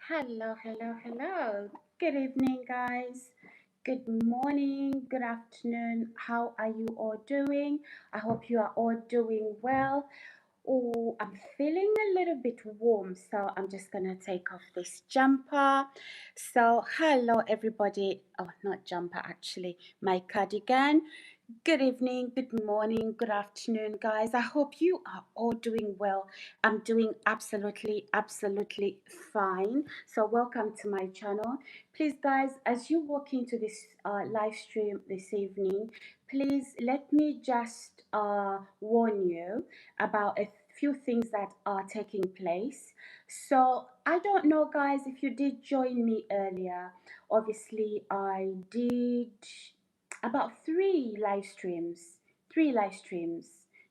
Hello, hello, hello. Good evening, guys. Good morning, good afternoon. How are you all doing? I hope you are all doing well. Oh, I'm feeling a little bit warm, so I'm just gonna take off this jumper. So, hello, everybody. Oh, not jumper, actually, my cardigan. Good evening, good morning, good afternoon, guys. I hope you are all doing well. I'm doing absolutely fine. So, welcome to my channel. Please, guys, as you walk into this live stream this evening, please let me just warn you about a few things that are taking place. So, I don't know, guys, if you did join me earlier. Obviously, I did about three live streams,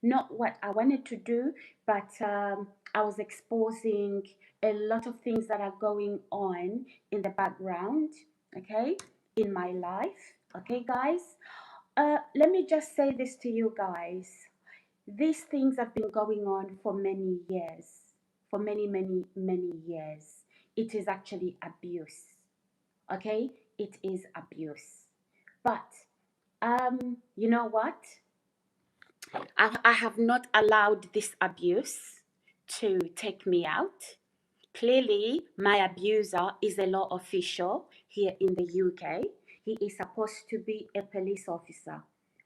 not what I wanted to do, but I was exposing a lot of things that are going on in the background, okay, in my life. Okay, guys, let me just say this to you guys. These things have been going on for many years, for many years. It is actually abuse. Okay, it is abuse. But you know what? I have not allowed this abuse to take me out. Clearly, my abuser is a law official here in the UK. He is supposed to be a police officer.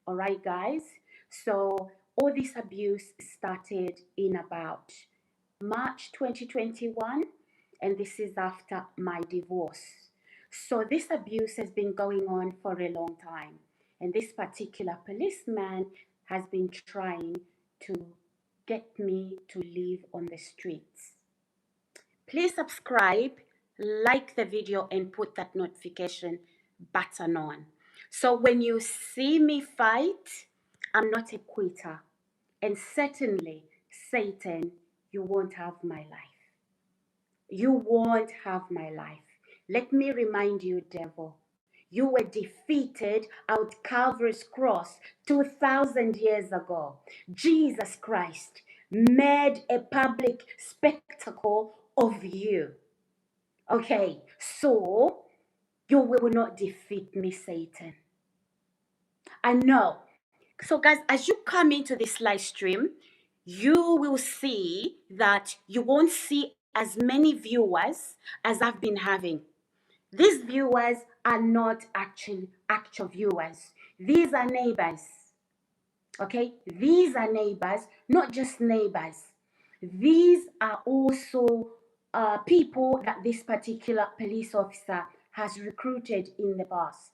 All right, guys? So, all this abuse started in about March 2021, and this is after my divorce. So, this abuse has been going on for a long time, and this particular policeman has been trying to get me to live on the streets. Please subscribe, like the video, and put that notification button on. So when you see me fight, I'm not a quitter. And certainly, Satan, you won't have my life. You won't have my life. Let me remind you, devil, you were defeated at Calvary's cross 2,000 years ago. Jesus Christ made a public spectacle of you. Okay, so you will not defeat me, Satan. I know. So, guys, as you come into this live stream, you will see that you won't see as many viewers as I've been having. These viewers are not actual viewers. These are neighbors. Okay? These are neighbors, not just neighbors. These are also people that this particular police officer has recruited in the past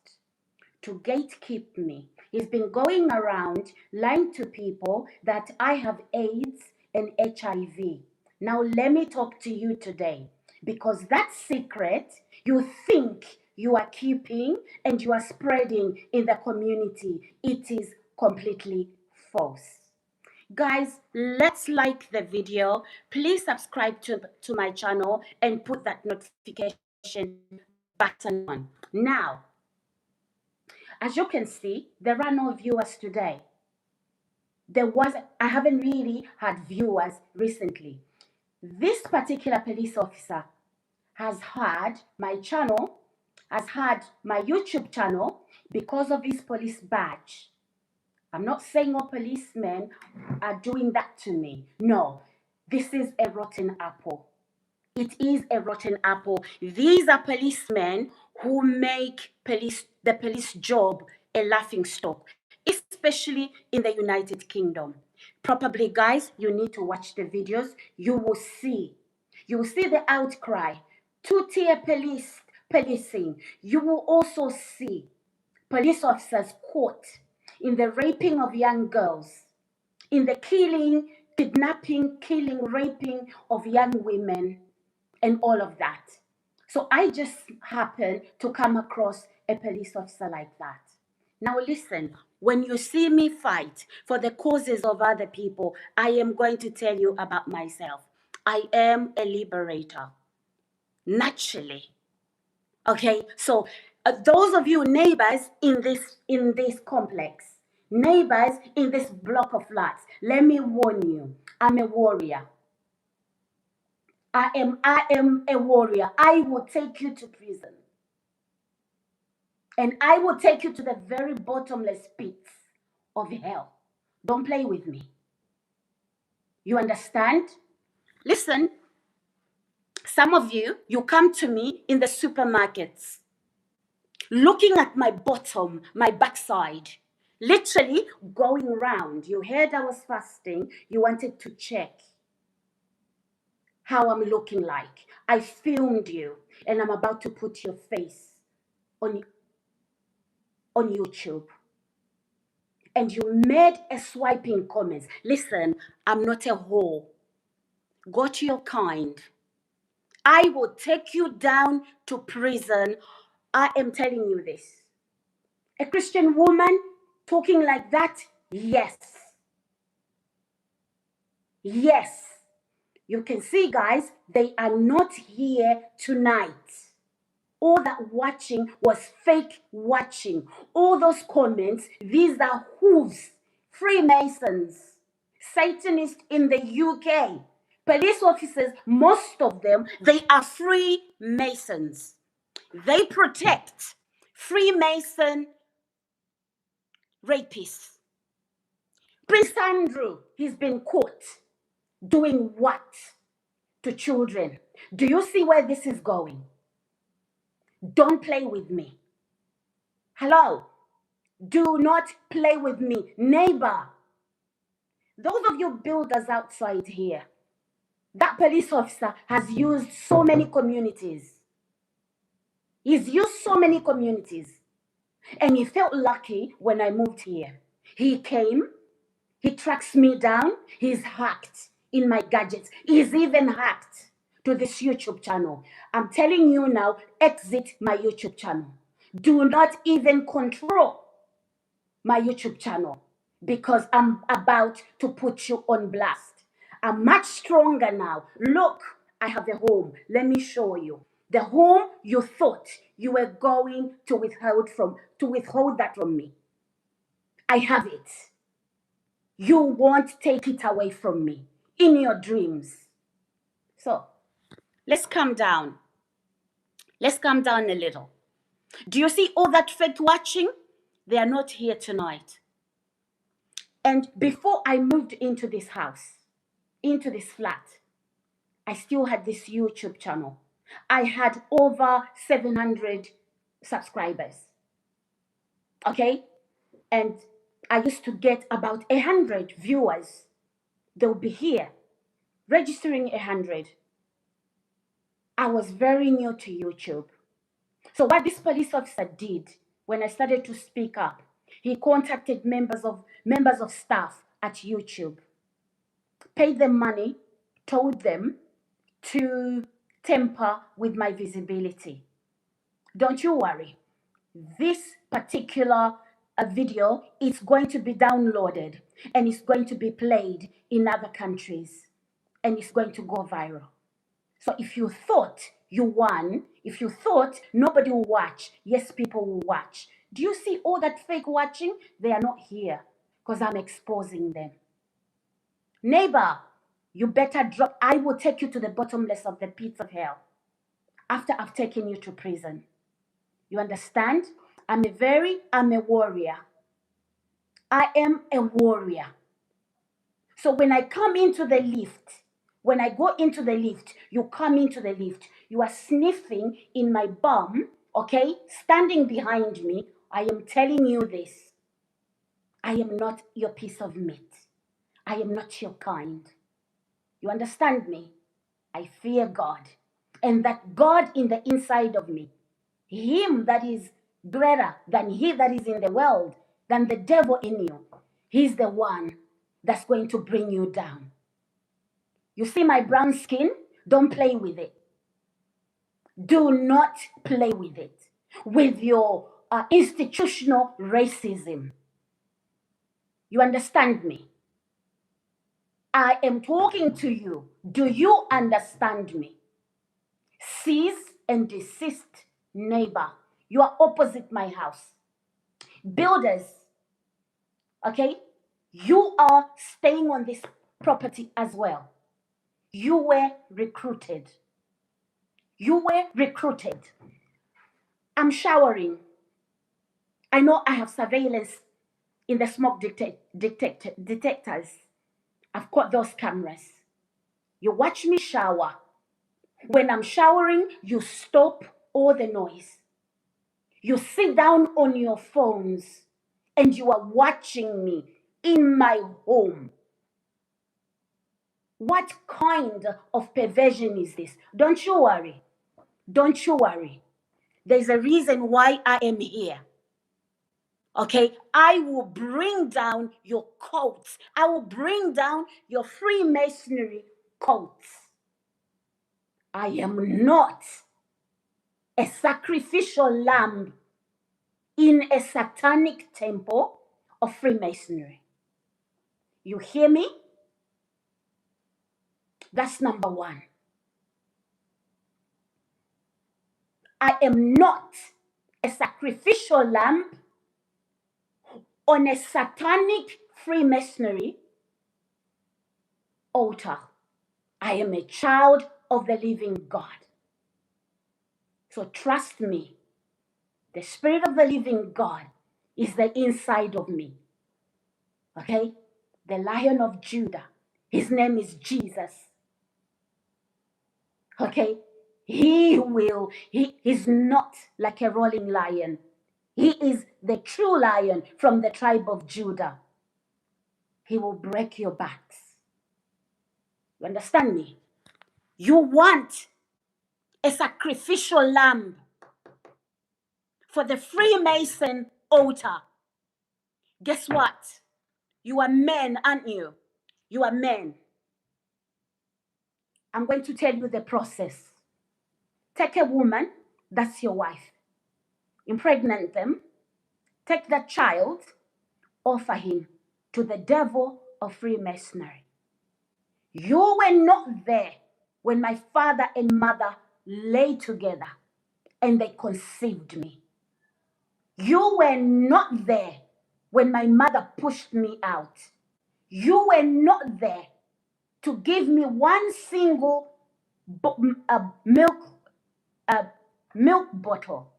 to gatekeep me. He's been going around lying to people that I have AIDS and HIV. Now, let me talk to you today, because that secret you think you are keeping and you are spreading in the community, it is completely false. Guys, let's like the video. Please subscribe to my channel and put that notification button on. Now, as you can see, there are no viewers today. I haven't really had viewers recently. This particular police officer has had my channel, has had my YouTube channel because of his police badge. I'm not saying all policemen are doing that to me. No, this is a rotten apple. It is a rotten apple. These are policemen who make the police job a laughing stock, especially in the United Kingdom. Probably, guys, you need to watch the videos. You will see. You will see the outcry. Two-tier policing. You will also see police officers caught in the raping of young girls, in the kidnapping, killing, raping of young women, and all of that. So I just happened to come across a police officer like that. Now listen, when you see me fight for the causes of other people, I am going to tell you about myself. I am a liberator, naturally. Okay, so those of you neighbors in this complex, neighbors in this block of flats, let me warn you, I'm a warrior. I am a warrior. I will take you to prison. And I will take you to the very bottomless pits of hell. Don't play with me. You understand? Listen, some of you, you come to me in the supermarkets, looking at my bottom, my backside, literally going round. You heard I was fasting. You wanted to check how I'm looking like. I filmed you, and I'm about to put your face on YouTube. And you made a swiping comment. Listen, I'm not a whore. Go to your kind. I will take you down to prison. I am telling you this. A Christian woman talking like that? Yes. Yes. You can see, guys, they are not here tonight. All that watching was fake watching. All those comments, these are hooves, Freemasons, Satanists in the UK. Police officers, most of them, they are Freemasons. They protect Freemason rapists. Prince Andrew, he's been caught doing what to children? Do you see where this is going? Don't play with me. Hello? Do not play with me. Neighbor, those of you builders outside here, that police officer has used so many communities. He's used so many communities. And he felt lucky when I moved here. He came, he tracks me down, he's hacked in my gadgets. He's even hacked to this YouTube channel. I'm telling you now, exit my YouTube channel. Do not even control my YouTube channel because I'm about to put you on blast. I'm much stronger now. Look, I have a home. Let me show you. The home you thought you were going to withhold that from me. I have it. You won't take it away from me in your dreams. So, let's calm down. Let's calm down a little. Do you see all that fake watching? They are not here tonight. And before I moved into this house, into this flat, I still had this YouTube channel. I had over 700 subscribers. Okay? And I used to get about 100 viewers. They'll be here, registering 100. I was very new to YouTube. So what this police officer did when I started to speak up, he contacted members of staff at YouTube, paid them money, told them to temper with my visibility. Don't you worry. This particular video is going to be downloaded and it's going to be played in other countries and it's going to go viral. So if you thought you won, if you thought nobody will watch, yes, people will watch. Do you see all that fake watching? They are not here because I'm exposing them. Neighbor, you better drop. I will take you to the bottomless of the pits of hell after I've taken you to prison. You understand? I'm a warrior. I am a warrior. So when I come into the lift, when I go into the lift, you come into the lift, you are sniffing in my bum, okay? Standing behind me, I am telling you this. I am not your piece of meat. I am not your kind. You understand me? I fear God. And that God in the inside of me, him that is greater than he that is in the world, than the devil in you, he's the one that's going to bring you down. You see my brown skin? Don't play with it. Do not play with it. With your institutional racism. You understand me? I am talking to you. Do you understand me? Cease and desist, neighbor. You are opposite my house. Builders, okay? You are staying on this property as well. You were recruited. You were recruited. I'm showering. I know I have surveillance in the smoke detectors. I've got those cameras. You watch me shower. When I'm showering, you stop all the noise. You sit down on your phones and you are watching me in my home. What kind of perversion is this? Don't you worry. Don't you worry. There's a reason why I am here. Okay, I will bring down your coats. I will bring down your Freemasonry coats. I am not a sacrificial lamb in a satanic temple of Freemasonry. You hear me? That's number one. I am not a sacrificial lamb on a satanic Freemasonry altar. I am a child of the living God. So trust me, the Spirit of the living God is the inside of me. Okay? The Lion of Judah. His name is Jesus. Okay? He's not like a roaring lion. He is the true lion from the tribe of Judah. He will break your backs. You understand me? You want a sacrificial lamb for the Freemason altar. Guess what? You are men, aren't you? You are men. I'm going to tell you the process. Take a woman, that's your wife. Impregnate them. Take that child, offer him to the devil of Freemasonry. You were not there when my father and mother lay together and they conceived me. You were not there when my mother pushed me out. You were not there to give me one single milk bottle.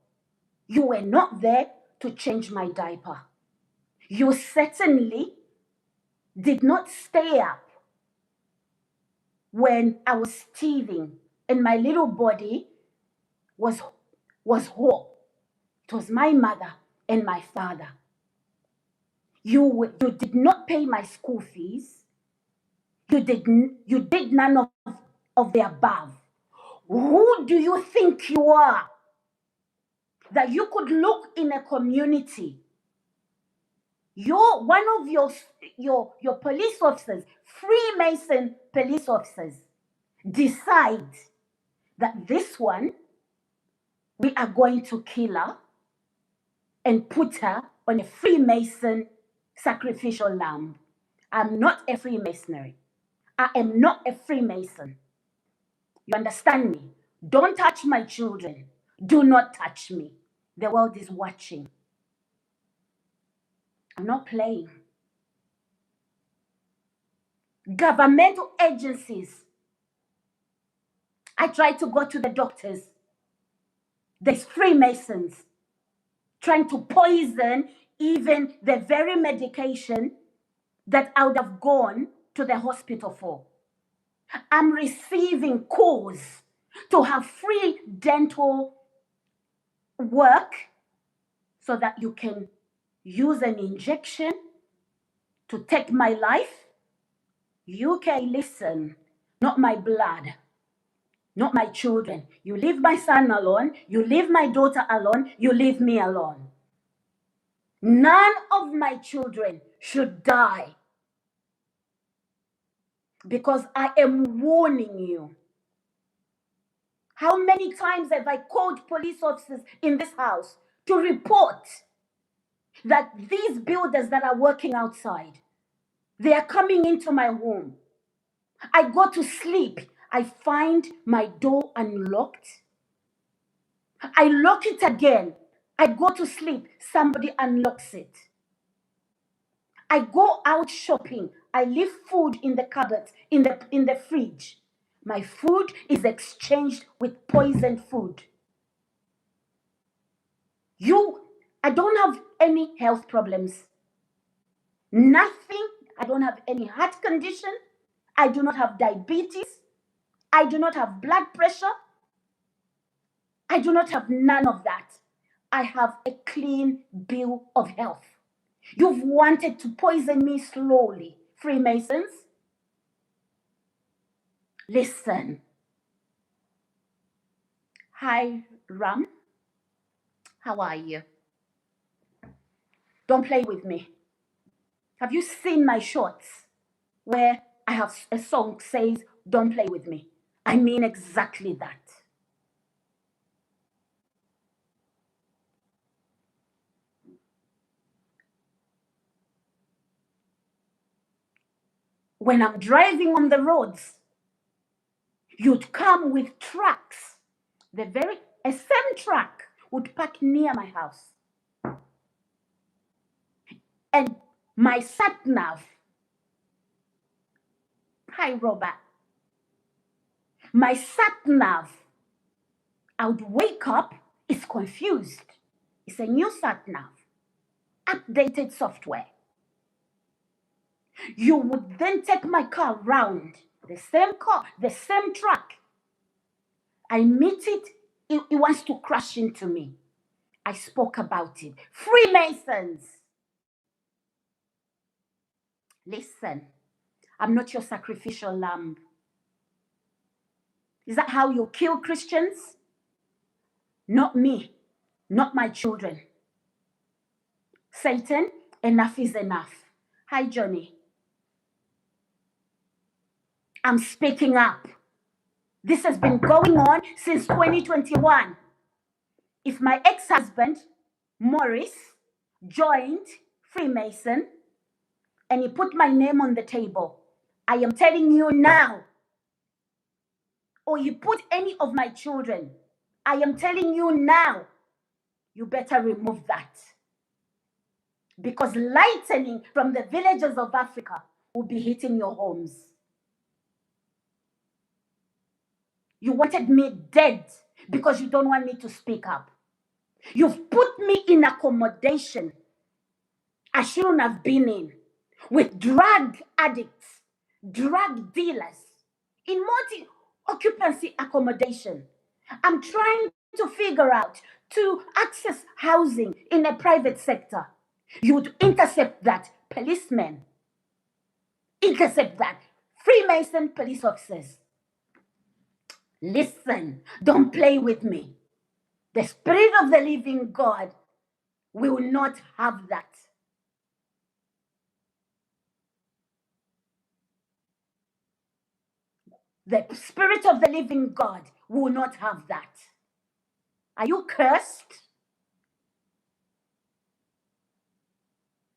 You were not there to change my diaper. You certainly did not stay up when I was teething and my little body was whole. It was my mother and my father. You did not pay my school fees. You did none of the above. Who do you think you are that you could look in a community? You're one of your police officers, Freemason police officers, decide that this one, we are going to kill her and put her on a Freemason sacrificial lamb. I'm not a Freemasonry. I am not a Freemason. You understand me? Don't touch my children. Do not touch me. The world is watching. I'm not playing. Governmental agencies. I try to go to the doctors. There's Freemasons trying to poison even the very medication that I would have gone to the hospital for. I'm receiving calls to have free dental work so that you can use an injection to take my life. UK, listen, not my blood, not my children. You leave my son alone, you leave my daughter alone, you leave me alone. None of my children should die because I am warning you. How many times have I called police officers in this house to report that these builders that are working outside, they are coming into my home? I go to sleep. I find my door unlocked. I lock it again. I go to sleep. Somebody unlocks it. I go out shopping. I leave food in the cupboard, in the fridge. My food is exchanged with poison food. I don't have any health problems. Nothing. I don't have any heart condition. I do not have diabetes. I do not have blood pressure. I do not have none of that. I have a clean bill of health. You've wanted to poison me slowly, Freemasons. Listen. Hi, Ram. How are you? Don't play with me. Have you seen my shorts where I have a song says, don't play with me? I mean exactly that. When I'm driving on the roads, you'd come with trucks. A same truck would park near my house. And my sat nav, hi Robert, my sat nav, I would wake up, it's confused. It's a new sat nav, updated software. You would then take my car round, the same car, the same truck. I meet it wants to crash into me. I spoke about it. Freemasons, listen, I'm not your sacrificial lamb. Is that how you kill Christians? Not me, not my children. Satan, enough is enough. Hi, Johnny. I'm speaking up. This has been going on since 2021. If my ex-husband, Morris, joined Freemason and he put my name on the table, I am telling you now, or you put any of my children, I am telling you now, you better remove that. Because lightning from the villages of Africa will be hitting your homes. You wanted me dead because you don't want me to speak up. You've put me in accommodation I shouldn't have been in with drug addicts, drug dealers, in multi-occupancy accommodation. I'm trying to figure out to access housing in a private sector. You would intercept that, policemen. Intercept that, Freemason police officers. Listen, don't play with me. The Spirit of the living God will not have that. The Spirit of the living God will not have that. Are you cursed?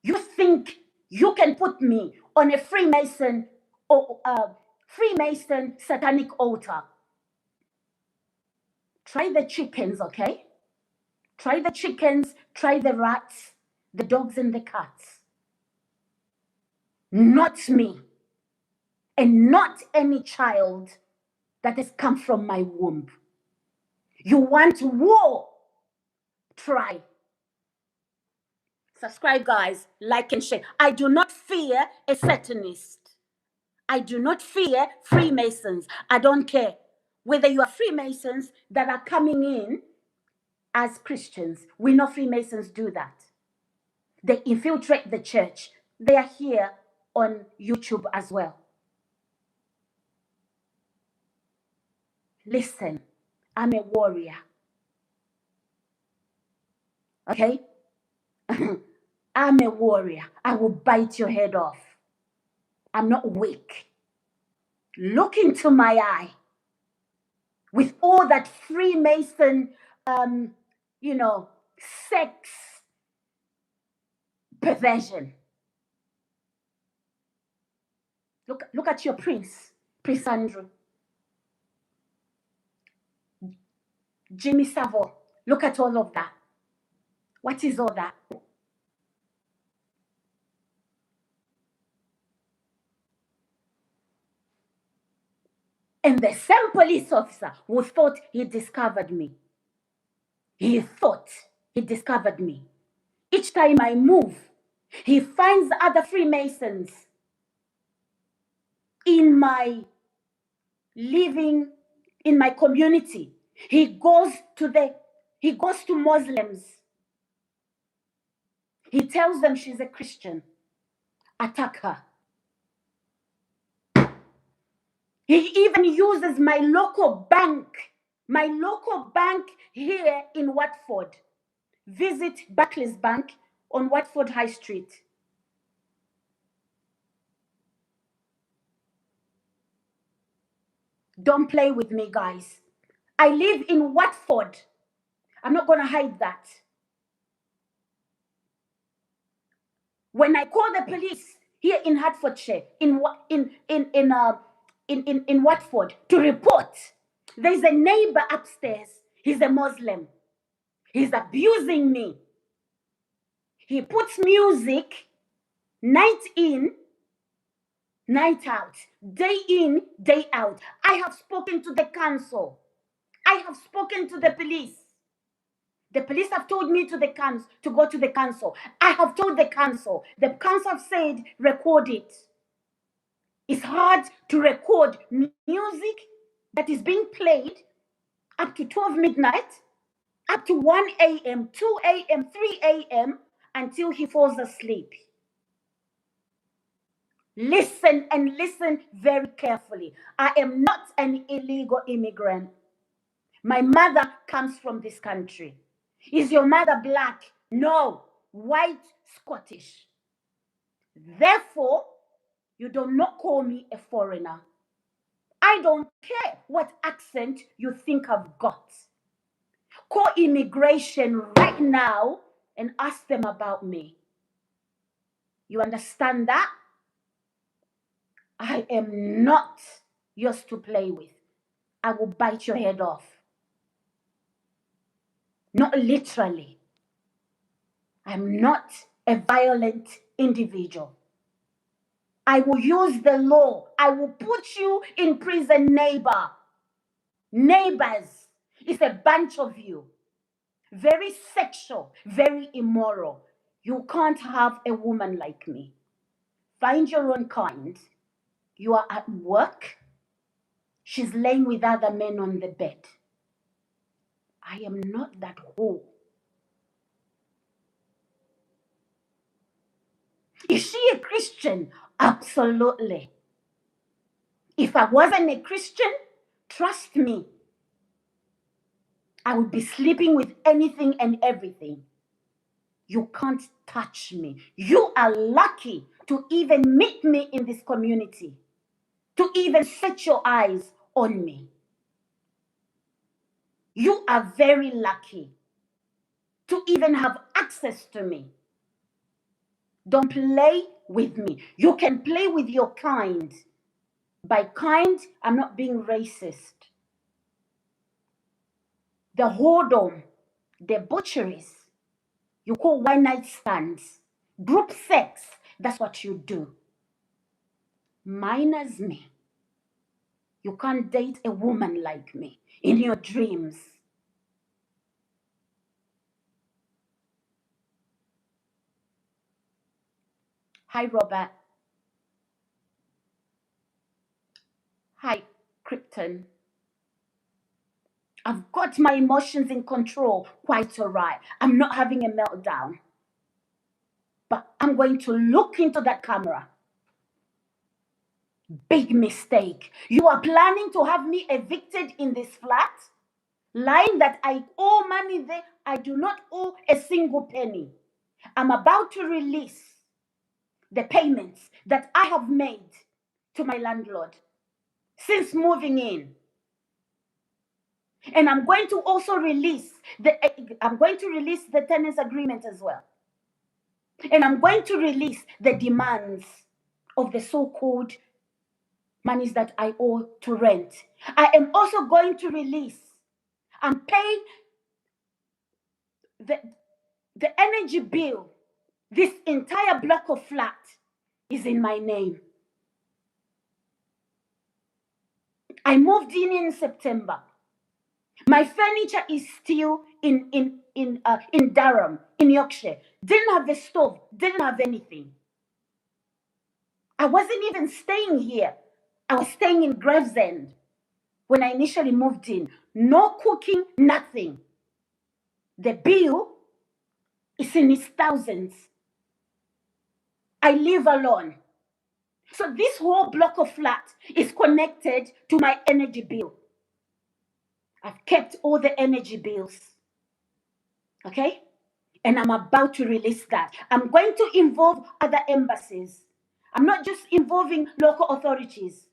You think you can put me on a Freemason or Freemason satanic altar? Try the chickens, okay? Try the chickens, try the rats, the dogs and the cats. Not me. And not any child that has come from my womb. You want war? Try. Subscribe, guys, like and share. I do not fear a Satanist. I do not fear Freemasons. I don't care whether you are Freemasons that are coming in as Christians. We know Freemasons do that. They infiltrate the church. They are here on YouTube as well. Listen, I'm a warrior. Okay? I'm a warrior. I will bite your head off. I'm not weak. Look into my eye. With all that Freemason, sex perversion. Look at your Prince Andrew. Jimmy Savile. Look at all of that. What is all that? And the same police officer who thought he discovered me, he thought he discovered me. Each time I move, he finds other Freemasons in my living, in my community. He goes to Muslims. He tells them she's a Christian. Attack her. He even uses my local bank here in Watford. Visit Barclays Bank on Watford High Street. Don't play with me, guys. I live in Watford. I'm not going to hide that. When I call the police here in Hertfordshire, in Watford, to report, there's a neighbor upstairs. He's a Muslim. He's abusing me. He puts music night in, night out, day in, day out. I have spoken to the council. I have spoken to the police. The police have told me to go to the council. I have told the council. The council have said, record it. It's hard to record music that is being played up to 12 midnight, up to 1 a.m., 2 a.m., 3 a.m., until he falls asleep. Listen and listen very carefully. I am not an illegal immigrant. My mother comes from this country. Is your mother black? No, white, Scottish. Therefore, you do not call me a foreigner. I don't care what accent you think I've got. Call immigration right now and ask them about me. You understand that? I am not yours to play with. I will bite your head off. Not literally. I'm not a violent individual. I will use the law. I will put you in prison, neighbor. Neighbors. It's a bunch of you. Very sexual, very immoral. You can't have a woman like me. Find your own kind. You are at work. She's laying with other men on the bed. I am not that whore. Is she a Christian? Absolutely. If I wasn't a Christian, trust me, I would be sleeping with anything and everything. You can't touch me. You are lucky to even meet me in this community, to even set your eyes on me. You are very lucky to even have access to me. Don't play with me. You can play with your kind. By kind, I'm not being racist. The whoredom, the butcheries, you call one-night stands, group sex, that's what you do. Minus me. You can't date a woman like me in your dreams. Hi, Robert. Hi, Krypton. I've got my emotions in control quite all right. I'm not having a meltdown. But I'm going to look into that camera. Big mistake. You are planning to have me evicted in this flat? Lying that I owe money there. I do not owe a single penny. I'm about to release the payments that I have made to my landlord since moving in. And I'm going to also release the tenants agreement as well. And I'm going to release the demands of the so-called monies that I owe to rent. I am also going to release and pay the energy bill. This entire block of flat is in my name. I moved in September. My furniture is still in Durham, in Yorkshire. Didn't have a stove, didn't have anything. I wasn't even staying here. I was staying in Gravesend when I initially moved in. No cooking, nothing. The bill is in its thousands. I live alone. So this whole block of flats is connected to my energy bill. I've kept all the energy bills. Okay? And I'm about to release that. I'm going to involve other embassies. I'm not just involving local authorities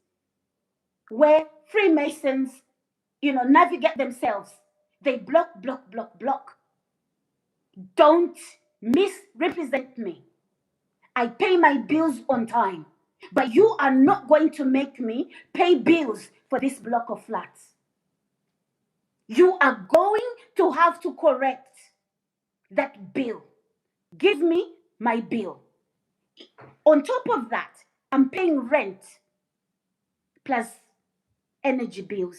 where Freemasons, navigate themselves. They block, block, block, block. Don't misrepresent me. I pay my bills on time. But you are not going to make me pay bills for this block of flats. You are going to have to correct that bill. Give me my bill. On top of that, I'm paying rent plus energy bills,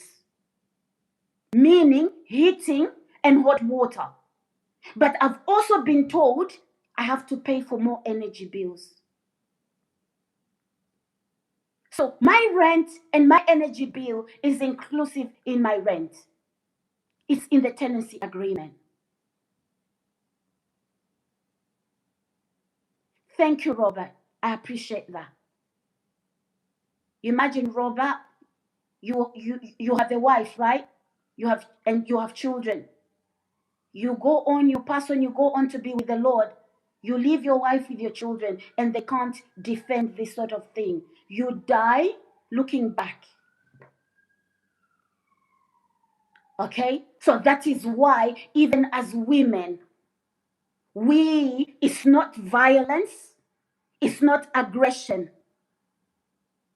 meaning heating and hot water. But I've also been told I have to pay for more energy bills. So my rent and my energy bill is inclusive in my rent. It's in the tenancy agreement. Thank you, Robert. I appreciate that. Imagine, Robert, you have a wife, right? You have children. You go on, you pass on, you go on to be with the Lord. You leave your wife with your children, and they can't defend this sort of thing. You die looking back. Okay? So that is why, even as women, it's not violence, it's not aggression.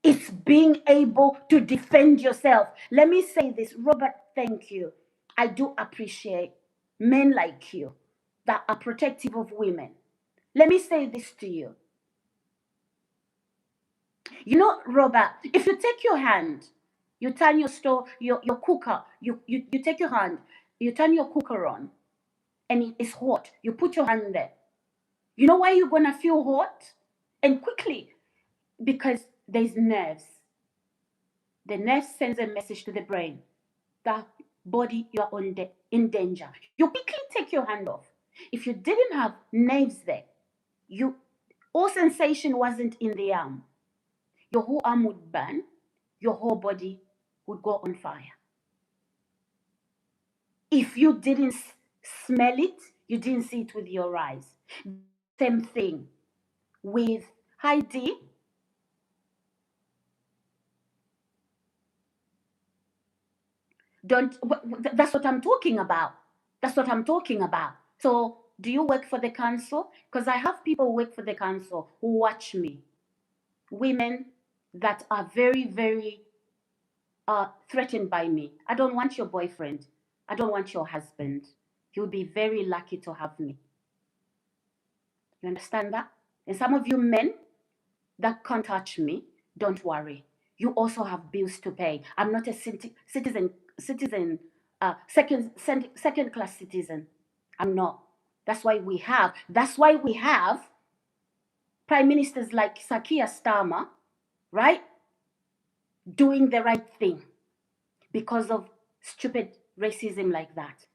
It's being able to defend yourself. Let me say this, Robert, thank you. I do appreciate men like you that are protective of women. Let me say this to you. You know, Robert, if you take your hand, you turn your cooker, you take your hand, you turn your cooker on, and it's hot. You put your hand there. You know why you're going to feel hot? And quickly, because there's nerves. The nerve sends a message to the brain that body, you're in danger. You quickly take your hand off. If you didn't have nerves there, all sensation wasn't in the arm. Your whole arm would burn, your whole body would go on fire. If you didn't smell it, you didn't see it with your eyes. Same thing with Heidi. That's what I'm talking about. That's what I'm talking about. So, do you work for the council? Because I have people who work for the council who watch me. Women that are very, very threatened by me. I don't want your boyfriend. I don't want your husband. You'll be very lucky to have me. You understand that? And some of you men that can't touch me, don't worry. You also have bills to pay. I'm not a second class citizen. I'm not. That's why we have prime ministers like Sakia Starmer, right? Doing the right thing because of stupid racism like that.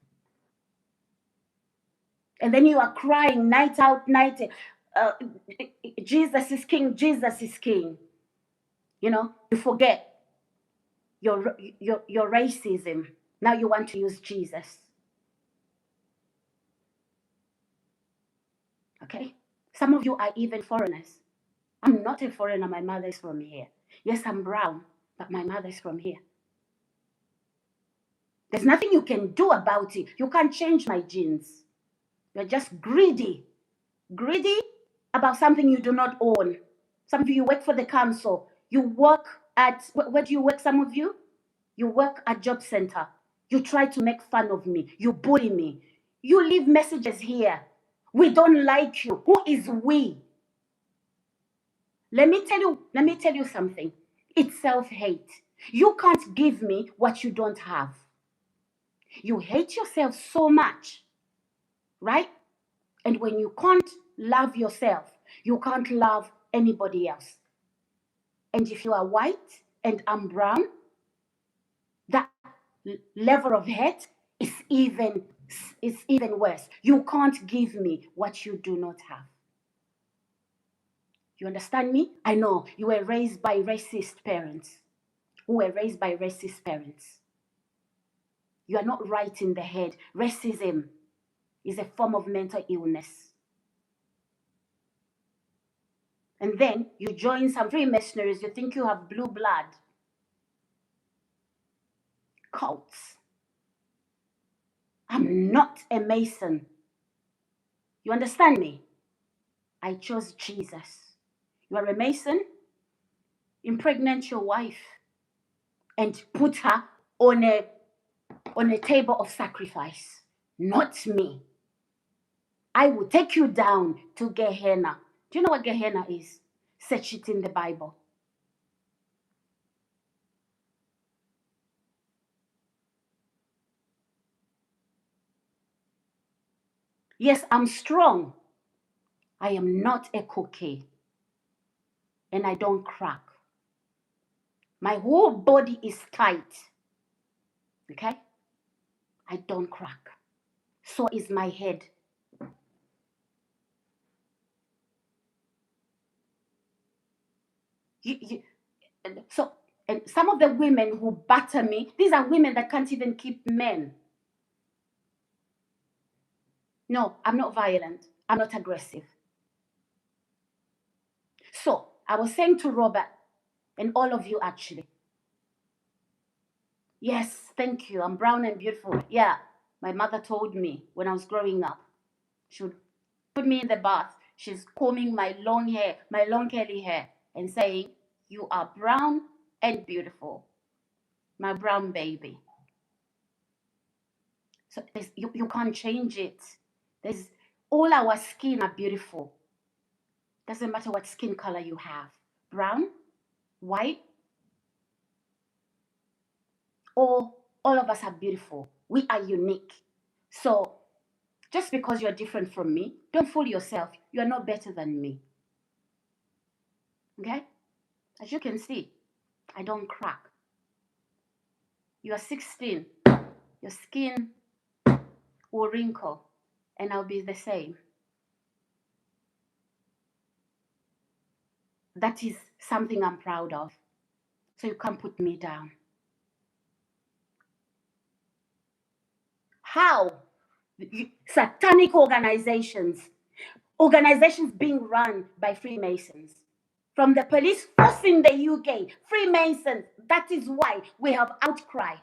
And then you are crying night out, night in, Jesus is king, Jesus is king. You forget your racism. Now you want to use Jesus. Okay? Some of you are even foreigners. I'm not a foreigner. My mother is from here. Yes, I'm brown, but my mother is from here. There's nothing you can do about it. You can't change my genes. You're just greedy. Greedy about something you do not own. Some of you work for the council. You work at, where do you work, some of you? You work at job center. You try to make fun of me. You bully me. You leave messages here. We don't like you. Who is we? Let me tell you something. It's self-hate. You can't give me what you don't have. You hate yourself so much, right? And when you can't love yourself, you can't love anybody else. And if you are white and I'm brown, that level of hate is even worse. You can't give me what you do not have. You understand me? I know you were raised by racist parents who were raised by racist parents. You are not right in the head. Racism is a form of mental illness. And then you join some Freemasonries, you think you have blue blood. Cults. I'm not a Mason. You understand me? I chose Jesus. You are a Mason? Impregnate your wife and put her on a table of sacrifice. Not me. I will take you down to Gehenna. Do you know what Gehenna is? Search it in the Bible. Yes, I'm strong. I am not a cookie. And I don't crack. My whole body is tight. Okay? I don't crack. So is my head. And some of the women who batter me, these are women that can't even keep men. No, I'm not violent. I'm not aggressive. So I was saying to Robert, and all of you actually, yes, thank you. I'm brown and beautiful. Yeah, my mother told me when I was growing up, she would put me in the bath. She's combing my long hair, my long curly hair, and saying, you are brown and beautiful, my brown baby. So you can't change it. There's all our skin are beautiful. Doesn't matter what skin color you have. Brown, white, all of us are beautiful. We are unique. So just because you're different from me, don't fool yourself. You are not better than me. Okay? As you can see, I don't crack. You are 16. Your skin will wrinkle, and I'll be the same. That is something I'm proud of. So you can't put me down. How? Satanic organizations being run by Freemasons. From the police force in the UK, Freemasons, that is why we have outcry.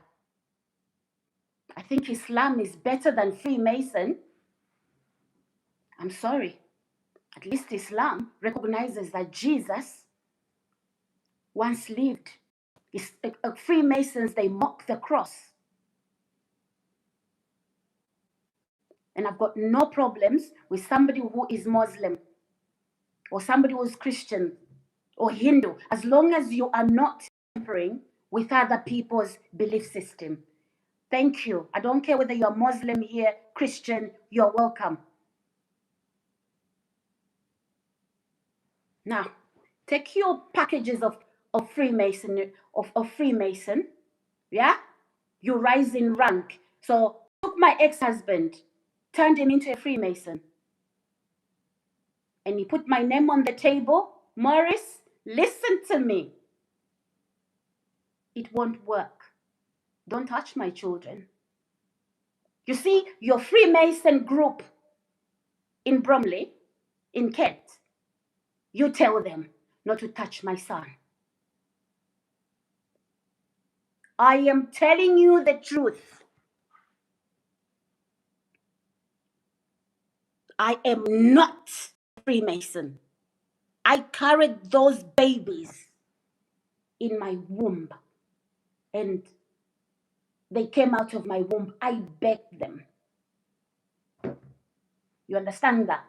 I think Islam is better than Freemason. I'm sorry. At least Islam recognizes that Jesus once lived. Freemasons, they mock the cross. And I've got no problems with somebody who is Muslim or somebody who's Christian or Hindu, as long as you are not tampering with other people's belief system. Thank you. I don't care whether you're Muslim here, Christian, you're welcome. Now, take your packages of Freemason, yeah? You rise in rank. So, took my ex-husband, turned him into a Freemason. And he put my name on the table. Morris, listen to me. It won't work. Don't touch my children. You see, your Freemason group in Bromley, in Kent, you tell them not to touch my son. I am telling you the truth. I am not Freemason. I carried those babies in my womb, and they came out of my womb. I begged them. You understand that?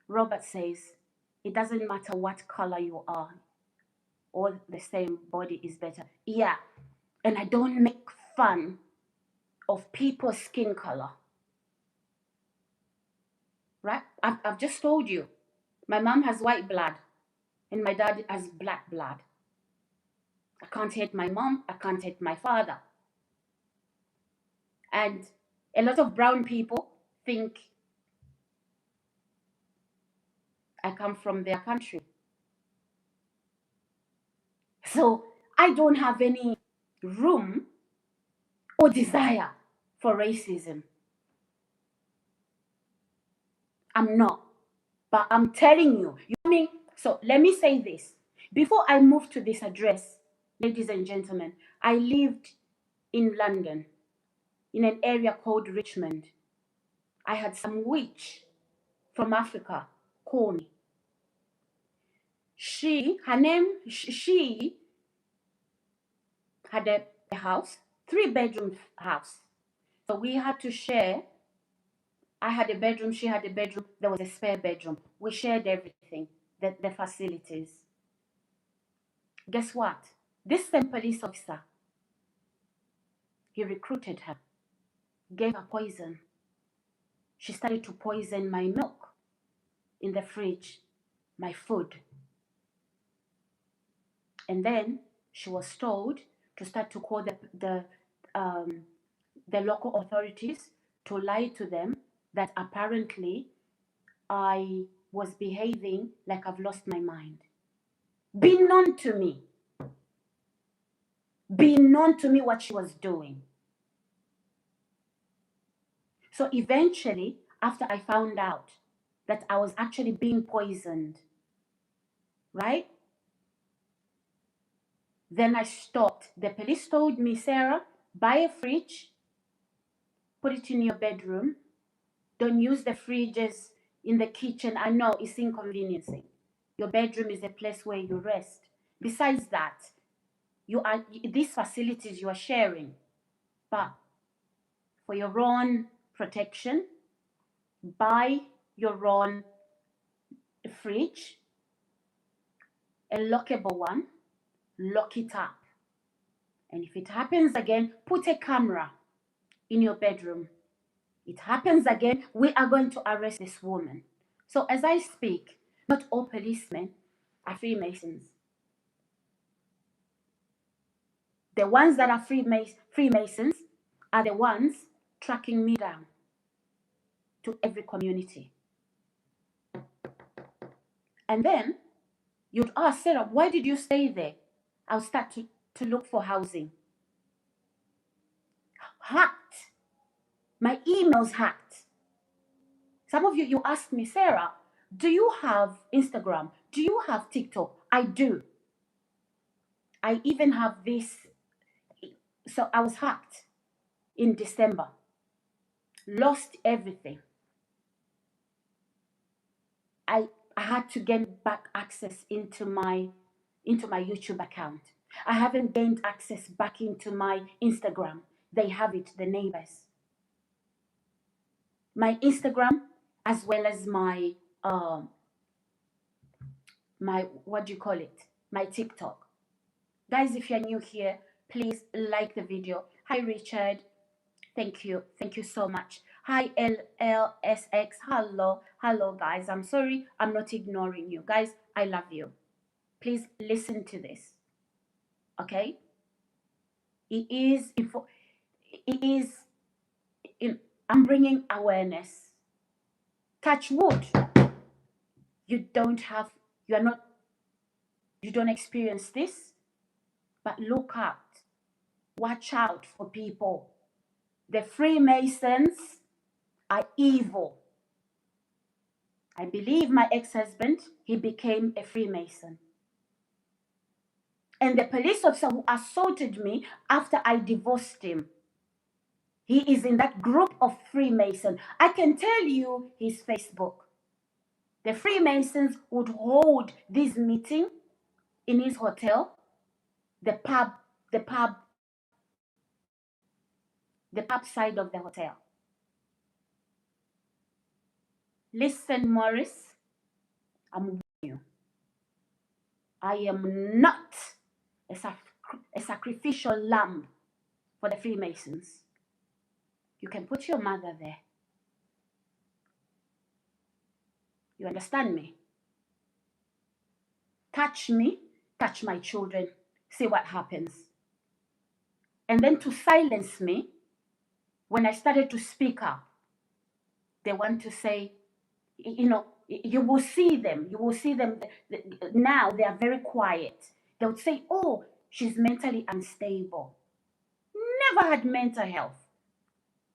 Robert says, It doesn't matter what color you are, all the same body is better. Yeah, and I don't make fun of people's skin color, right? I've just told you, my mom has white blood and my dad has black blood. I can't hate my mom, I can't hate my father. And a lot of brown people think I come from their country. So I don't have any room or desire for racism. I'm not. But I'm telling you, I mean, so let me say this. Before I moved to this address, ladies and gentlemen, I lived in London, in an area called Richmond. I had some witch from Africa call me. Her name, she had a house, 3-bedroom house. So we had to share. I had a bedroom, she had a bedroom, there was a spare bedroom. We shared everything, the facilities. Guess what? This same police officer, he recruited her, gave her poison. She started to poison my milk in the fridge, my food. And then she was told to start to call the local authorities to lie to them that apparently I was behaving like I've lost my mind. Be known to me. Be known to me what she was doing. So eventually, after I found out that I was actually being poisoned, right? Then I stopped. The police told me, Sarah, buy a fridge, put it in your bedroom. Don't use the fridges in the kitchen. I know it's inconveniencing. Your bedroom is a place where you rest. Besides that, these facilities you are sharing, but for your own protection, buy your own fridge, a lockable one, lock it up. And if it happens again, put a camera in your bedroom. It happens again, we are going to arrest this woman. So as I speak, not all policemen are Freemasons. The ones that are Freemasons are the ones tracking me down to every community. And then you'd ask, Sarah, why did you stay there? I'll start to look for housing. Hacked. My emails hacked. Some of you ask me, Sarah, do you have Instagram? Do you have TikTok? I do. I even have this. So I was hacked in December. Lost everything. I had to get back access into my YouTube account. I haven't gained access back into my Instagram. They have it, the neighbors. My Instagram, as well as my what do you call it? My TikTok. Guys, if you're new here, please like the video. Hi, Richard. Thank you. Thank you so much. Hi, LLSX. Hello. Hello, guys. I'm sorry. I'm not ignoring you. Guys, I love you. Please listen to this. Okay? I'm bringing awareness. Touch wood. You don't experience this, but look out. Watch out for people. The Freemasons are evil. I believe my ex-husband, he became a Freemason. And the police officer who assaulted me after I divorced him, he is in that group of Freemason. I can tell you his Facebook. The Freemasons would hold this meeting in his hotel, the pub side of the hotel. Listen, Morris, I'm you. I am not a sacrificial lamb for the Freemasons. You can put your mother there. You understand me? Touch me, touch my children, see what happens. And then to silence me, when I started to speak up, they want to say, you know, you will see them now they are very quiet. They would say, oh, she's mentally unstable. Never had mental health.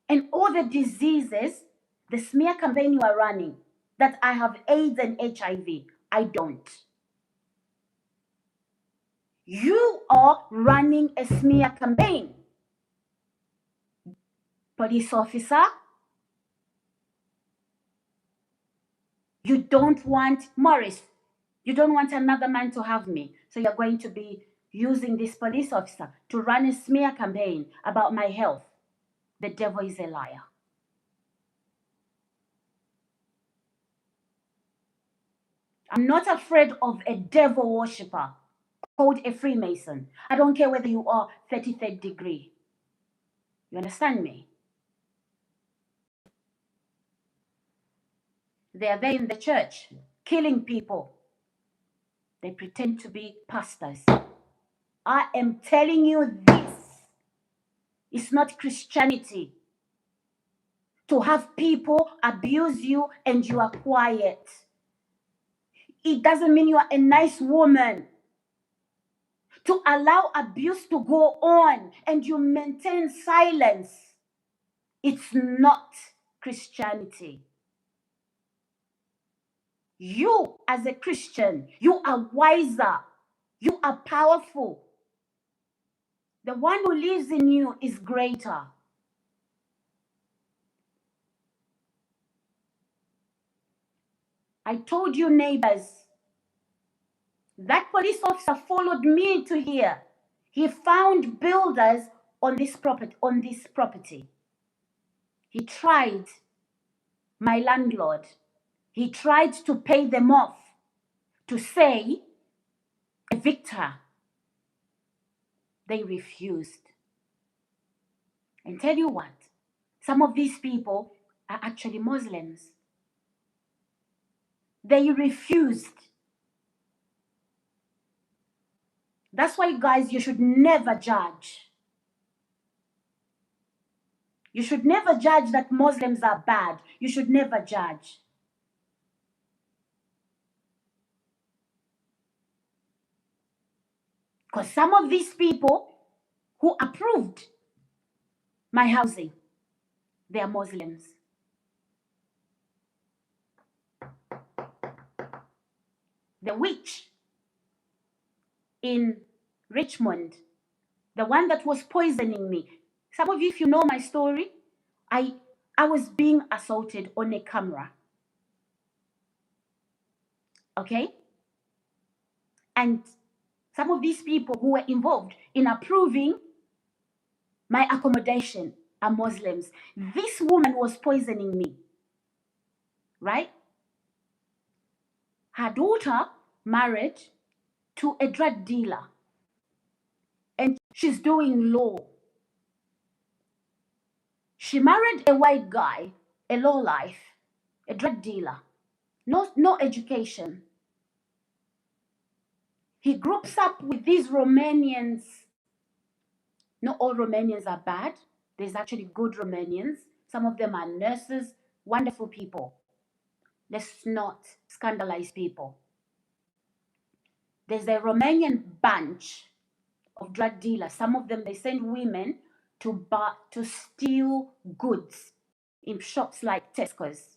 And all the diseases, the smear campaign you are running, that I have AIDS and HIV, I don't. You are running a smear campaign. Police officer, you don't want Morris. You don't want another man to have me. So you're going to be using this police officer to run a smear campaign about my health. The devil is a liar. I'm not afraid of a devil worshipper called a Freemason. I don't care whether you are 33rd degree. You understand me? They are there in the church, killing people. They pretend to be pastors. I am telling you this. It's not Christianity to have people abuse you and you are quiet. It doesn't mean you are a nice woman. To allow abuse to go on and you maintain silence, it's not Christianity. You, as a Christian, you are wiser. You are powerful. The one who lives in you is greater. I told you, neighbors, that police officer followed me to here. He found builders on this property. He tried, my landlord, he tried to pay them off, to say, evict her. They refused. And tell you what, some of these people are actually Muslims. They refused. That's why, guys, you should never judge. You should never judge that Muslims are bad. You should never judge. Because some of these people who approved my housing, they are Muslims. The witch in Richmond, the one that was poisoning me. Some of you, if you know my story, I was being assaulted on a camera. Okay? And some of these people who were involved in approving my accommodation are Muslims. This woman was poisoning me, right? Her daughter married to a drug dealer, and she's doing law. She married a white guy, a lowlife, a drug dealer, no education. He groups up with these Romanians. Not all Romanians are bad. There's actually good Romanians. Some of them are nurses, wonderful people. Let's not scandalize people. There's a Romanian bunch of drug dealers. Some of them, they send women to steal goods in shops like Tesco's.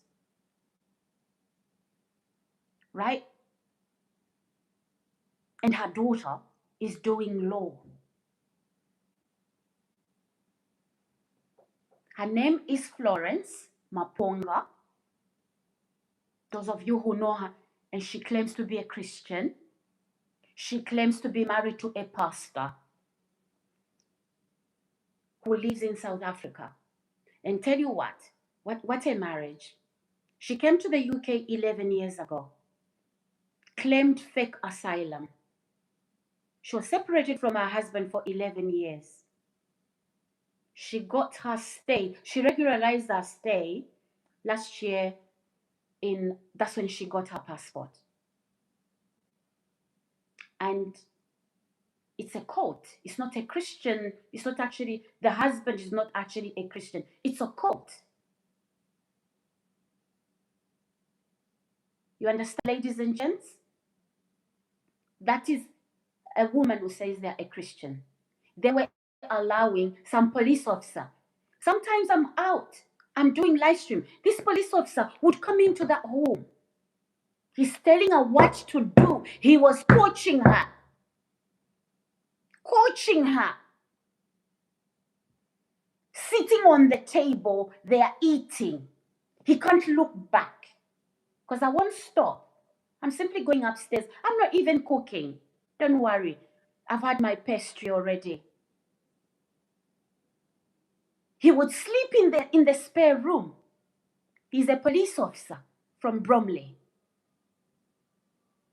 Right? And her daughter is doing law. Her name is Florence Maponga. Those of you who know her, and she claims to be a Christian. She claims to be married to a pastor who lives in South Africa. And tell you what a marriage. She came to the UK 11 years ago. claimed fake asylum. She was separated from her husband for 11 years. She got her stay. She regularized her stay last year. That's when she got her passport. And it's a cult. It's not a Christian. It's not actually, the husband is not actually a Christian. It's a cult. You understand, ladies and gents? That is a woman who says they're a Christian. They were allowing some police officer. Sometimes I'm out, I'm doing live stream. This police officer would come into that home. He's telling her what to do. He was coaching her. Coaching her. Sitting on the table, they are eating. He can't look back. Because I won't stop. I'm simply going upstairs. I'm not even cooking. Don't worry. I've had my pastry already. He would sleep in the spare room. He's a police officer from Bromley.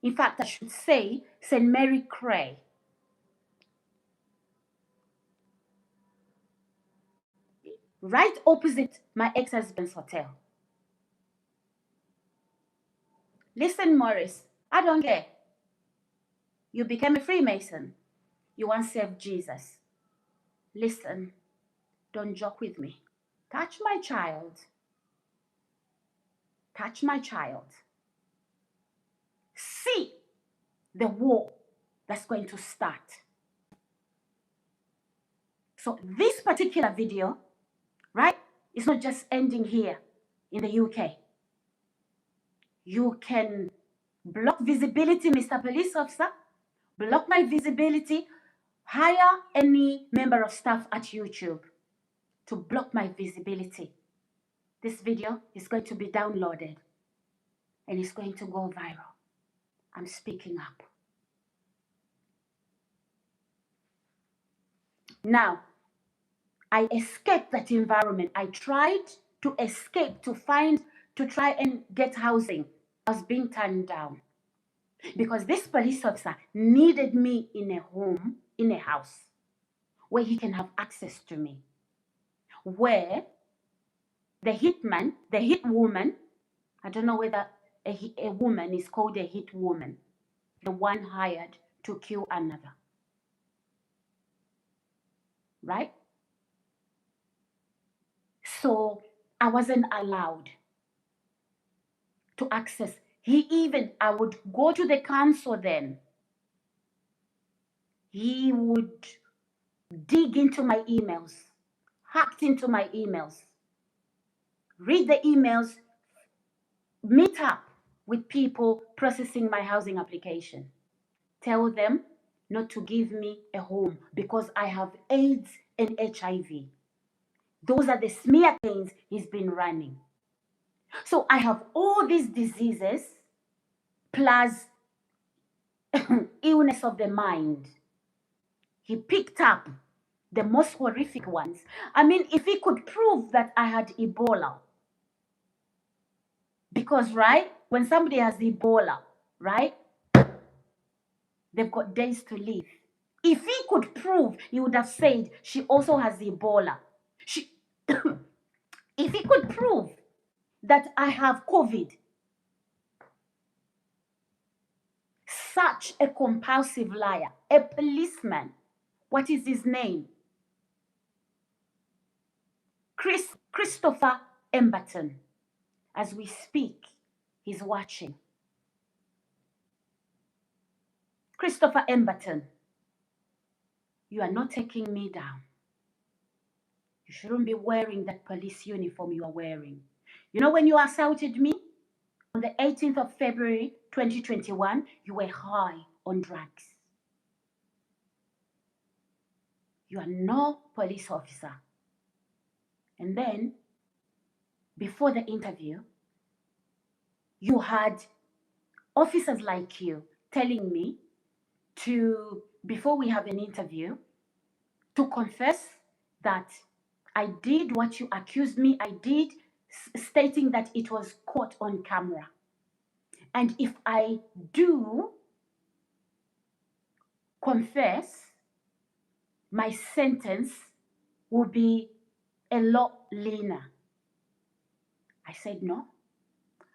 In fact, I should say St. Mary Cray. Right opposite my ex-husband's hotel. Listen, Morris, I don't care. You became a Freemason. You want to serve Jesus. Listen, don't joke with me. Touch my child. Touch my child. See the war that's going to start. So this particular video, right, is not just ending here in the UK. You can block visibility, Mr. Police Officer, block my visibility, hire any member of staff at YouTube to block my visibility. This video is going to be downloaded and it's going to go viral. I'm speaking up. Now, I escaped that environment. I tried to escape, to try and get housing. I was being turned down because this police officer needed me in a home, in a house, where he can have access to me, where the hitman, the hit woman, I don't know whether a woman is called a hit woman, the one hired to kill another, right? So I wasn't allowed to access. I would go to the council then. He would dig into my emails, hacked into my emails, read the emails, meet up with people processing my housing application. Tell them not to give me a home because I have AIDS and HIV. Those are the smear campaigns he's been running. So I have all these diseases plus illness of the mind. He picked up the most horrific ones. I mean, if he could prove that I had Ebola, because, right, when somebody has Ebola, right, they've got days to live. If he could prove, he would have said she also has Ebola. If he could prove that I have COVID, such a compulsive liar, a policeman, what is his name? Christopher Emberton. As we speak, he's watching. Christopher Emberton, you are not taking me down. You shouldn't be wearing that police uniform you are wearing. You know when you assaulted me on the 18th of February 2021, you were high on drugs. You are no police officer. And then, before the interview, you had officers like you telling me before we have an interview, to confess that I did what you accused me I did, stating that it was caught on camera. And if I do confess, my sentence will be a lot leaner. I said, no,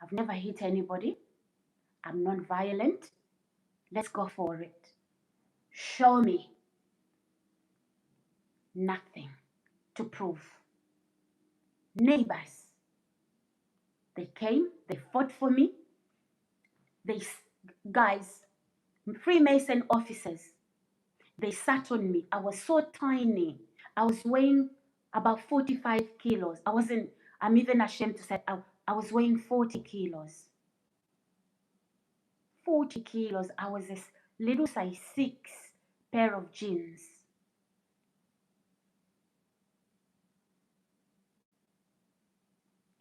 I've never hit anybody. I'm not violent. Let's go for it. Show me. Nothing to prove. Neighbors, they came, they fought for me. Guys, Freemason officers, they sat on me. I was so tiny. I was weighing about 45 kilos. I'm even ashamed to say I was weighing 40 kilos. 40 kilos. I was a little size 6 pair of jeans.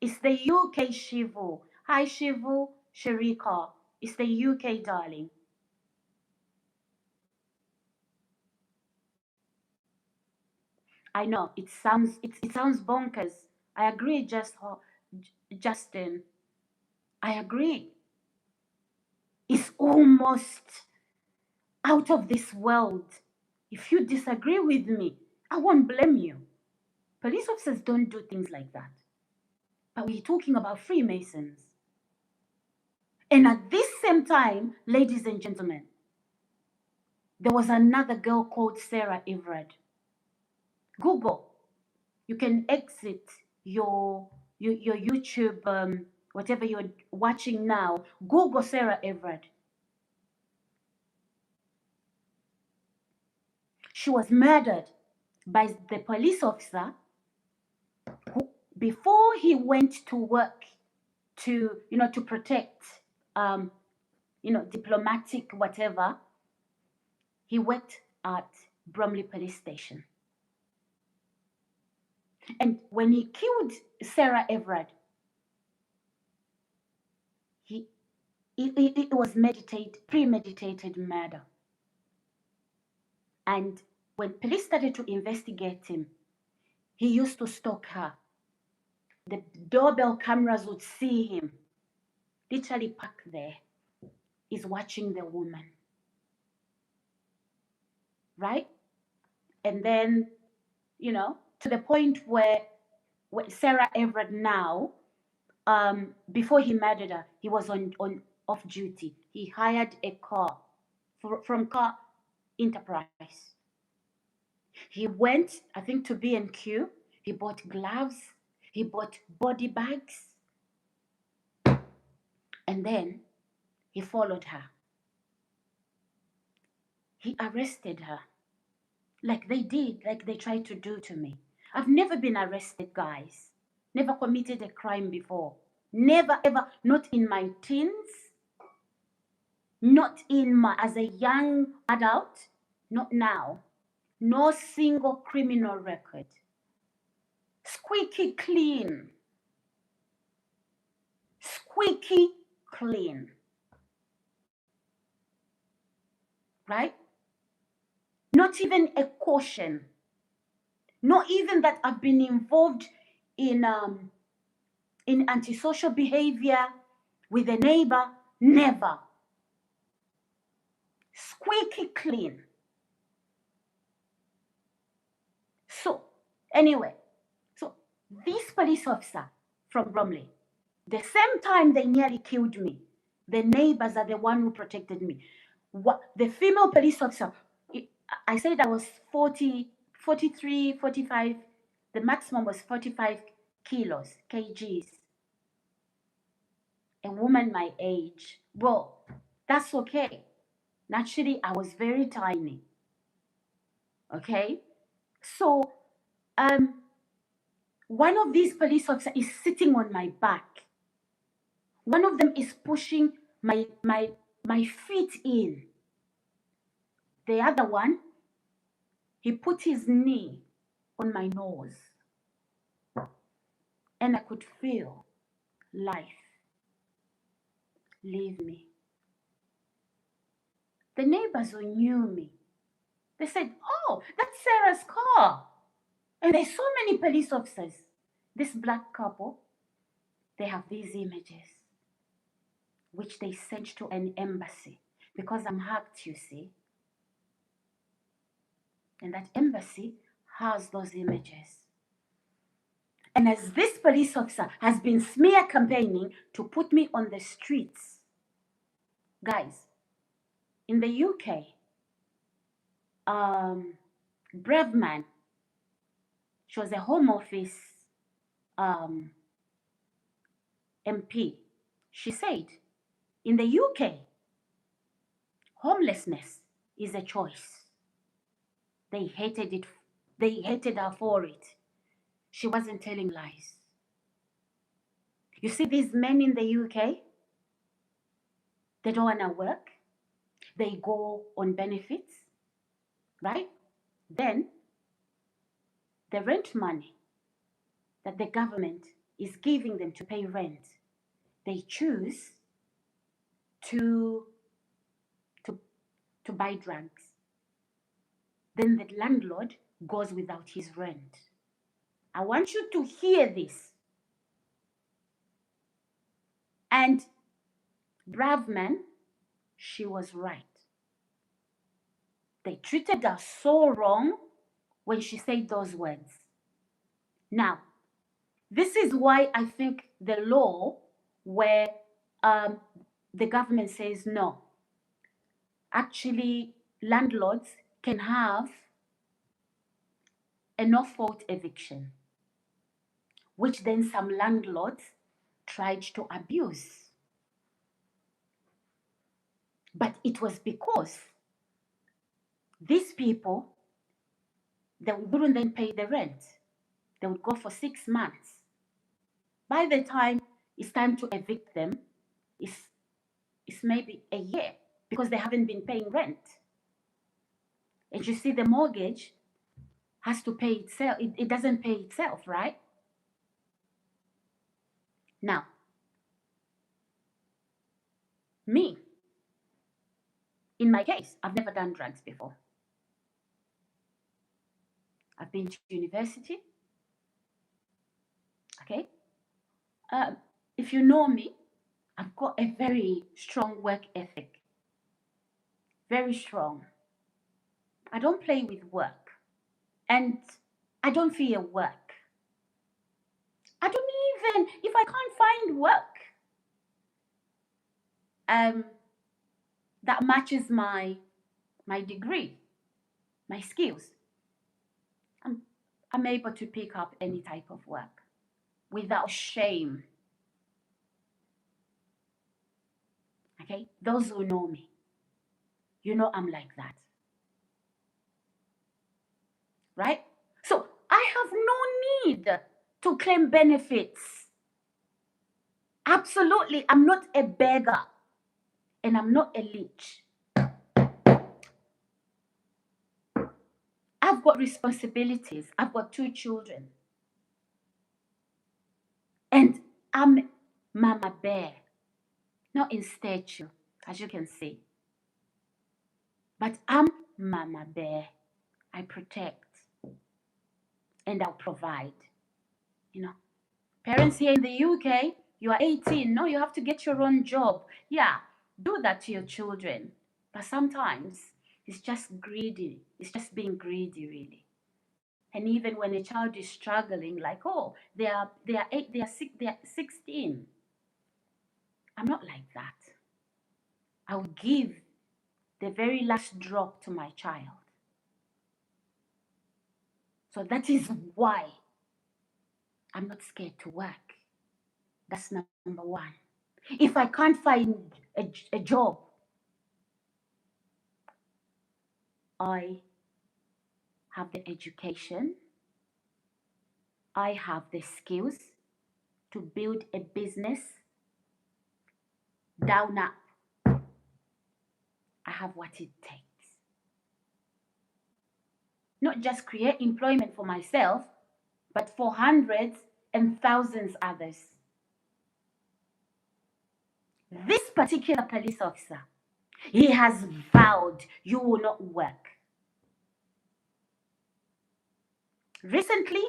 It's the UK Shivu. Hi Shivu, Sharika. It's the UK, darling. I know it sounds bonkers. I agree, Justin. I agree. It's almost out of this world. If you disagree with me, I won't blame you. Police officers don't do things like that. But we're talking about Freemasons. And at this same time, ladies and gentlemen, there was another girl called Sarah Everard. Google. You can exit your YouTube, whatever you're watching now. Google Sarah Everard. She was murdered by the police officer who, before he went to work to protect diplomatic whatever, he worked at Bromley police station. And when he killed Sarah Everard, it was premeditated murder. And when police started to investigate him, he used to stalk her. The doorbell cameras would see him literally parked there. He's watching the woman. Right? And then, to the point where Sarah Everard now, before he murdered her, he was on off duty. He hired a car from Car Enterprise. He went, I think, to B&Q. He bought gloves. He bought body bags. And then he followed her. He arrested her. Like they tried to do to me. I've never been arrested, guys. Never committed a crime before. Never, ever. Not in my teens. Not as a young adult. Not now. No single criminal record. Squeaky clean. Squeaky clean. Right? Not even a caution. Not even that I've been involved in antisocial behavior with a neighbor. Never. Squeaky clean. So, anyway, this police officer from Bromley, the same time they nearly killed me, the neighbors are the one who protected me. The female police officer, I said I was 40, 43, 45, the maximum was 45 kgs. A woman my age, well, that's okay. Naturally, I was very tiny. Okay? So, one of these police officers is sitting on my back. One of them is pushing my feet in. The other one, he put his knee on my nose. And I could feel life leave me. The neighbors who knew me, they said, oh, that's Sarah's car. And there's so many police officers. This black couple, they have these images. which they sent to an embassy because I'm hacked, you see. And that embassy has those images. And as this police officer has been smear campaigning to put me on the streets, guys, in the UK, brave man, she was a Home Office MP. She said, in the UK, homelessness is a choice. They hated it. They hated her for it. She wasn't telling lies. You see these men in the UK, they don't want to work. They go on benefits, right? Then the rent money that the government is giving them to pay rent, they choose to buy drugs. Then the landlord goes without his rent. I want you to hear this. And brave man, she was right. They treated her so wrong when she said those words. Now, this is why I think the law where the government says no, actually landlords can have a no-fault eviction, which then some landlords tried to abuse. But it was because these people, they wouldn't then pay the rent. They would go for 6 months. By the time it's time to evict them, it's maybe a year because they haven't been paying rent. And you see, the mortgage has to pay itself. It doesn't pay itself, right? Now, me, in my case, I've never done drugs before. I've been to university. Okay? If you know me, I've got a very strong work ethic. Very strong. I don't play with work. And I don't fear work. I don't even, if I can't find work that matches my degree, my skills, I'm able to pick up any type of work without shame. Okay? Those who know me, you know I'm like that. Right? So I have no need to claim benefits. Absolutely, I'm not a beggar and I'm not a leech. I've got responsibilities. I've got 2 children. And I'm Mama Bear, not in statue, as you can see. But I'm Mama Bear. I protect and I'll provide. You know, parents here in the UK, you are 18. No, you have to get your own job. Yeah, do that to your children. But sometimes it's just greedy. It's just being greedy, really. And even when a child is struggling, like, oh, they are 8, they are 6, they are 16. I'm not like that. I will give the very last drop to my child. So that is why I'm not scared to work. That's number 1. If I can't find a job, I have the education, I have the skills to build a business down up. I have what it takes. Not just create employment for myself, but for hundreds and thousands others. This particular police officer, he has vowed you will not work. Recently,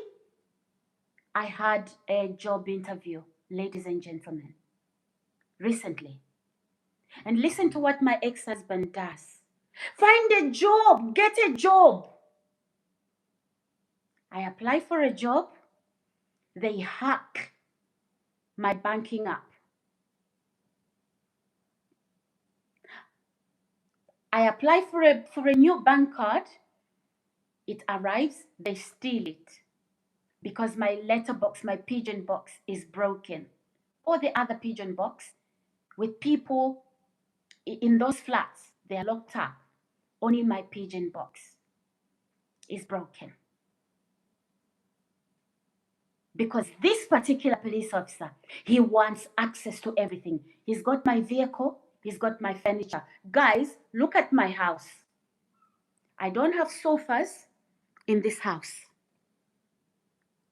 I had a job interview, ladies and gentlemen. Recently. And listen to what my ex-husband does. Find a job, get a job. I apply for a job, they hack my banking app. I apply for a new bank card, it arrives, they steal it because my letterbox, my pigeon box is broken. Or the other pigeon box with people in those flats, they are locked up. Only my pigeon box is broken. Because this particular police officer, he wants access to everything. He's got my vehicle, he's got my furniture. Guys, look at my house. I don't have sofas in this house.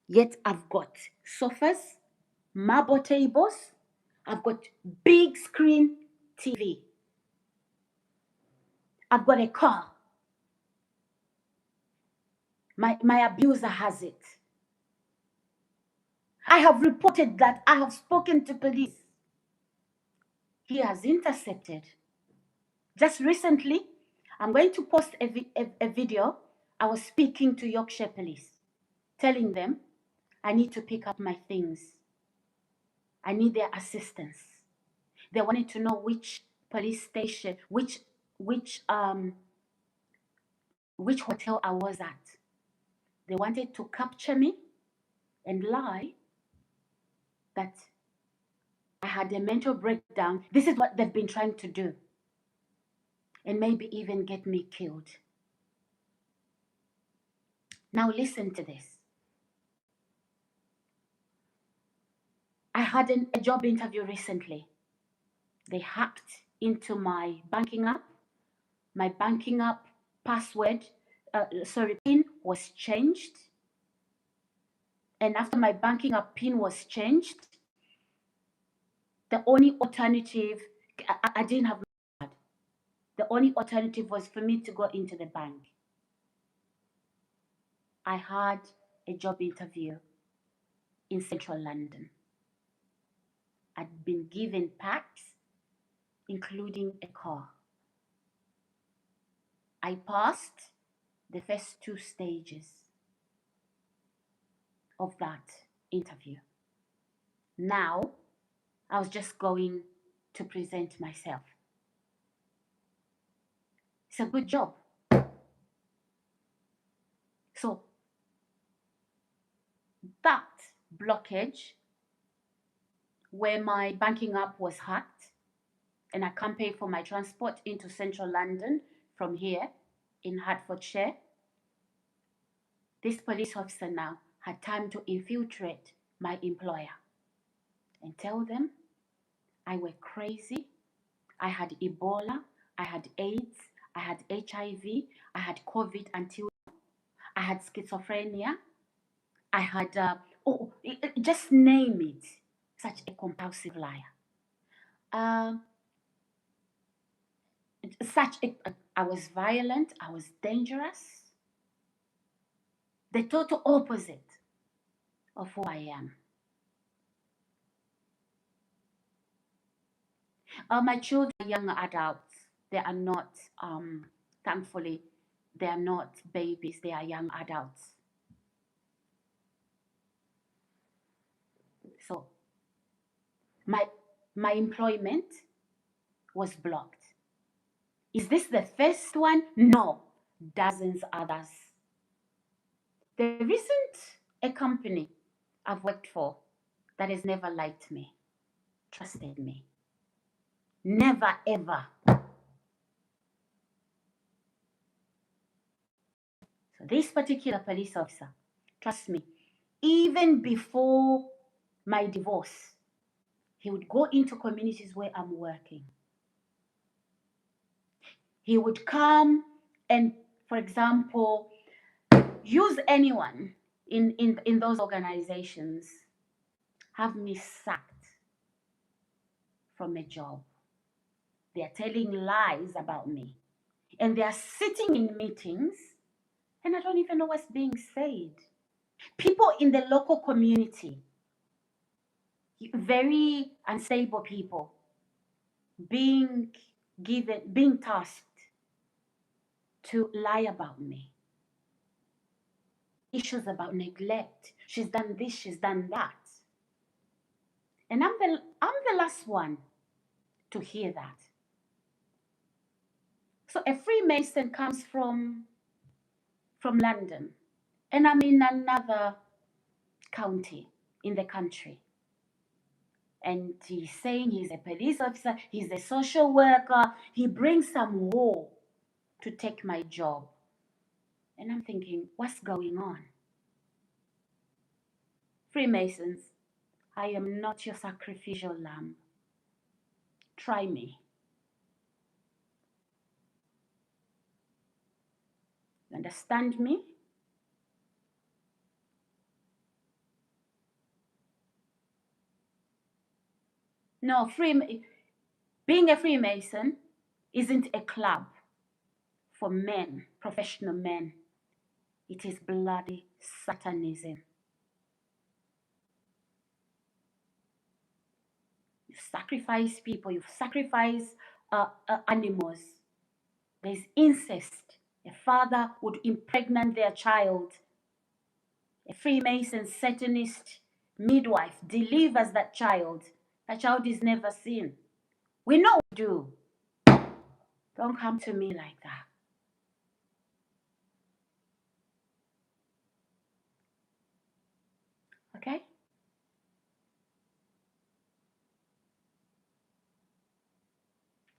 Yet I've got sofas, marble tables, I've got big screen TV. I've got a car. My abuser has it. I have reported that. I have spoken to police. He has intercepted. Just recently, I'm going to post a video. I was speaking to Yorkshire Police, telling them I need to pick up my things. I need their assistance. They wanted to know which police station, which hotel I was at. They wanted to capture me and lie that I had a mental breakdown. This is what they've been trying to do. And maybe even get me killed. Now listen to this. I had a job interview recently. They hacked into my banking app. My banking app password, PIN was changed. And after my banking app PIN was changed, the only alternative, I didn't have my card. The only alternative was for me to go into the bank. I had a job interview in central London. I'd been given packs, including a car. I passed the first 2 stages of that interview. Now, I was just going to present myself. It's a good job. So, that blockage where my banking app was hacked and I can't pay for my transport into central London from here in Hertfordshire, this police officer now had time to infiltrate my employer and tell them I were crazy, I had Ebola, I had AIDS, I had HIV, I had COVID until I had schizophrenia, I had, just name it. Such a compulsive liar. I was violent, I was dangerous. The total opposite of who I am. My children are young adults. They are not, thankfully, they are not babies. They are young adults. So my employment was blocked. Is this the first one? No, dozens others. There isn't a company I've worked for that has never liked me, trusted me. Never, ever. So this particular police officer, trust me, even before my divorce, he would go into communities where I'm working. He would come and, for example, use anyone in those organizations, have me sacked from a job. They are telling lies about me. And they are sitting in meetings and I don't even know what's being said. People in the local community, very unstable people, being being tasked to lie about me. Issues about neglect. She's done this, she's done that. And I'm the last one to hear that. So a Freemason comes from London, and I'm in another county in the country. And he's saying he's a police officer, he's a social worker, he brings some war to take my job. And I'm thinking, what's going on? Freemasons, I am not your sacrificial lamb. Try me. Understand me? No, being a Freemason isn't a club for men, professional men. It is bloody Satanism. You sacrifice people, you sacrifice animals. There's incest. A father would impregnate their child. A Freemason Satanist midwife delivers that child. That child is never seen. We know we do. Don't come to me like that. Okay?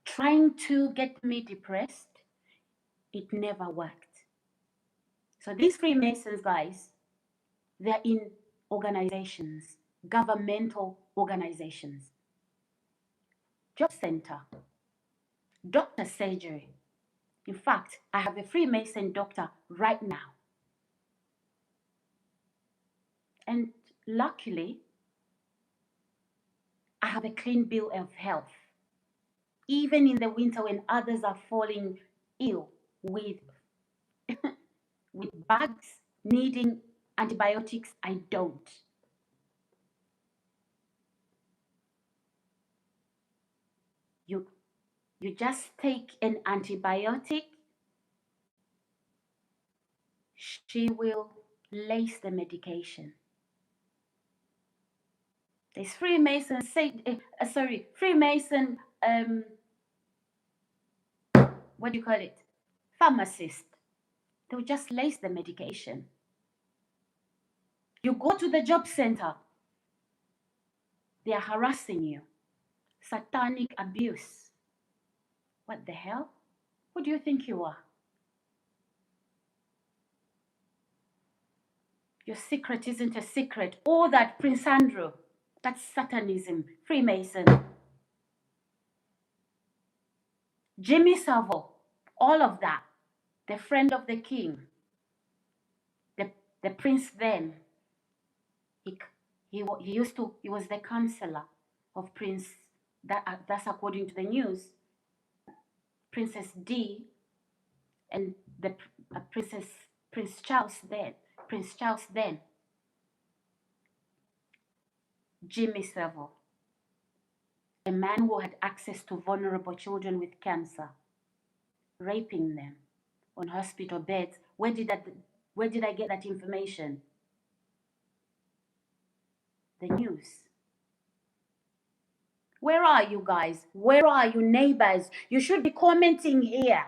Trying to get me depressed, it never worked. So these Freemasons, guys, they're in organizations, governmental organizations, job center, doctor surgery. In fact, I have a Freemason doctor right now. And luckily, I have a clean bill of health. Even in the winter when others are falling ill with, with bugs needing antibiotics, I don't. You just take an antibiotic, she will lace the medication. There's Freemason, Freemason, what do you call it? Pharmacist. They'll just lace the medication. You go to the job center, they are harassing you. Satanic abuse. What the hell? Who do you think you are? Your secret isn't a secret. All that, Prince Andrew, that's Satanism, Freemason. Jimmy Savile, all of that. The friend of the king, the prince then. He was the counselor of Prince, that's according to the news, Princess D, and the Prince Charles then, Jimmy Savile, a man who had access to vulnerable children with cancer, raping them on hospital beds. Where did I get that information? The news. Where are you guys? Where are you neighbors? You should be commenting here.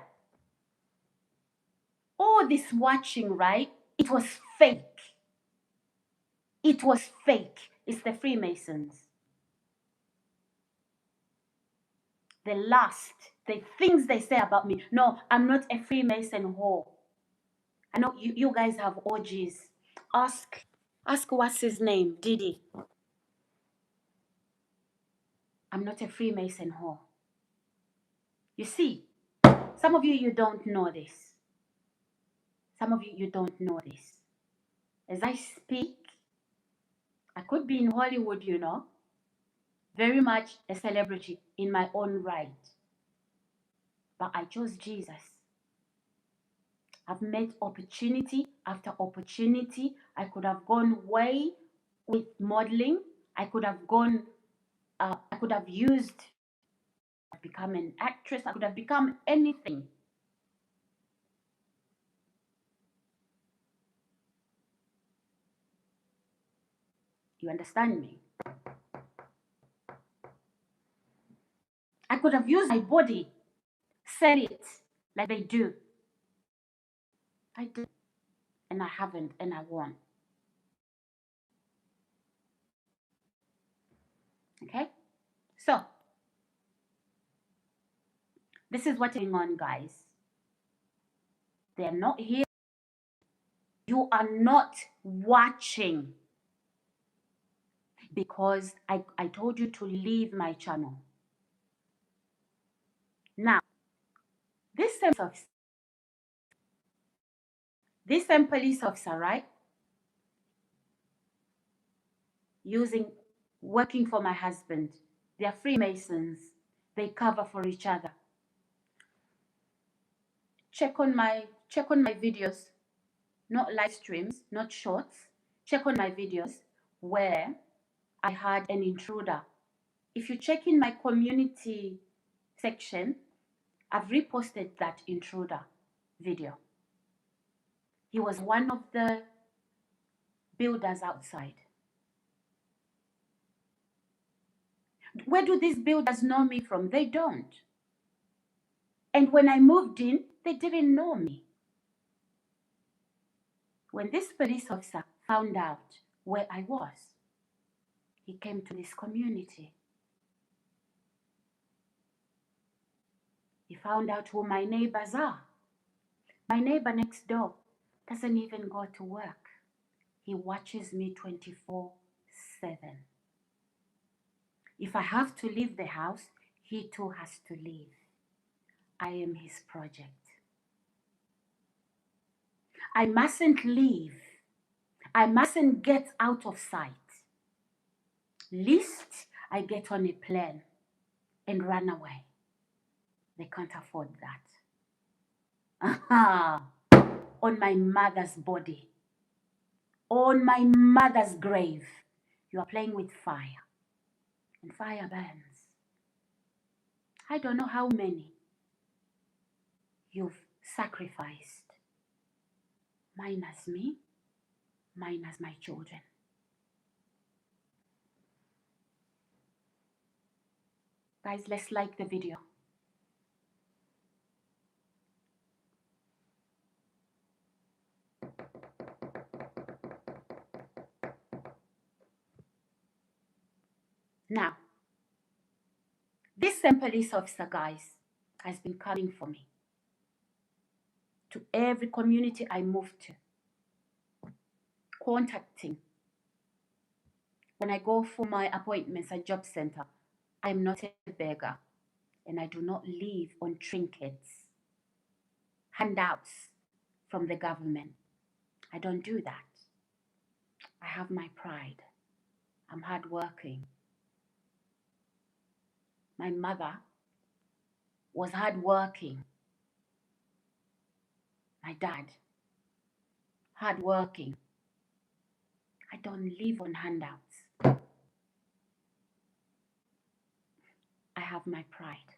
All this watching, right? It was fake. It was fake. It's the Freemasons. The things they say about me. No, I'm not a Freemason whore. I know you guys have orgies. Ask what's his name, Diddy. I'm not a Freemason whore. You see, some of you don't know this. Some of you don't know this. As I speak, I could be in Hollywood, very much a celebrity in my own right. But I chose Jesus. I've met opportunity after opportunity. I could have gone way with modeling. I could have used have become an actress. I could have become anything. You understand me? I could have used my body, sell it like they do. I did, and I haven't, and I won't. Okay? So, this is what's going on, guys. They're not here. You are not watching because I told you to leave my channel. Now, this same police officer, right? Working for my husband. They are Freemasons. They cover for each other. Check on my videos, not live streams, not shorts. Check on my videos where I had an intruder. If you check in my community section, I've reposted that intruder video. He was one of the builders outside. Where do these builders know me from? They don't. And when I moved in, they didn't know me. When this police officer found out where I was, he came to this community. He found out who my neighbors are. My neighbor next door doesn't even go to work. He watches me 24/7. If I have to leave the house, he too has to leave. I am his project. I mustn't leave. I mustn't get out of sight. Least I get on a plane and run away. They can't afford that. On my mother's body, on my mother's grave, you are playing with fire, and fire burns. I don't know how many you've sacrificed. Minus me, minus my children. Guys, let's like the video. Now, this same police officer, guys, has been coming for me to every community I moved to, contacting. When I go for my appointments at job center, I am not a beggar, and I do not live on trinkets, handouts from the government. I don't do that. I have my pride. I'm hardworking. My mother was hardworking. My dad, hardworking. I don't live on handouts. I have my pride.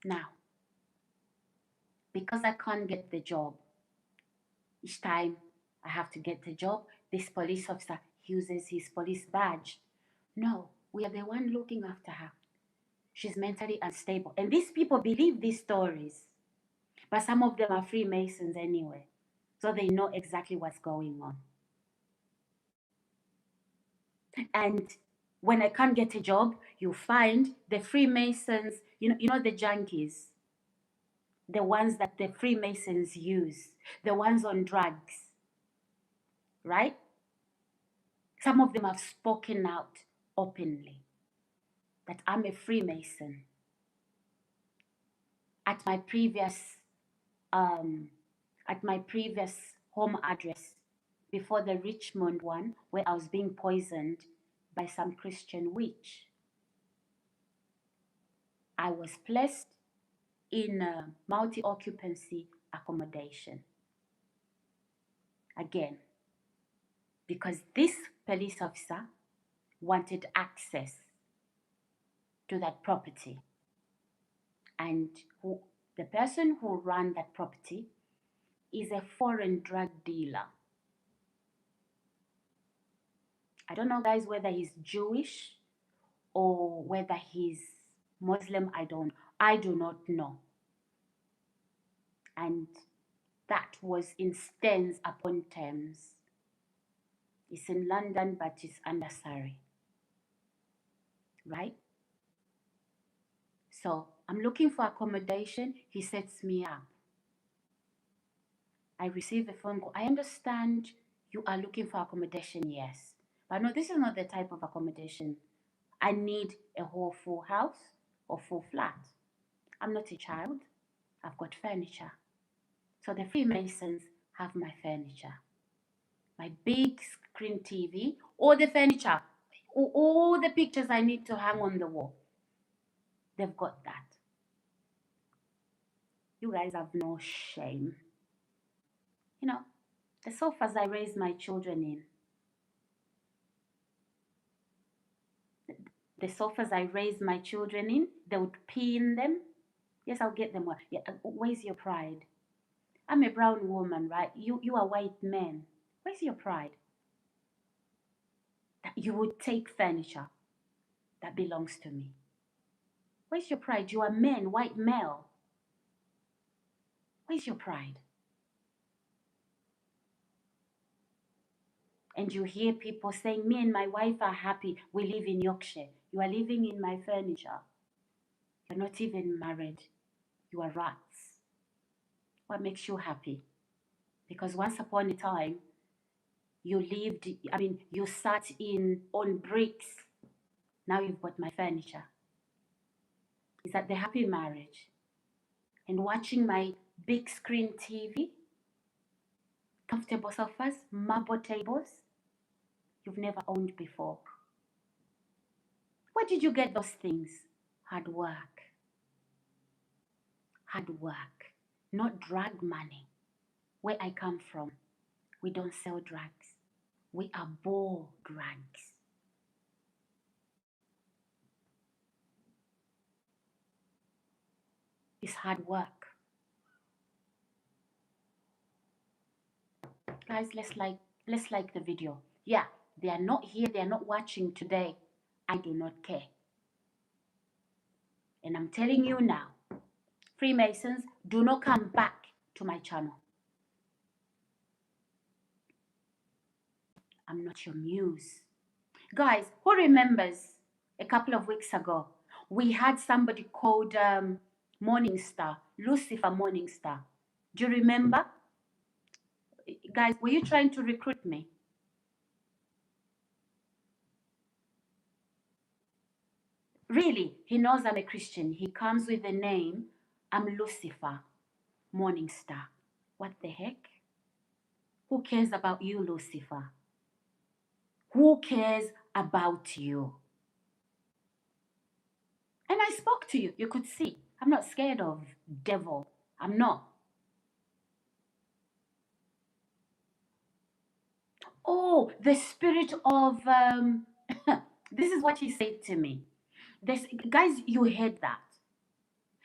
Now, because I can't get the job, each time I have to get the job, this police officer uses his police badge. No, we are the one looking after her. She's mentally unstable. And these people believe these stories. But some of them are Freemasons anyway. So they know exactly what's going on. And when I can't get a job, you find the Freemasons, you know the junkies, the ones that the Freemasons use, the ones on drugs, right? Some of them have spoken out openly that I'm a Freemason. At my previous home address, before the Richmond one, where I was being poisoned by some Christian witch, I was placed in a multi-occupancy accommodation. Again, because this police officer wanted access to that property. And the person who ran that property is a foreign drug dealer. I don't know, guys, whether he's Jewish or whether he's Muslim. I do not know. And that was in Staines upon Thames. It's in London, but it's under Surrey. Right? So I'm looking for accommodation. He sets me up. I receive a phone call. I understand you are looking for accommodation, yes. But no, this is not the type of accommodation. I need a whole full house or full flat. I'm not a child. I've got furniture. So the Freemasons have my furniture. My big screen TV, all the furniture, all the pictures I need to hang on the wall. They've got that. You guys have no shame. You know, the sofas I raised my children in. The sofas I raised my children in, they would pee in them. Yes, I'll get them. Yeah, where's your pride? I'm a brown woman, right? You are white men. Where's your pride? That you would take furniture that belongs to me. Where's your pride? You are men, white male. Where's your pride? And you hear people saying, me and my wife are happy. We live in Yorkshire. You are living in my furniture. You're not even married. You are rats. What makes you happy? Because once upon a time, you sat on bricks. Now you've got my furniture. Is that the happy marriage? And watching my big screen TV, comfortable sofas, marble tables, you've never owned before. Where did you get those things? Hard work. Hard work, not drug money. Where I come from, we don't sell drugs. We abhor drugs. It's hard work. Guys, let's like the video. Yeah, they are not here, they are not watching today. I do not care. And I'm telling you now, Freemasons, do not come back to my channel. I'm not your muse. Guys, who remembers a couple of weeks ago, we had somebody called Morningstar, Lucifer Morningstar. Do you remember? Guys, were you trying to recruit me? Really, he knows I'm a Christian. He comes with the name, I'm Lucifer Morningstar. What the heck? Who cares about you, Lucifer? Who cares about you? And I spoke to you. You could see. I'm not scared of devil. I'm not. Oh, the spirit of... this is what he said to me. Guys, you heard that.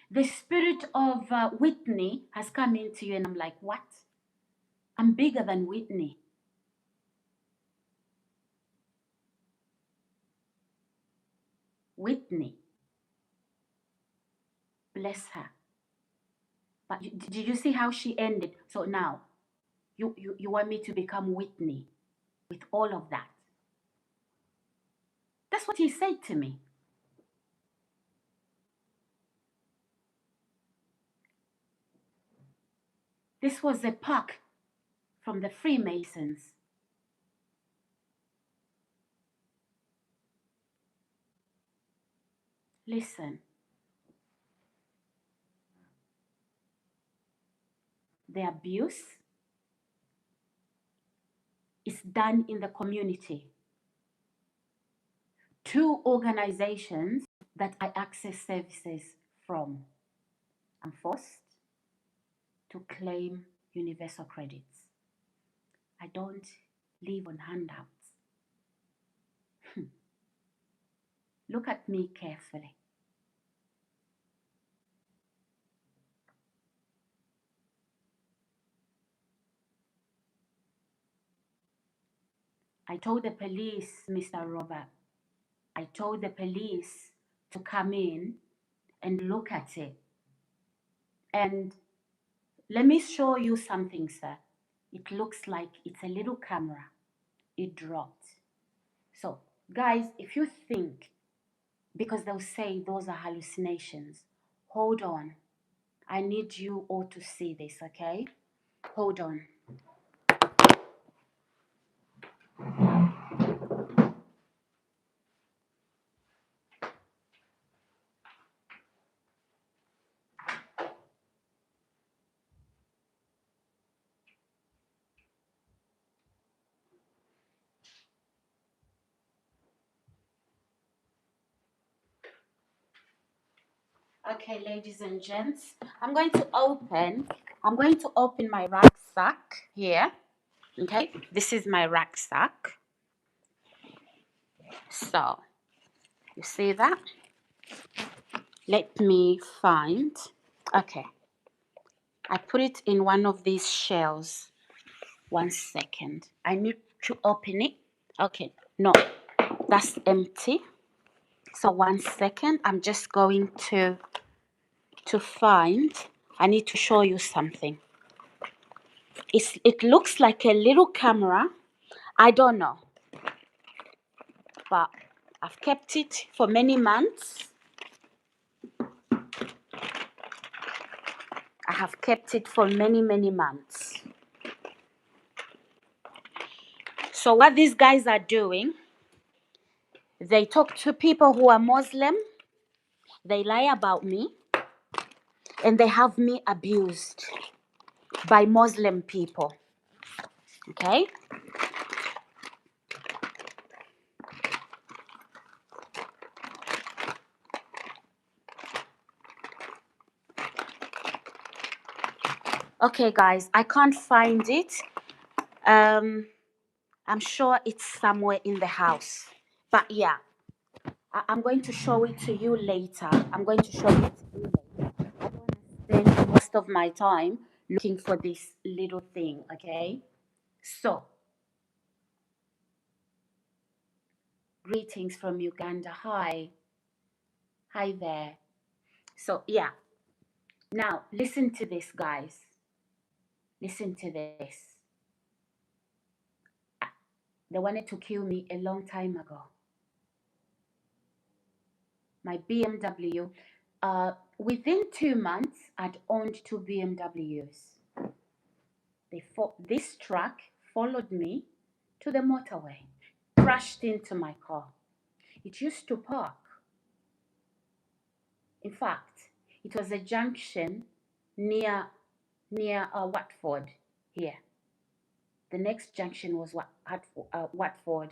The spirit of Whitney has come into you, and I'm like, what? I'm bigger than Whitney. Whitney. Bless her. But did you see how she ended? So now, you want me to become Whitney with all of that? That's what he said to me. This was a pack from the Freemasons. Listen. The abuse is done in the community. 2 organizations that I access services from. I'm forced to claim universal credits. I don't live on handouts. Look at me carefully. I told the police, Mr. Robert, I told the police to come in and look at it. And let me show you something, sir. It looks like it's a little camera. It dropped. So, guys, if you think, because they'll say those are hallucinations, hold on. I need you all to see this, okay? Hold on. Okay, ladies and gents, I'm going to open my rucksack here. Okay, this is my rucksack. So, you see that? Let me find. Okay, I put it in one of these shells. 1 second. I need to open it. Okay, no, that's empty. So 1 second. I'm just going to find. I need to show you something. It looks like a little camera. I don't know, but I've kept it for many months. I have kept it for many, many months. So what these guys are doing, they talk to people who are Muslim, they lie about me, and they have me abused by Muslim people. Okay? Okay, guys, I can't find it. I'm sure it's somewhere in the house. But yeah, I'm going to show it to you later. I'm going to show it to you later. I don't want to spend most of my time looking for this little thing, okay? So, greetings from Uganda. Hi. Hi there. So, yeah. Now, listen to this, guys. Listen to this. They wanted to kill me a long time ago. My BMW, within 2 months, I'd owned 2 BMWs. This truck followed me to the motorway, crashed into my car. It used to park. In fact, it was a junction near Watford here. The next junction was Watford.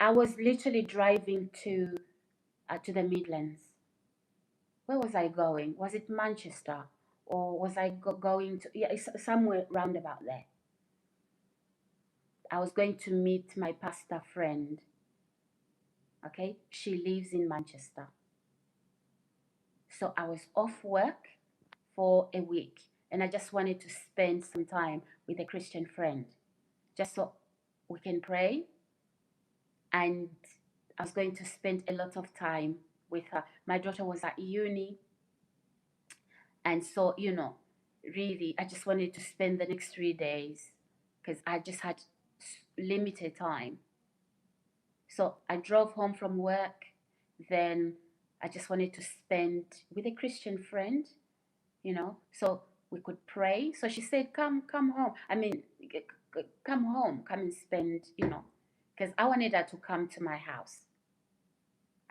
I was literally driving to the Midlands. Where was I going? Was it Manchester, or was I going to somewhere round about there? I was going to meet my pastor friend. Okay, she lives in Manchester. So I was off work for a week, and I just wanted to spend some time with a Christian friend, just so we can pray. And I was going to spend a lot of time with her. My daughter was at uni, and so, really, I just wanted to spend the next 3 days because I just had limited time. So I drove home from work. Then I just wanted to spend with a Christian friend, so we could pray. So she said, come home. I mean, come home, come and spend, because I wanted her to come to my house.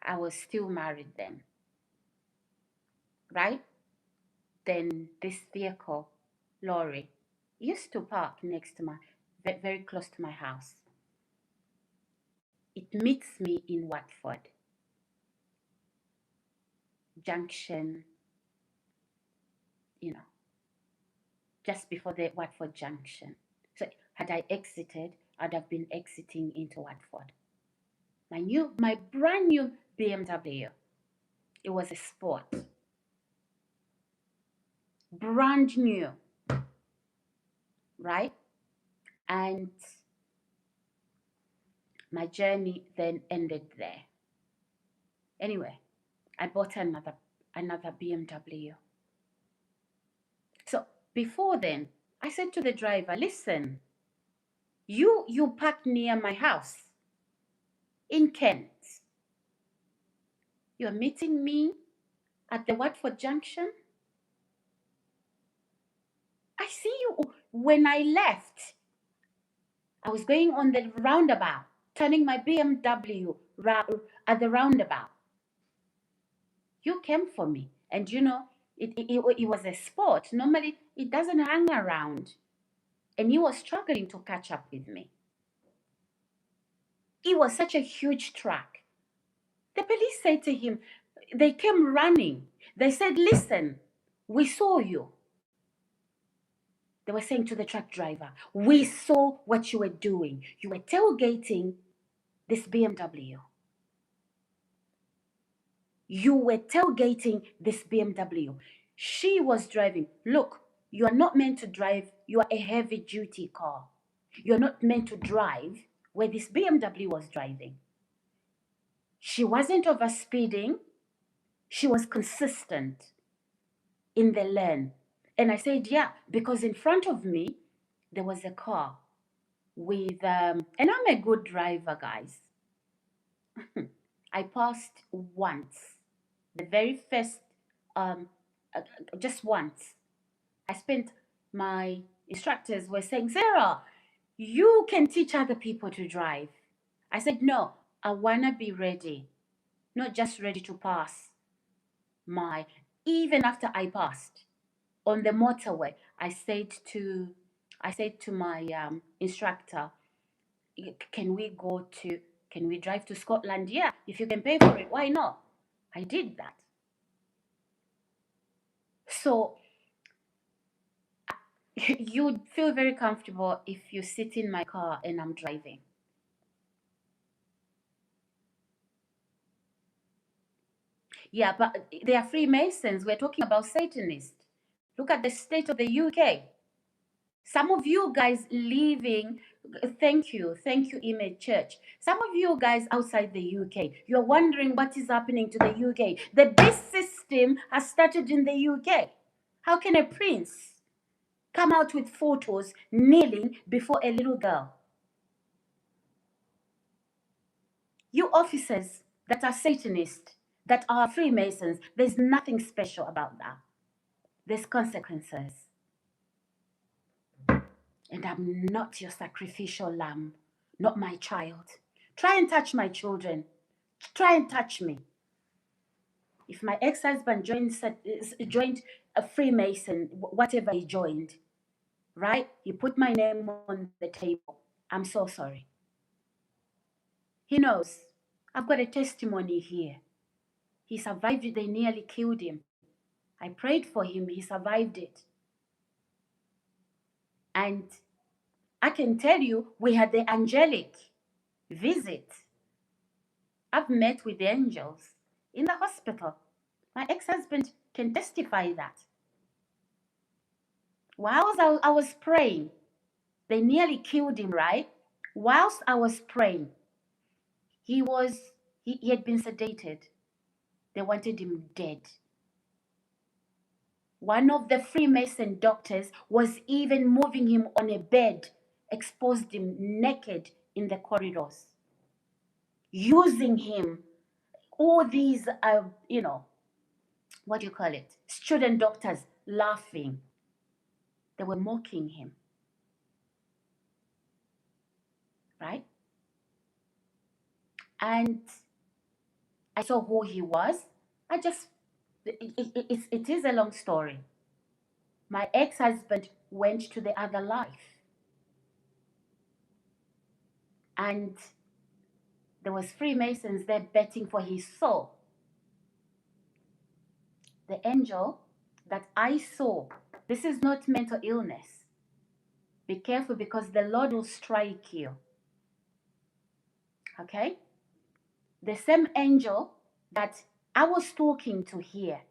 I was still married then, right? Then this vehicle, lorry, used to park next to very close to my house. It meets me in Watford Junction, you know, just before the Watford Junction. So had I exited, I'd have been exiting into Watford. My brand new BMW. It was a sport. Brand new. Right? And My journey then ended there. Anyway, I bought another BMW. So before then, I said to the driver, listen, you parked near my house in Kent. You're meeting me at the Watford Junction. I see you. When I left, I was going on the roundabout, turning my BMW at the roundabout. You came for me. And you know, it was a sport. Normally, it doesn't hang around. And he was struggling to catch up with me. It was such a huge truck. The police said to him, they came running. They said, listen, we saw you. They were saying to the truck driver, we saw what you were doing. You were tailgating this BMW. You were tailgating this BMW. She was driving. Look, you are not meant to drive. You are a heavy duty car. You're not meant to drive where this BMW was driving. She wasn't overspeeding. She was consistent in the lane. And I said, yeah, because in front of me, there was a car with, and I'm a good driver, guys. I passed once, the very first, just once. I spent, my instructors were saying, Sarah, you can teach other people to drive. I said, no, I want to be ready, not just ready to pass even after I passed on the motorway, I said to my instructor, can we drive to Scotland? Yeah, if you can pay for it, why not? I did that. So you'd feel very comfortable if you sit in my car and I'm driving. Yeah, but they are Freemasons. We're talking about Satanists. Look at the state of the UK. Some of you guys leaving, thank you, Image Church. Some of you guys outside the UK, you're wondering what is happening to the UK. The beast system has started in the UK. How can a prince come out with photos kneeling before a little girl? You officers that are Satanists, that are Freemasons, there's nothing special about that. There's consequences. And I'm not your sacrificial lamb, not my child. Try and touch my children. Try and touch me. If my ex-husband joined a Freemason, whatever he joined, right? He put my name on the table. I'm so sorry. He knows. I've got a testimony here. He survived it. They nearly killed him. I prayed for him. He survived it. And I can tell you, we had the angelic visit. I've met with the angels in the hospital. My ex-husband can testify that. Whilst I was praying, they nearly killed him, right? Whilst I was praying, he had been sedated. They wanted him dead. One of the Freemason doctors was even moving him on a bed, exposed him naked in the corridors, using him. All these, what do you call it? Student doctors laughing. They were mocking him. Right? And I saw who he was. It is a long story. My ex-husband went to the other life. And there was Freemasons there betting for his soul. The angel that I saw, this is not mental illness. Be careful because the Lord will strike you. Okay? The same angel that I was talking to here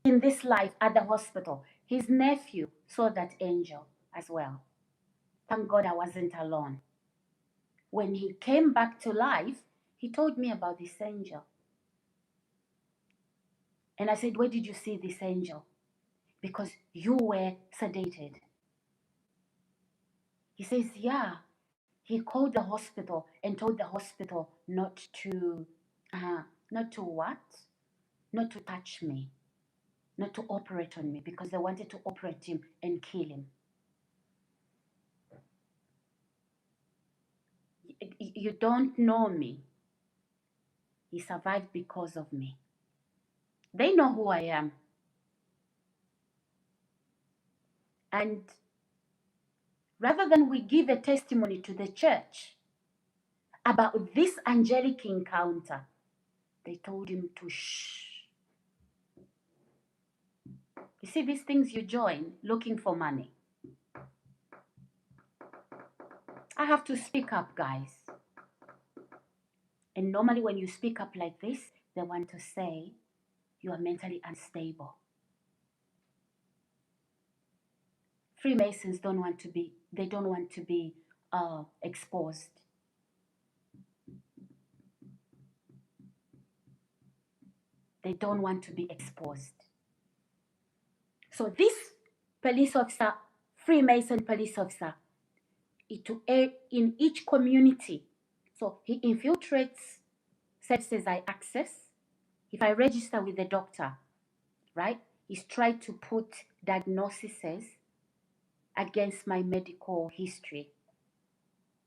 in this life at the hospital, his nephew saw that angel as well. Thank God I wasn't alone. when he came back to life, he told me about this angel. And I said, where did you see this angel? Because you were sedated. He says, yeah. He called the hospital and told the hospital not to what? Not to touch me, not to operate on me, because they wanted to operate him and kill him. You don't know me. He survived because of me. They know who I am. And rather than we give a testimony to the church about this angelic encounter, they told him to shh. You see, these things you join looking for money. I have to speak up, guys. And normally when you speak up like this, they want to say you are mentally unstable. Freemasons don't want to be exposed. They don't want to be exposed. So this police officer, Freemason police officer, in each community. So he infiltrates services I access. If I register with the doctor, right, he's tried to put diagnoses against my medical history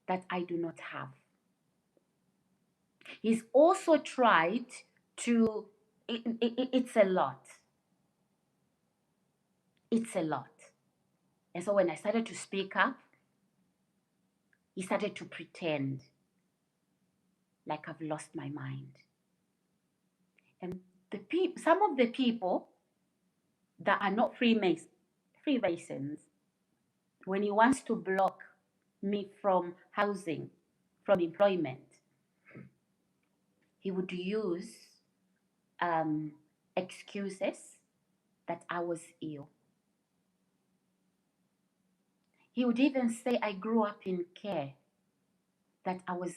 that I do not have. He's also tried to, it's a lot. It's a lot. And so when I started to speak up, he started to pretend like I've lost my mind. And some of the people that are not Freemasons, when he wants to block me from housing, from employment, he would use excuses that I was ill. He would even say I grew up in care, that I was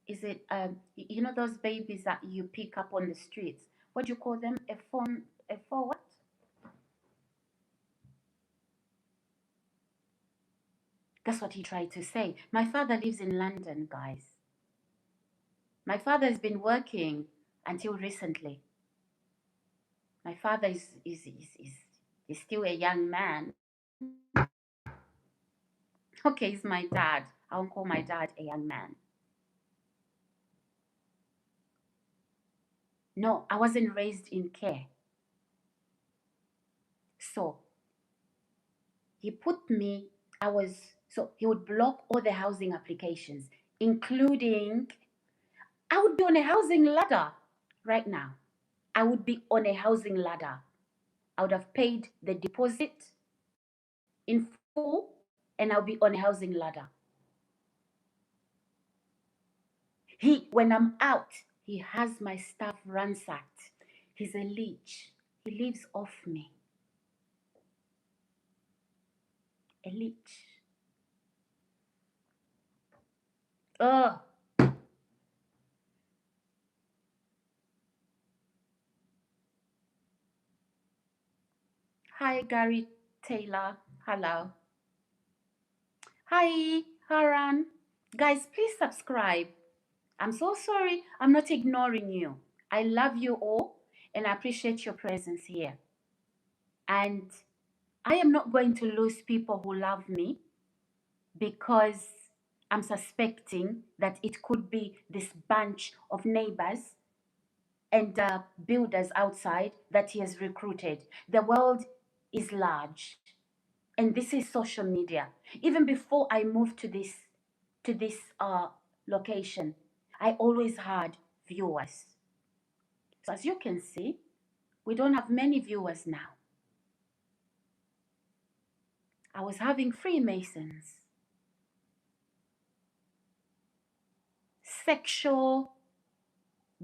you know those babies that you pick up on the streets? What do you call them? A four what? That's what he tried to say. My father lives in London, guys. My father has been working until recently. My father is still a young man. Okay, he's my dad. I won't call my dad a young man. No, I wasn't raised in care. So he would block all the housing applications, including, I would be on a housing ladder right now. I would be on a housing ladder. I would have paid the deposit in full and I'll be on a housing ladder. When I'm out, he has my stuff ransacked. He's a leech. He lives off me. A leech. Ugh. Hi, Gary Taylor. Hello. Hi, Haran. Guys, please subscribe. I'm so sorry. I'm not ignoring you. I love you all and I appreciate your presence here. And I am not going to lose people who love me because I'm suspecting that it could be this bunch of neighbors and builders outside that he has recruited. The world is large, and this is social media. Even before I moved to this location, I always had viewers. So as you can see, we don't have many viewers now. I was having Freemasons,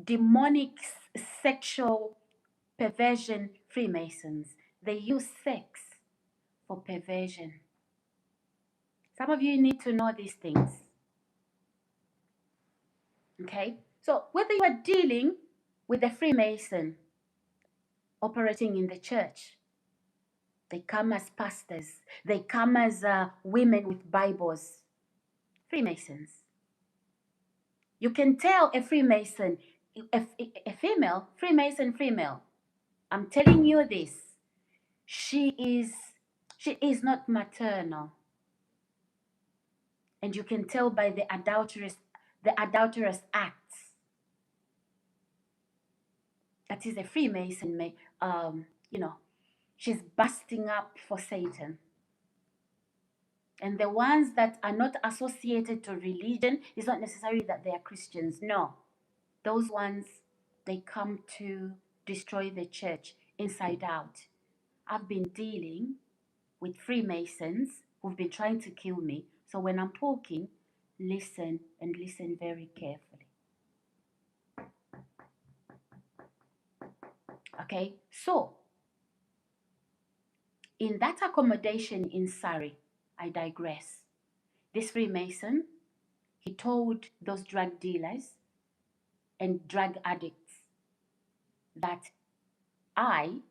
demonic sexual perversion Freemasons. They use sex for perversion. Some of you need to know these things. Okay? So whether you are dealing with a Freemason operating in the church, they come as pastors, they come as women with Bibles, Freemasons. You can tell a Freemason, a female, Freemason female. I'm telling you this. She is not maternal. And you can tell by the adulterous acts. That is a Freemason, she's busting up for Satan. And the ones that are not associated to religion, it's not necessarily that they are Christians. No. Those ones, they come to destroy the church inside out. I've been dealing with Freemasons who've been trying to kill me. So when I'm talking, listen and listen very carefully. Okay, so in that accommodation in Surrey, I digress. This Freemason, he told those drug dealers and drug addicts that I,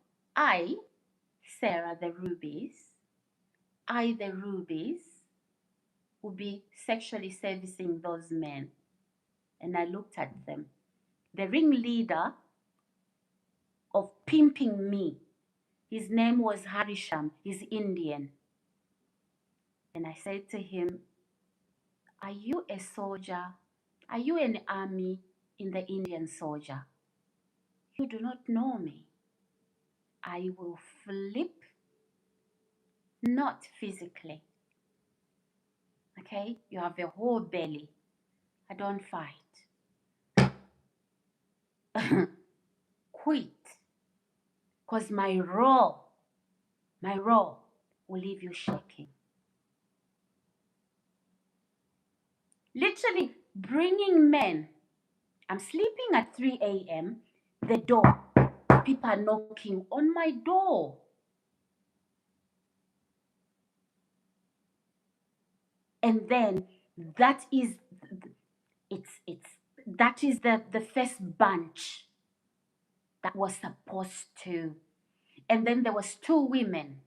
Sarah the Rubies, will be sexually servicing those men. And I looked at them. The ringleader of pimping me, his name was Harisham, he's Indian. And I said to him, are you a soldier? Are you an army in the Indian soldier? You do not know me. I will flip, not physically. Okay? You have a whole belly. I don't fight. Quit. Because my role will leave you shaking. Literally bringing men. I'm sleeping at 3 a.m. The door. People are knocking on my door. And then that is the first bunch that was supposed to. And then there was 2 women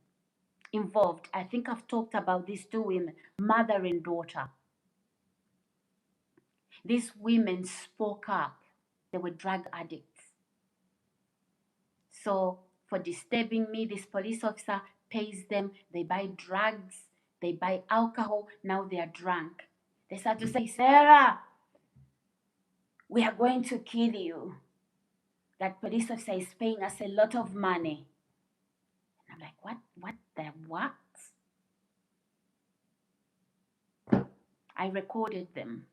involved. I think I've talked about these 2 women, mother and daughter. These women spoke up. They were drug addicts. So for disturbing me, this police officer pays them. They buy drugs. They buy alcohol. Now they are drunk. They start to say, Sarah, we are going to kill you. That police officer is paying us a lot of money. And I'm like, what the what? I recorded them.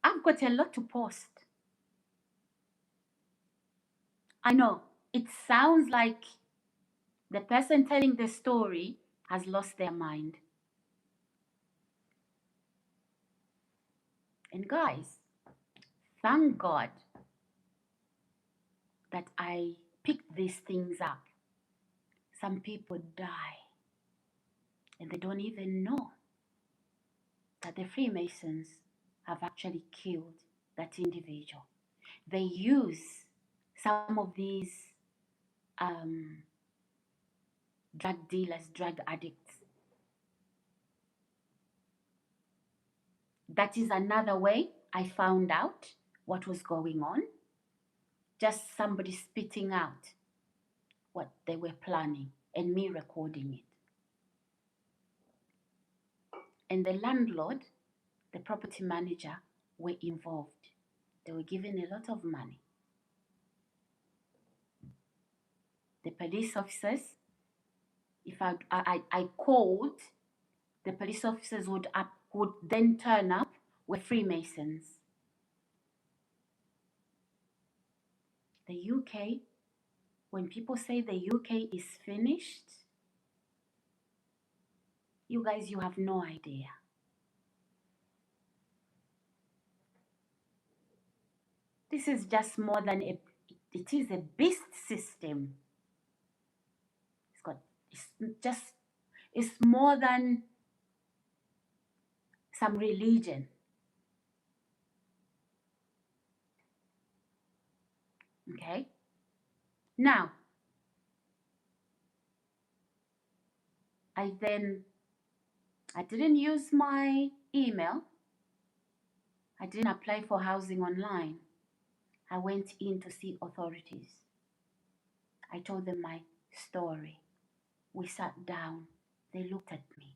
I've got a lot to post. I know, it sounds like the person telling the story has lost their mind. And guys, thank God that I picked these things up. Some people die and they don't even know that the Freemasons have actually killed that individual. They use some of these drug dealers, drug addicts. That is another way I found out what was going on. Just somebody spitting out what they were planning and me recording it. And the landlord, the property manager were involved. They were given a lot of money. The police officers, if I called, the police officers would then turn up, were Freemasons. The UK, when people say the UK is finished, you guys, you have no idea. This is just more than it is a beast system. It's more than some religion. Okay. Now, I didn't use my email. I didn't apply for housing online. I went in to see authorities. I told them my story. We sat down. They looked at me.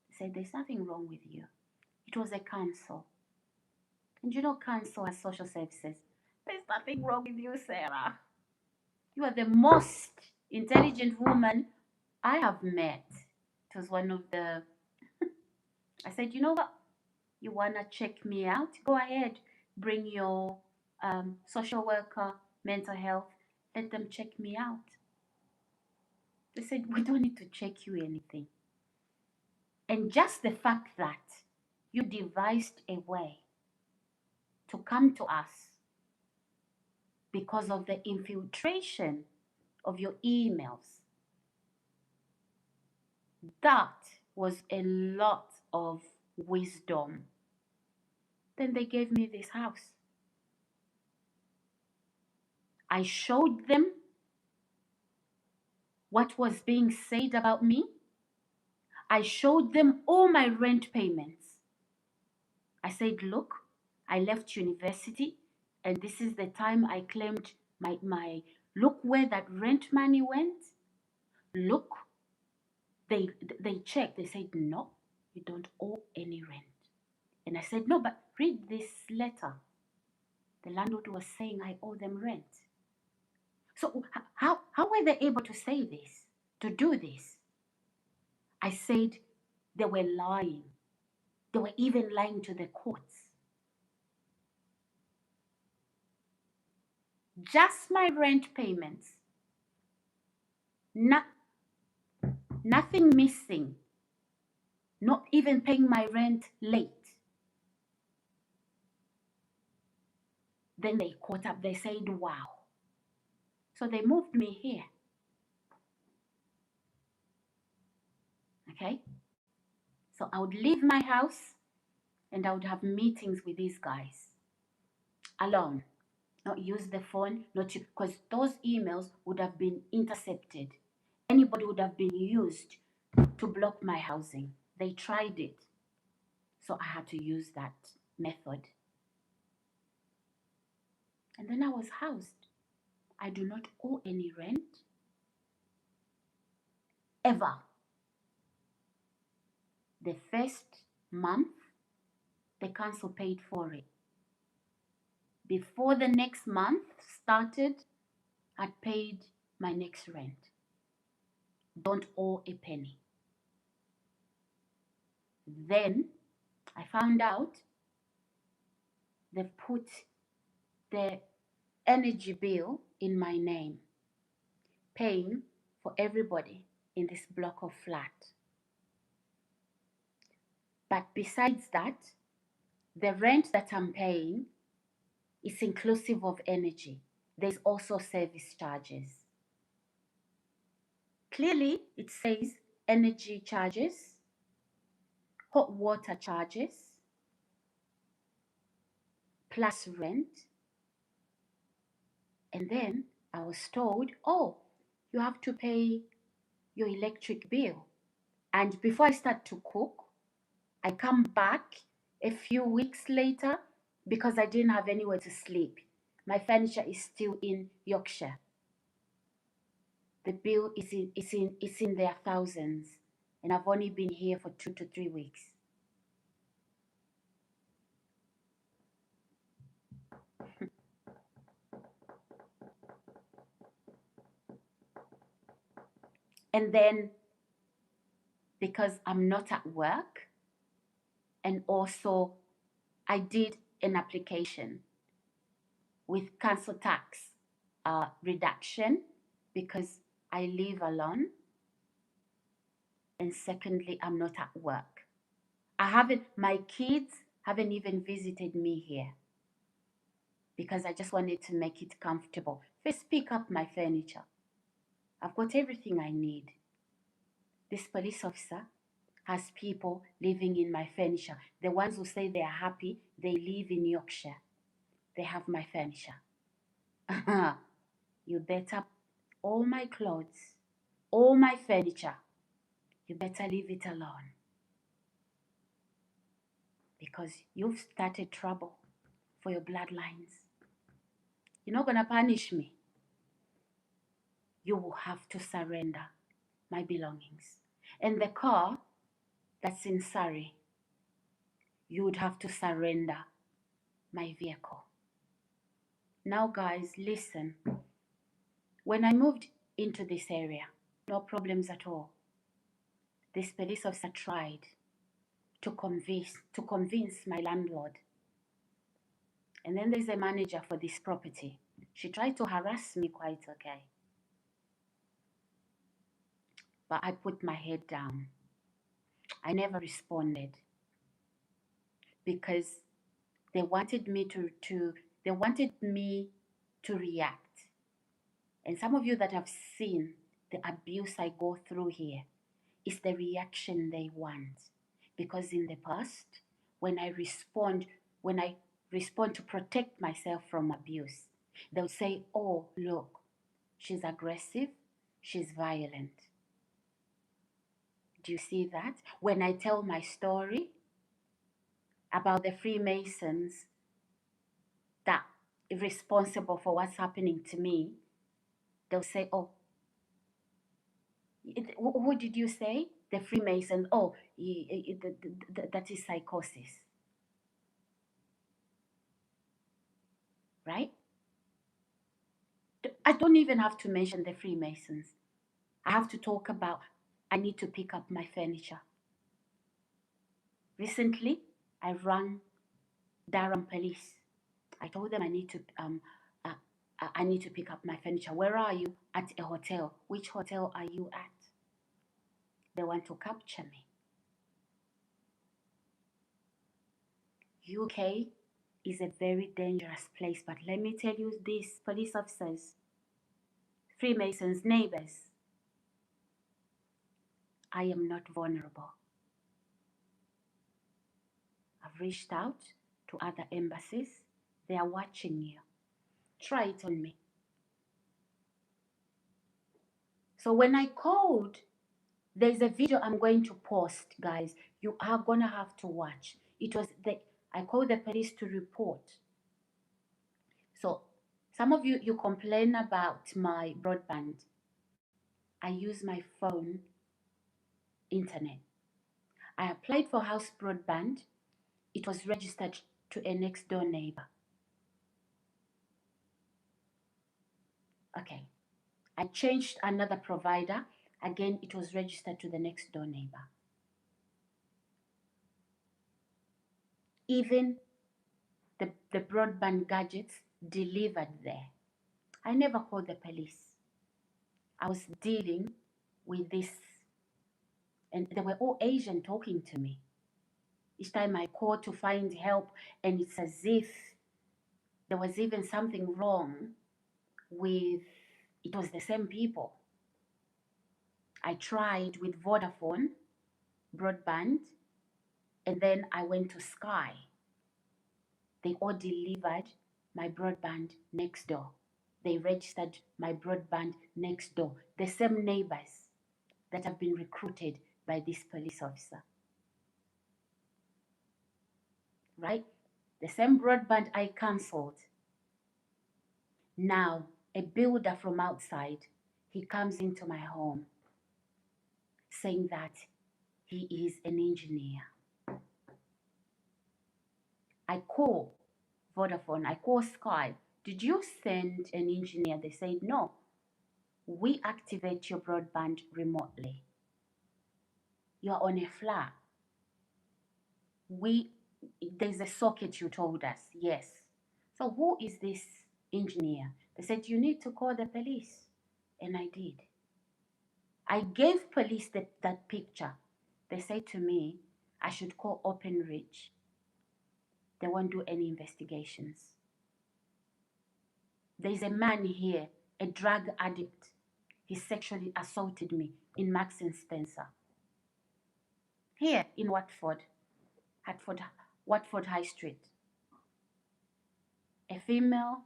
They said, there's nothing wrong with you. It was a council. And you know, council has social services. There's nothing wrong with you, Sarah. You are the most intelligent woman I have met. It was one of the, I said, you know what? You want to check me out? Go ahead. Bring your social worker, mental health. Let them check me out. They said, we don't need to check you anything. And just the fact that you devised a way to come to us because of the infiltration of your emails, that was a lot of wisdom. Then they gave me this house. I showed them what was being said about me. I showed them all my rent payments. I said, look, I left university and this is the time I claimed my look where that rent money went. Look, they checked. They said, no, you don't owe any rent. And I said, no, but read this letter. The landlord was saying I owe them rent. So how were they able to say this, to do this? I said they were lying. They were even lying to the courts. Just my rent payments. Nothing missing. Not even paying my rent late. Then they caught up. They said, wow. So they moved me here. Okay? So I would leave my house and I would have meetings with these guys alone. Not use the phone, because those emails would have been intercepted. Anybody would have been used to block my housing. They tried it. So I had to use that method. And then I was housed. I do not owe any rent. Ever. The first month, the council paid for it. Before the next month started, I'd paid my next rent. Don't owe a penny. Then I found out they've put the energy bill in my name, paying for everybody in this block of flat. But besides that, the rent that I'm paying is inclusive of energy. There's also service charges. Clearly, it says energy charges, hot water charges, plus rent. And then I was told, oh, you have to pay your electric bill. And before I start to cook, I come back a few weeks later because I didn't have anywhere to sleep. My furniture is still in Yorkshire. The bill is in their thousands, and I've only been here for 2 to 3 weeks. And then, because I'm not at work, and also I did an application with council tax reduction because I live alone. And secondly, I'm not at work. My kids haven't even visited me here because I just wanted to make it comfortable. First, pick up my furniture. I've got everything I need. This police officer has people living in my furniture. The ones who say they are happy, they live in Yorkshire. They have my furniture. You better, all my clothes, all my furniture, you better leave it alone. Because you've started trouble for your bloodlines. You're not going to punish me. You will have to surrender my belongings. And the car that's in Surrey, you would have to surrender my vehicle. Now, guys, listen. When I moved into this area, no problems at all. This police officer tried to convince my landlord. And then there's a manager for this property. She tried to harass me quite okay. But I put my head down. I never responded because they wanted me to react. And some of you that have seen the abuse I go through here, it's the reaction they want. Because in the past, when I respond to protect myself from abuse, they'll say, oh, look, she's aggressive, she's violent. Do you see that? When I tell my story about the Freemasons that are responsible for what's happening to me, they'll say, oh, what did you say? The Freemason, oh, that is psychosis. Right? I don't even have to mention the Freemasons. I have to talk about, I need to pick up my furniture. Recently, I rang Durham police. I told them I need to pick up my furniture. Where are you? At a hotel. Which hotel are you at? They want to capture me. UK is a very dangerous place, but let me tell you this, police officers, Freemasons, neighbors, I am not vulnerable. I've reached out to other embassies. They are watching you. Try it on me. So when I called, there's a video I'm going to post, guys. You are going to have to watch. I called the police to report. So some of you complain about my broadband. I use my phone internet. I applied for house broadband. It was registered to a next door neighbor. Okay. I changed another provider. Again, it was registered to the next door neighbor. Even the broadband gadgets delivered there. I never called the police. I was dealing with this, and they were all Asian talking to me. Each time I called to find help, and it's as if there was even something wrong with, it was the same people. I tried with Vodafone broadband, and then I went to Sky. They all delivered my broadband next door. They registered my broadband next door. The same neighbors that have been recruited by this police officer. Right? The same broadband I cancelled. Now, a builder from outside, he comes into my home saying that he is an engineer. I call Vodafone, I call Sky. Did you send an engineer? They said, no. We activate your broadband remotely. You are on a flat. There's a socket, you told us. Yes. So who is this engineer? They said, you need to call the police. And I did. I gave police that picture. They said to me, I should call Openreach. They won't do any investigations. There's a man here, a drug addict. He sexually assaulted me in Marks and Spencer. Here in Watford High Street. A female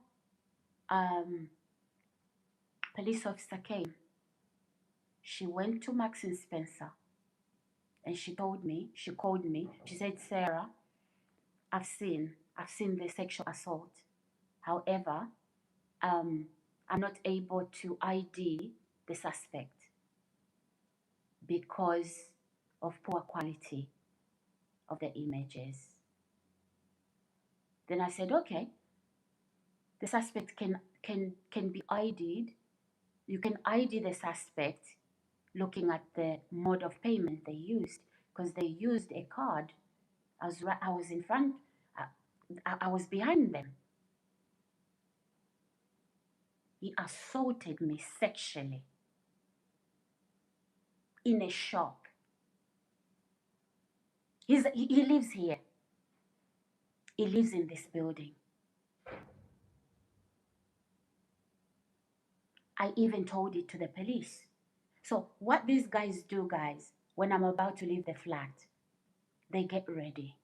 police officer came. She went to Max and Spencer and she called me, she said, Sarah, I've seen the sexual assault. However, I'm not able to ID the suspect because of poor quality of the images. Then I said, okay, the suspect can be ID'd. You can ID the suspect looking at the mode of payment they used, because they used a card. I was in front, I was behind them. He assaulted me sexually in a shop. He lives here. He lives in this building. I even told it to the police. So what these guys do, guys, when I'm about to leave the flat, they get ready.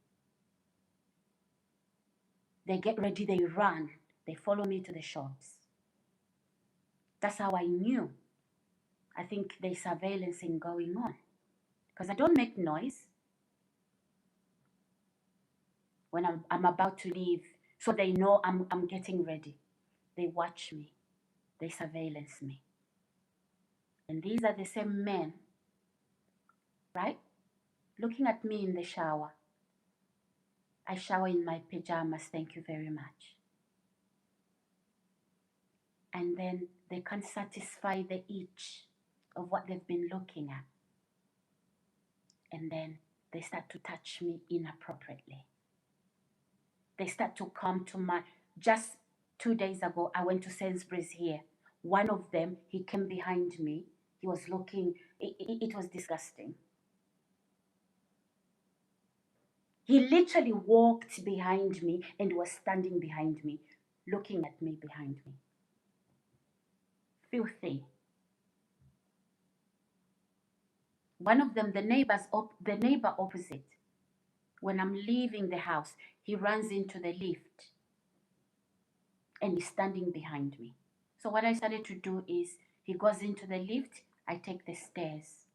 They get ready, they run, they follow me to the shops. That's how I knew. I think there's surveillancing going on. Because I don't make noise when I'm about to leave. So they know I'm getting ready. They watch me. They surveillance me. And these are the same men, right? Looking at me in the shower. I shower in my pajamas, thank you very much. And then they can't satisfy the itch of what they've been looking at. And then they start to touch me inappropriately. They start to come to my, just 2 days ago, I went to Sainsbury's here. One of them, he came behind me. He was looking, it was disgusting. He literally walked behind me and was standing behind me, looking at me behind me. Filthy. One of them, the neighbor opposite, when I'm leaving the house, he runs into the lift and he's standing behind me. So what I started to do is, he goes into the lift, I take the stairs.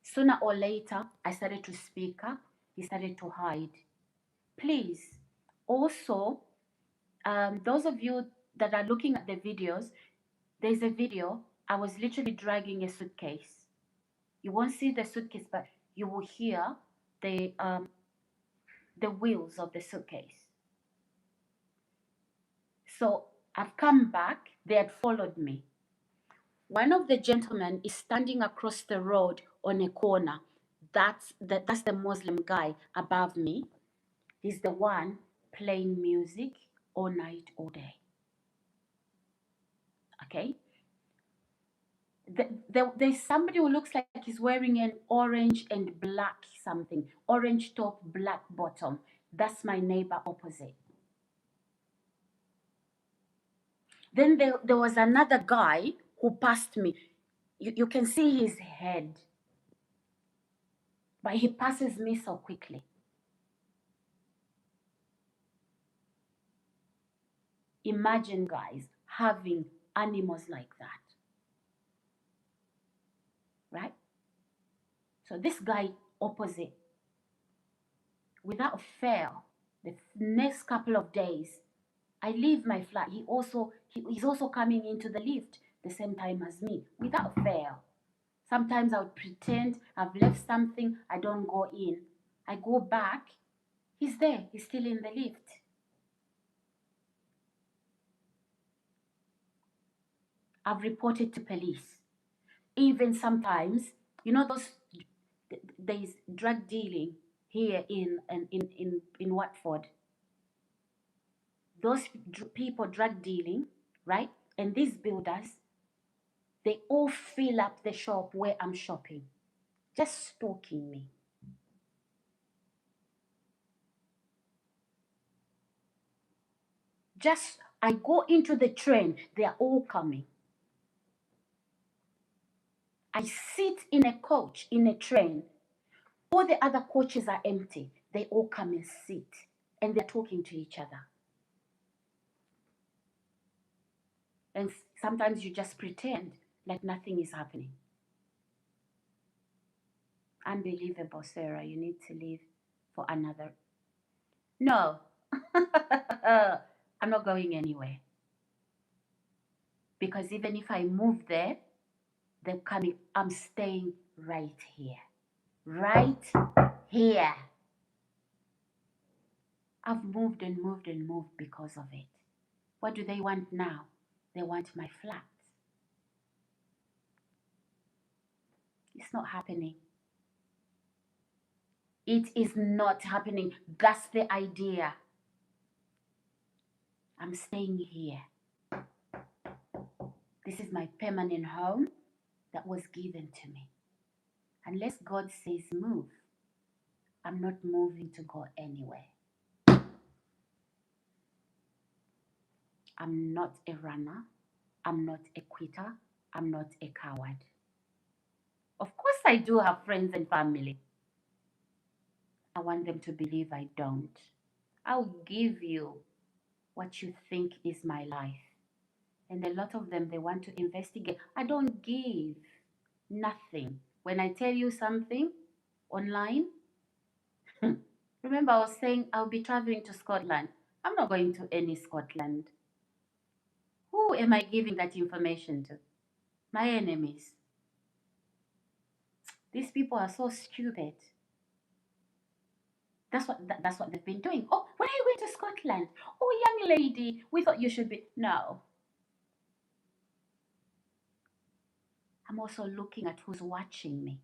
Sooner or later, I started to speak up. He started to hide. Please, also, those of you that are looking at the videos, there's a video. I was literally dragging a suitcase. You won't see the suitcase, but you will hear the wheels of the suitcase. So I've come back. They had followed me. One of the gentlemen is standing across the road on a corner. That's the Muslim guy above me. He's the one playing music all night, all day. Okay? There's somebody who looks like he's wearing an orange and black something. Orange top, black bottom. That's my neighbor opposite. Then there was another guy who passed me. You can see his head. But he passes me so quickly. Imagine, guys, having animals like that. Right? So this guy opposite, without fail, the next couple of days, I leave my flat. He's also coming into the lift the same time as me, without fail. Sometimes I would pretend I've left something, I don't go in. I go back, he's there, he's still in the lift. I've reported to police. Even sometimes, you know, there's drug dealing here in Watford. Those people drug dealing, right? And these builders, they all fill up the shop where I'm shopping, just stalking me. Just, I go into the train, they are all coming. I sit in a coach, in a train, all the other coaches are empty. They all come and sit, and they're talking to each other. And sometimes you just pretend like nothing is happening. Unbelievable, Sarah. You need to leave for another. No, I'm not going anywhere. Because even if I move there, they're coming. I'm staying right here. Right here. I've moved and moved and moved because of it. What do they want now? They want my flat. It's not happening. It is not happening. That's the idea. I'm staying here. This is my permanent home that was given to me. Unless God says move, I'm not moving to go anywhere. I'm not a runner. I'm not a quitter. I'm not a coward. Of course, I do have friends and family. I want them to believe I don't. I'll give you what you think is my life. And a lot of them, they want to investigate. I don't give nothing. When I tell you something online, remember I was saying I'll be traveling to Scotland. I'm not going to any Scotland. Who am I giving that information to? My enemies. These people are so stupid. That's what they've been doing. Oh, when are you going to Scotland? Oh, young lady, we thought you should be. No. I'm also looking at who's watching me.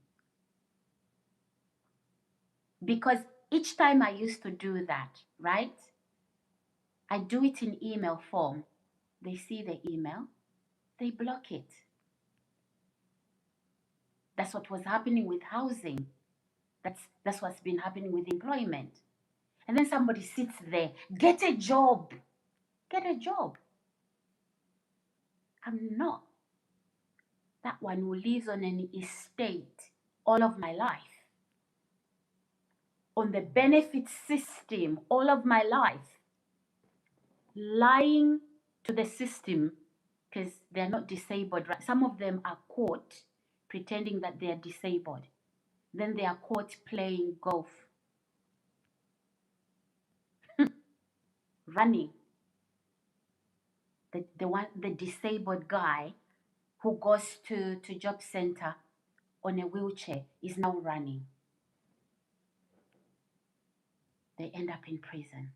Because each time I used to do that, right? I do it in email form. They see the email, they block it. That's what was happening with housing. That's what's been happening with employment. And then somebody sits there, get a job. Get a job. I'm not that one who lives on an estate all of my life, on the benefit system all of my life, lying to the system because they're not disabled. Right? Some of them are caught pretending that they're disabled. Then they are caught playing golf, running. The disabled guy who goes to job center on a wheelchair is now running. They end up in prison.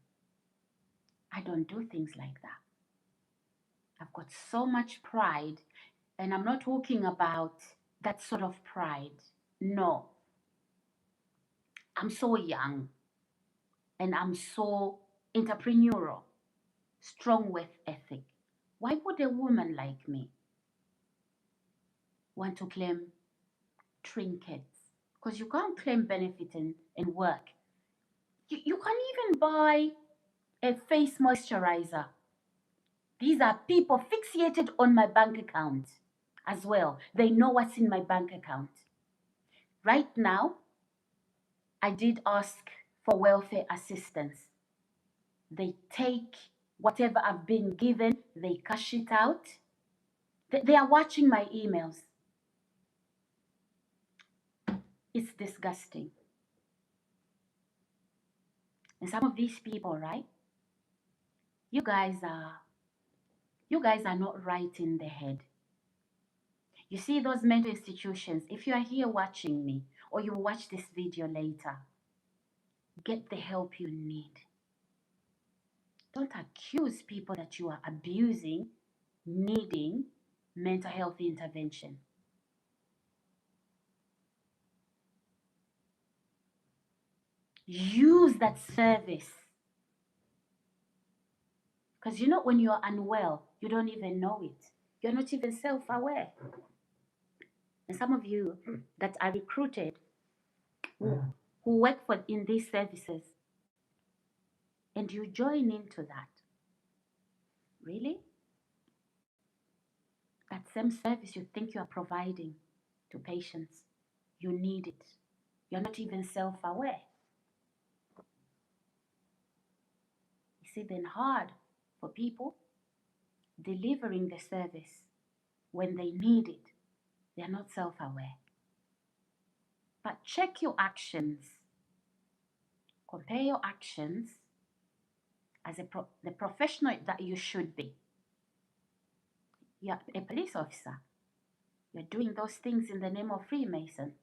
I don't do things like that. I've got so much pride, and I'm not talking about that sort of pride. No. I'm so young, and I'm so entrepreneurial, strong work ethic. Why would a woman like me want to claim trinkets? Because you can't claim benefit and work. You can't even buy a face moisturizer. These are people fixated on my bank account as well. They know what's in my bank account. Right now, I did ask for welfare assistance. They take whatever I've been given, they cash it out. They are watching my emails. It's disgusting. And some of these people, right? You guys are not right in the head. You see those mental institutions, if you are here watching me or you watch this video later, get the help you need. Don't accuse people that you are abusing, needing mental health intervention. Use that service. Because you know, when you're unwell, you don't even know it. You're not even self-aware. And some of you that are recruited who work in these services, and you join into that. Really? That same service you think you are providing to patients, you need it. You're not even self-aware. It's even hard for people delivering the service when they need it. They are not self-aware. But check your actions. Compare your actions as the professional that you should be. You're a police officer. You're doing those things in the name of Freemason.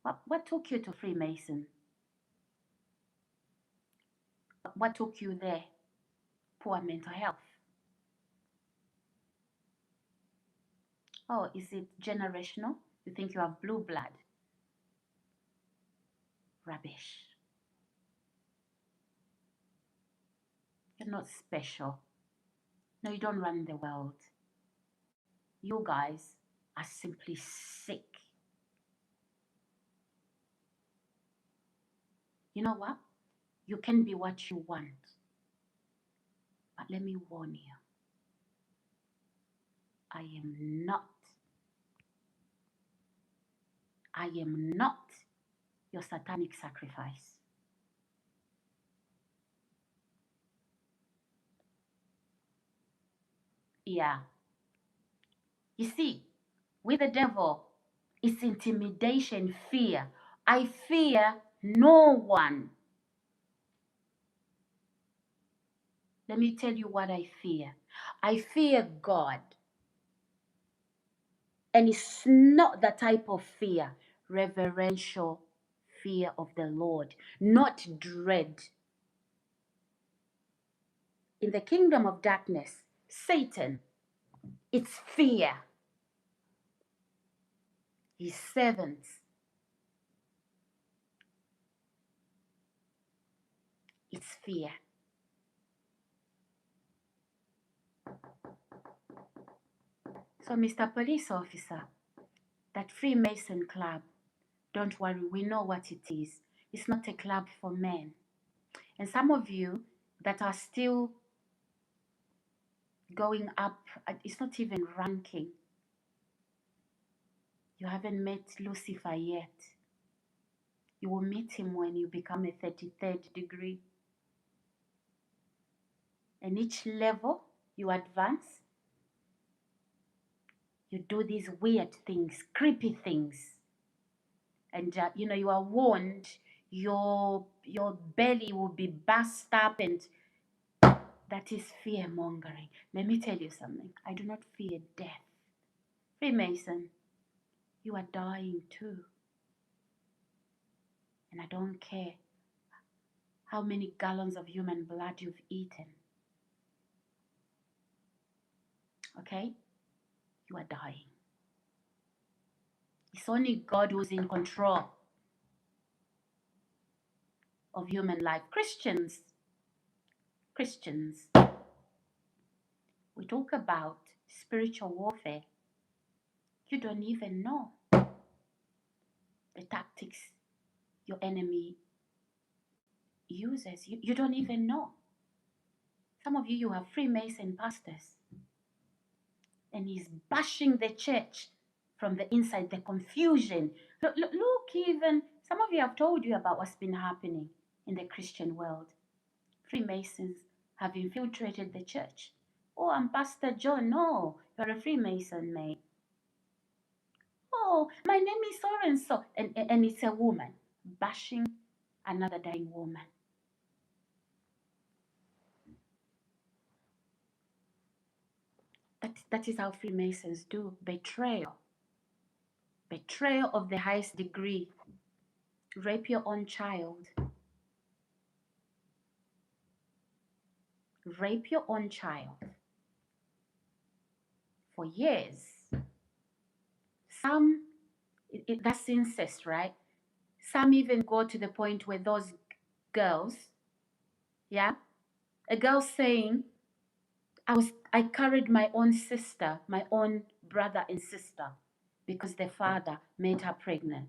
What took you to Freemason? What took you there? Poor mental health. Oh, is it generational? You think you have blue blood? Rubbish. You're not special. No, you don't run the world. You guys are simply sick. You know what? You can be what you want. But let me warn you. I am not your satanic sacrifice. Yeah. You see, with the devil, it's intimidation, fear. I fear no one. Let me tell you what I fear. I fear God. And it's not the type of fear, reverential fear of the Lord, not dread. In the kingdom of darkness, Satan, it's fear. His servants, it's fear. So, Mr. Police Officer, that Freemason club, don't worry, we know what it is. It's not a club for men. And some of you that are still going up, it's not even ranking. You haven't met Lucifer yet. You will meet him when you become a 33rd degree. And each level you advance, you do these weird things, creepy things. And you are warned your belly will be burst up, and that is fear mongering. Let me tell you something. I do not fear death. Freemason, you are dying too. And I don't care how many gallons of human blood you've eaten. Okay? You are dying. It's only God who's in control of human life. Christians, we talk about spiritual warfare. You don't even know the tactics your enemy uses. You don't even know. Some of you have Freemason pastors, and he's bashing the church from the inside, the confusion. Look, even some of you have told you about what's been happening in the Christian world. Freemasons have infiltrated the church. Oh, I'm Pastor John. No, you're a Freemason, mate. Oh, my name is so-and-so. And it's a woman bashing another dying woman. That is how Freemasons do. Betrayal. Betrayal of the highest degree. Rape your own child. Rape your own child. For years. Some, that's incest, right? Some even go to the point where those girls, yeah, a girl saying, I carried my own sister, my own brother and sister, because the father made her pregnant.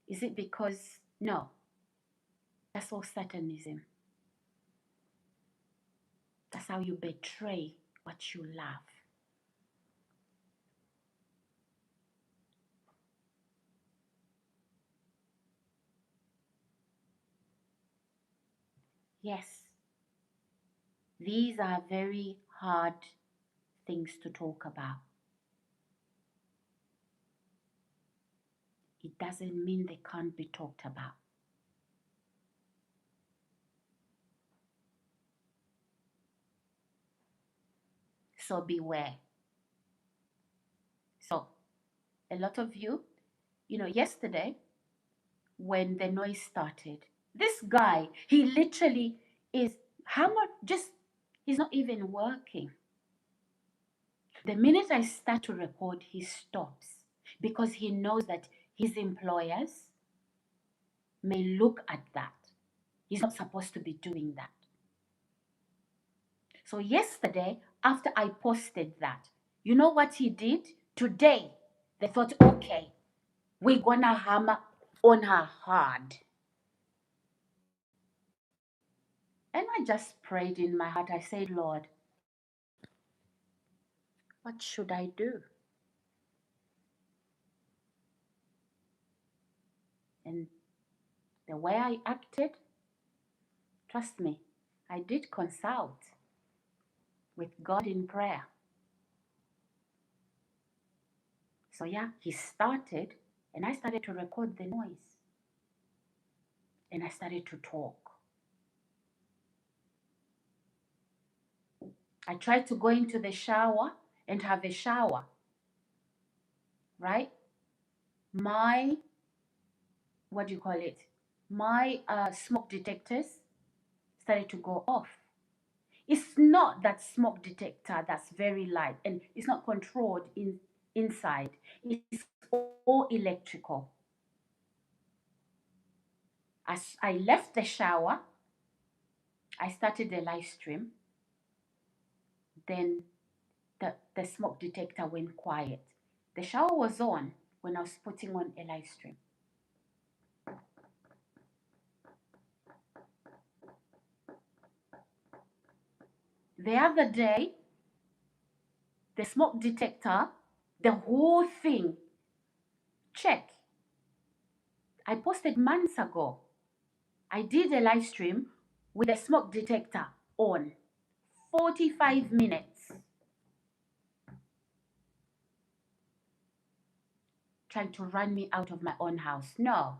Is it because? No. That's all Satanism. That's how you betray what you love. Yes. These are very hard things to talk about. It doesn't mean they can't be talked about. So beware. So, a lot of you, yesterday when the noise started, this guy, he literally is hammered, just, he's not even working. The minute I start to record, he stops because he knows that his employers may look at that. He's not supposed to be doing that. So yesterday, after I posted that, you know what he did? Today, they thought, okay, we're gonna hammer on her hard. And I just prayed in my heart. I said, Lord, what should I do? And the way I acted, trust me, I did consult with God in prayer. So yeah, he started, and I started to record the noise. And I started to talk. I tried to go into the shower and have a shower, right? My, what do you call it? My smoke detectors started to go off. It's not that smoke detector that's very light and it's not controlled inside. It's all electrical. As I left the shower, I started the live stream. Then the smoke detector went quiet. The shower was on when I was putting on a live stream. The other day, the smoke detector, the whole thing, check. I posted months ago. I did a live stream with the smoke detector on. 45 minutes. Trying to run me out of my own house. No.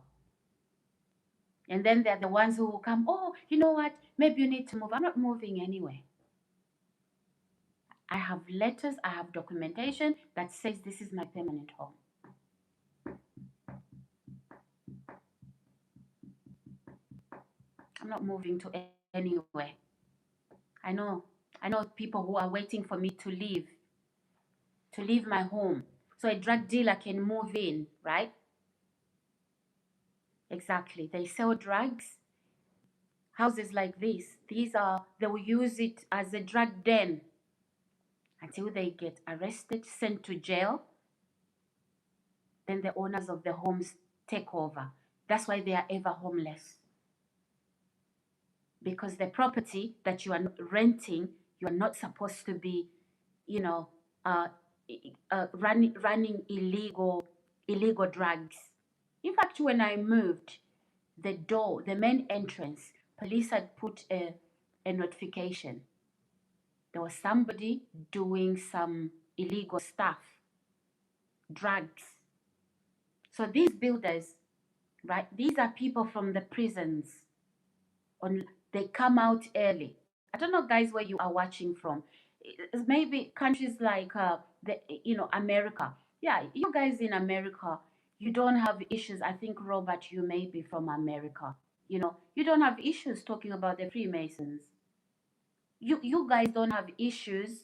And then they're the ones who will come, oh, you know what? Maybe you need to move. I'm not moving anyway. I have letters, I have documentation that says this is my permanent home. I'm not moving to anywhere. I know people who are waiting for me to leave my home. So a drug dealer can move in, right? Exactly. They sell drugs. Houses like this, they will use it as a drug den until they get arrested, sent to jail. Then the owners of the homes take over. That's why they are ever homeless. Because the property that you are renting, you are not supposed to be, uh, running illegal drugs. In fact, when I moved, the main entrance, police had put a notification. There was somebody doing some illegal stuff, drugs. So these builders, right? These are people from the prisons. They come out early. I don't know, guys, where you are watching from. It's maybe countries like America. Yeah, you guys in America, you don't have issues. I think, Robert, you may be from America. You don't have issues talking about the Freemasons. You guys don't have issues.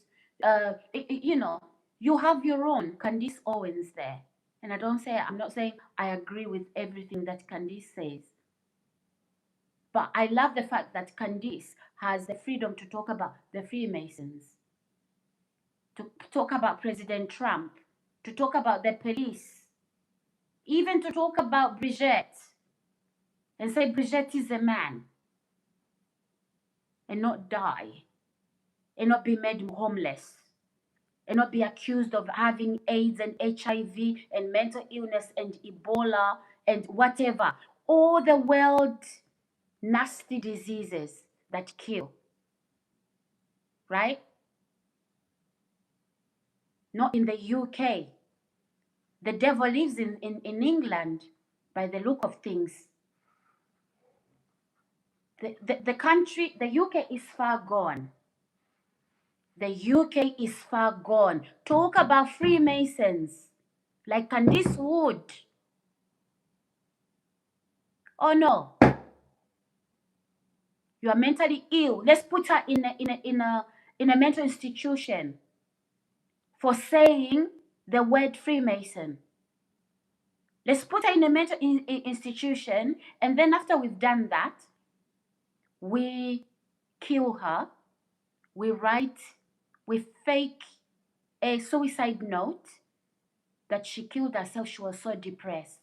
You have your own Candice Owens there. And I'm not saying I agree with everything that Candice says. But I love the fact that Candice has the freedom to talk about the Freemasons, to talk about President Trump, to talk about the police, even to talk about Brigitte and say Brigitte is a man and not die and not be made homeless and not be accused of having AIDS and HIV and mental illness and Ebola and whatever. All the world nasty diseases that kill. right? Not in the UK. The devil lives in England, by the look of things. The country, the UK is far gone. The UK is far gone. Talk about Freemasons, like Candice Wood. Oh no, you are mentally ill. Let's put her in a mental institution for saying the word Freemason. Let's put her in a mental institution, and then after we've done that, we kill her. We fake a suicide note that she killed herself. She was so depressed.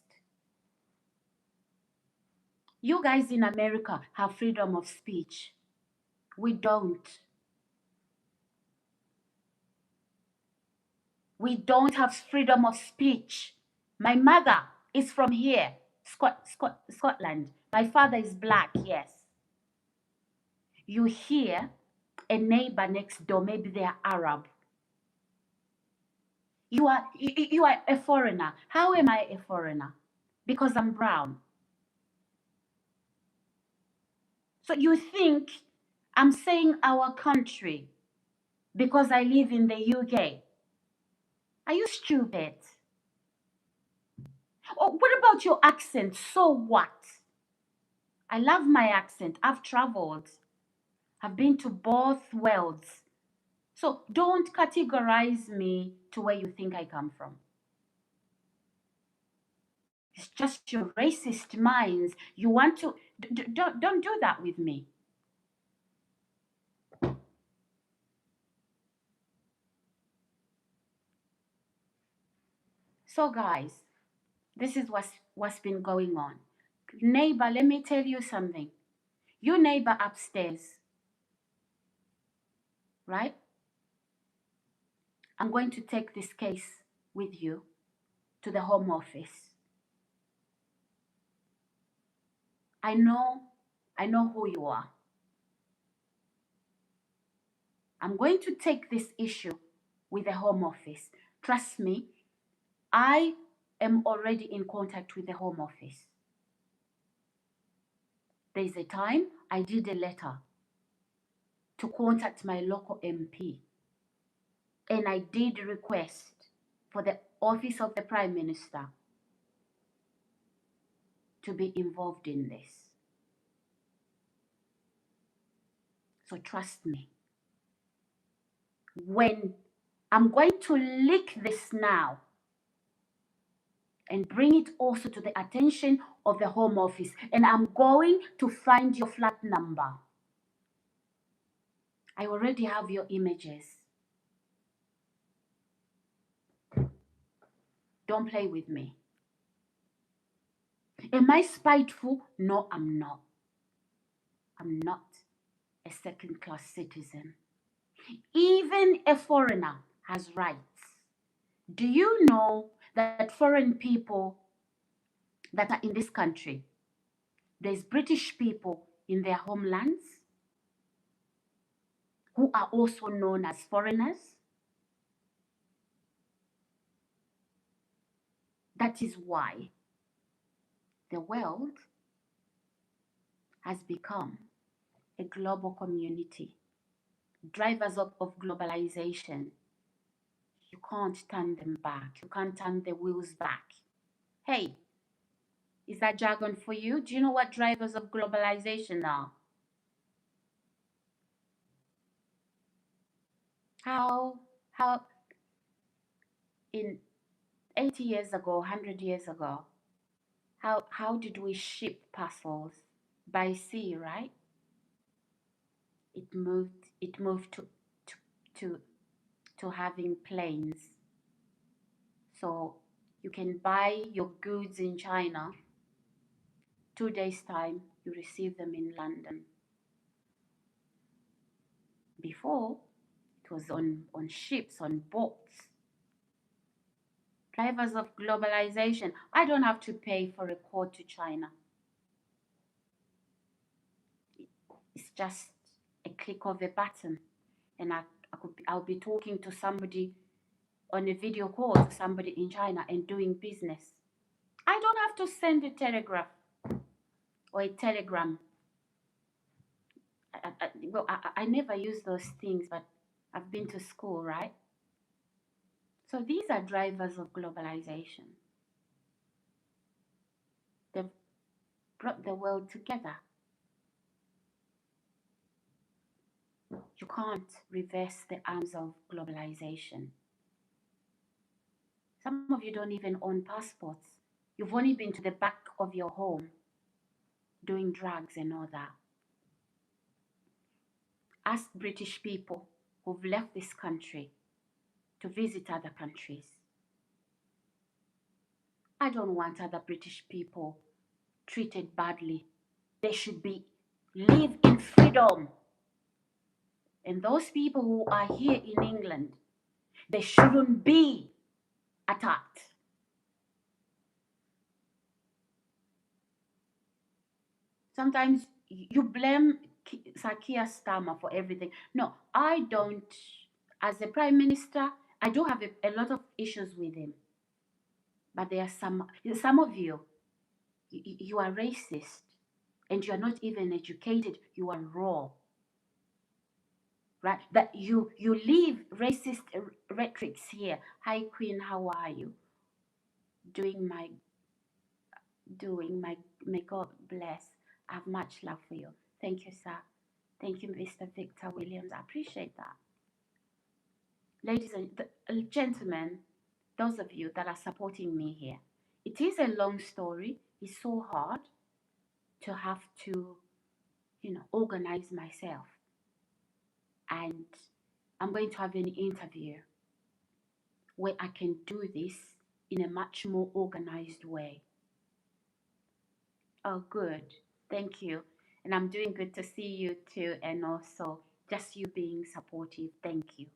You guys in America have freedom of speech. We don't. We don't have freedom of speech. My mother is from here, Scotland. My father is black, yes. You hear a neighbor next door, maybe they are Arab. You are a foreigner. How am I a foreigner? Because I'm brown. So you think I'm saying our country because I live in the UK? Are you stupid? Oh, what about your accent? So what? I love my accent. I've traveled. I've been to both worlds. So don't categorize me to where you think I come from. It's just your racist minds. You want to don't do that with me. So guys, this is what's been going on. Neighbor, let me tell you something. Your neighbor upstairs, right? I'm going to take this case with you to the Home Office. I know who you are. I'm going to take this issue with the Home Office. Trust me, I am already in contact with the Home Office. There's a time I did a letter to contact my local MP, and I did request for the Office of the Prime Minister to be involved in this. So trust me. When I'm going to leak this now and bring it also to the attention of the Home Office, and I'm going to find your flat number. I already have your images. Don't play with me. Am I spiteful? No, I'm not. I'm not a second-class citizen. Even a foreigner has rights. Do you know that foreign people that are in this country, there's British people in their homelands who are also known as foreigners? That is why the world has become a global community. Drivers of globalization, you can't turn them back. You can't turn the wheels back. Hey, is that jargon for you? Do you know what drivers of globalization are? How in 80 years ago, 100 years ago, how did we ship parcels? By sea, right? It moved to having planes. So you can buy your goods in China. 2 days time, you receive them in London. Before, it was on ships, on boats. Drivers of globalization. I don't have to pay for a call to China. It's just a click of a button. and I'll be talking to somebody on a video call to somebody in China and doing business. I don't have to send a telegraph or a telegram. I never use those things, but I've been to school, right? So these are drivers of globalization. They've brought the world together. You can't reverse the arms of globalization. Some of you don't even own passports. You've only been to the back of your home doing drugs and all that. Ask British people who've left this country to visit other countries. I don't want other British people treated badly. They should live in freedom. And those people who are here in England, they shouldn't be attacked. Sometimes you blame Keir Starmer for everything. No, I don't. As a prime minister, I do have a lot of issues with him. But there are some of you, you are racist and you're not even educated. You are raw. Right? That you leave racist rhetorics here. Hi, Queen, how are you? Doing my, may God bless. I have much love for you. Thank you, sir. Thank you, Mr. Victor Williams. I appreciate that. Ladies and gentlemen, those of you that are supporting me here, it is a long story. It's so hard to have to, organize myself. And I'm going to have an interview where I can do this in a much more organized way. Oh, good. Thank you. And I'm doing good to see you too. And also just you being supportive. Thank you.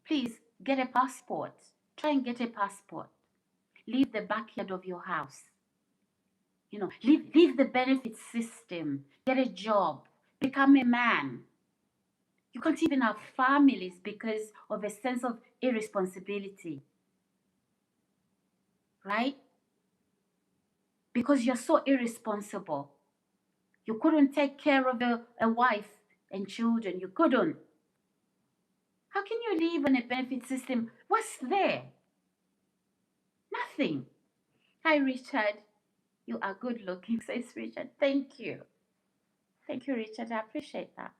Please get a passport. Try and get a passport. Leave the backyard of your house. Leave the benefit system. Get a job. Become a man. You can't even have families because of a sense of irresponsibility. Right? Because you're so irresponsible. You couldn't take care of a wife and children. You couldn't. How can you live on a benefit system? What's there? Nothing. Hi, Richard. You are good looking, says Richard. Thank you. Thank you, Richard. I appreciate that.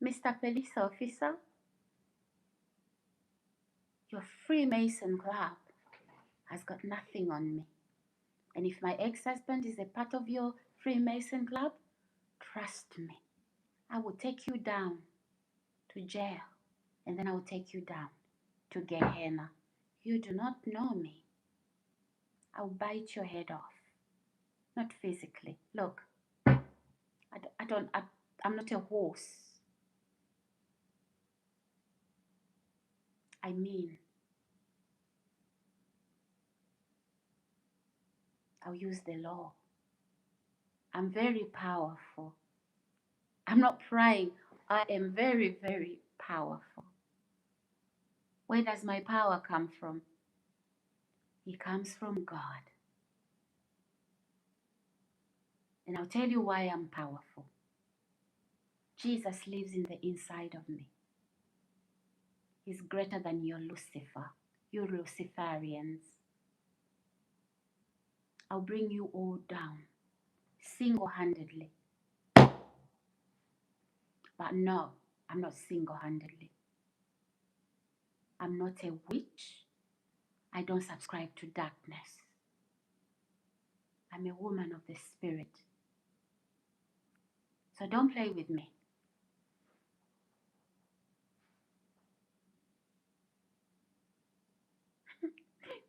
Mr. Police Officer, your Freemason club has got nothing on me. And if my ex-husband is a part of your Freemason club, trust me, I will take you down to jail, and then I will take you down to Gehenna. You do not know me. I'll bite your head off. Not physically. Look, I'm not a horse. I mean, I'll use the law. I'm very powerful. I'm not prying. I am very, very powerful. Where does my power come from? It comes from God. And I'll tell you why I'm powerful. Jesus lives in the inside of me. He's greater than your Lucifer, you Luciferians. I'll bring you all down, single-handedly. But no, I'm not single-handedly. I'm not a witch. I don't subscribe to darkness. I'm a woman of the Spirit. So don't play with me.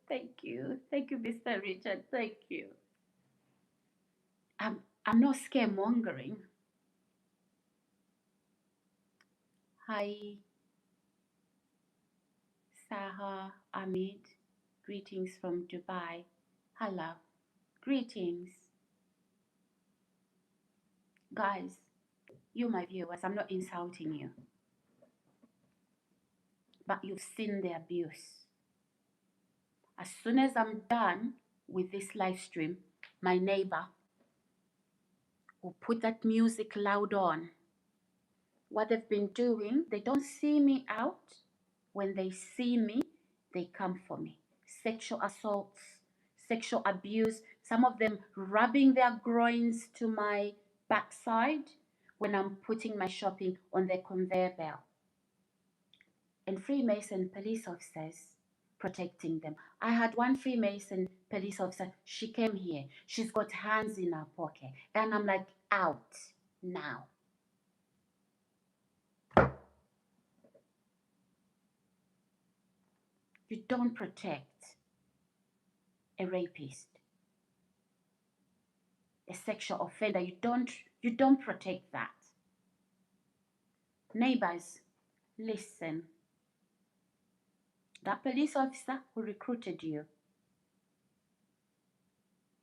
Thank you. Thank you, Mr. Richard. Thank you. I'm not scaremongering. Hi, Saha Ahmed. Greetings from Dubai. Hello. Greetings. Guys, you my viewers, I'm not insulting you, but you've seen the abuse. As soon as I'm done with this live stream, my neighbor will put that music loud on. What they've been doing, they don't see me out. When they see me, they come for me. Sexual assaults, sexual abuse, some of them rubbing their groins to my backside when I'm putting my shopping on the conveyor belt. And Freemason police officers protecting them. I had one Freemason police officer, she came here, she's got hands in her pocket, and I'm like, out now. You don't protect a rapist, a sexual offender. You don't protect that. Neighbors, listen. That police officer who recruited you,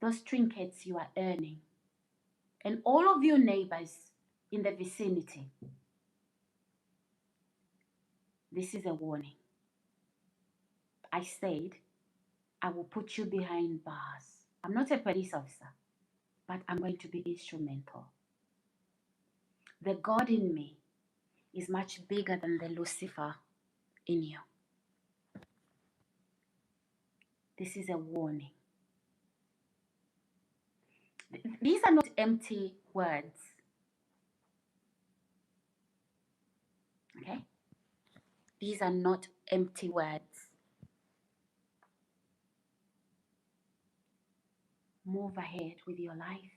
those trinkets you are earning, and all of you neighbors in the vicinity, this is a warning. I said, I will put you behind bars. I'm not a police officer, but I'm going to be instrumental. The God in me is much bigger than the Lucifer in you. This is a warning. These are not empty words. Okay? These are not empty words. Move ahead with your life.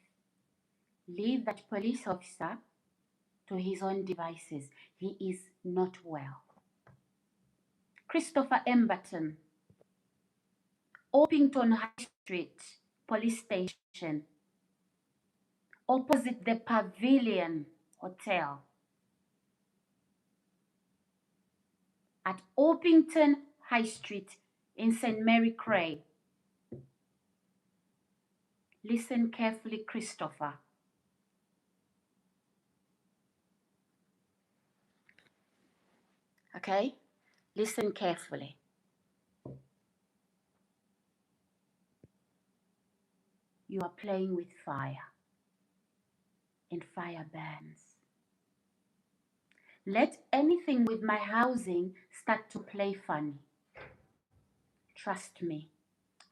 Leave that police officer to his own devices. He is not well. Christopher Emberton, Orpington High Street Police Station, opposite the Pavilion Hotel. At Orpington High Street in St. Mary Cray. Listen carefully, Christopher. Okay? Listen carefully. You are playing with fire, and fire burns. Let anything with my housing start to play funny. Trust me,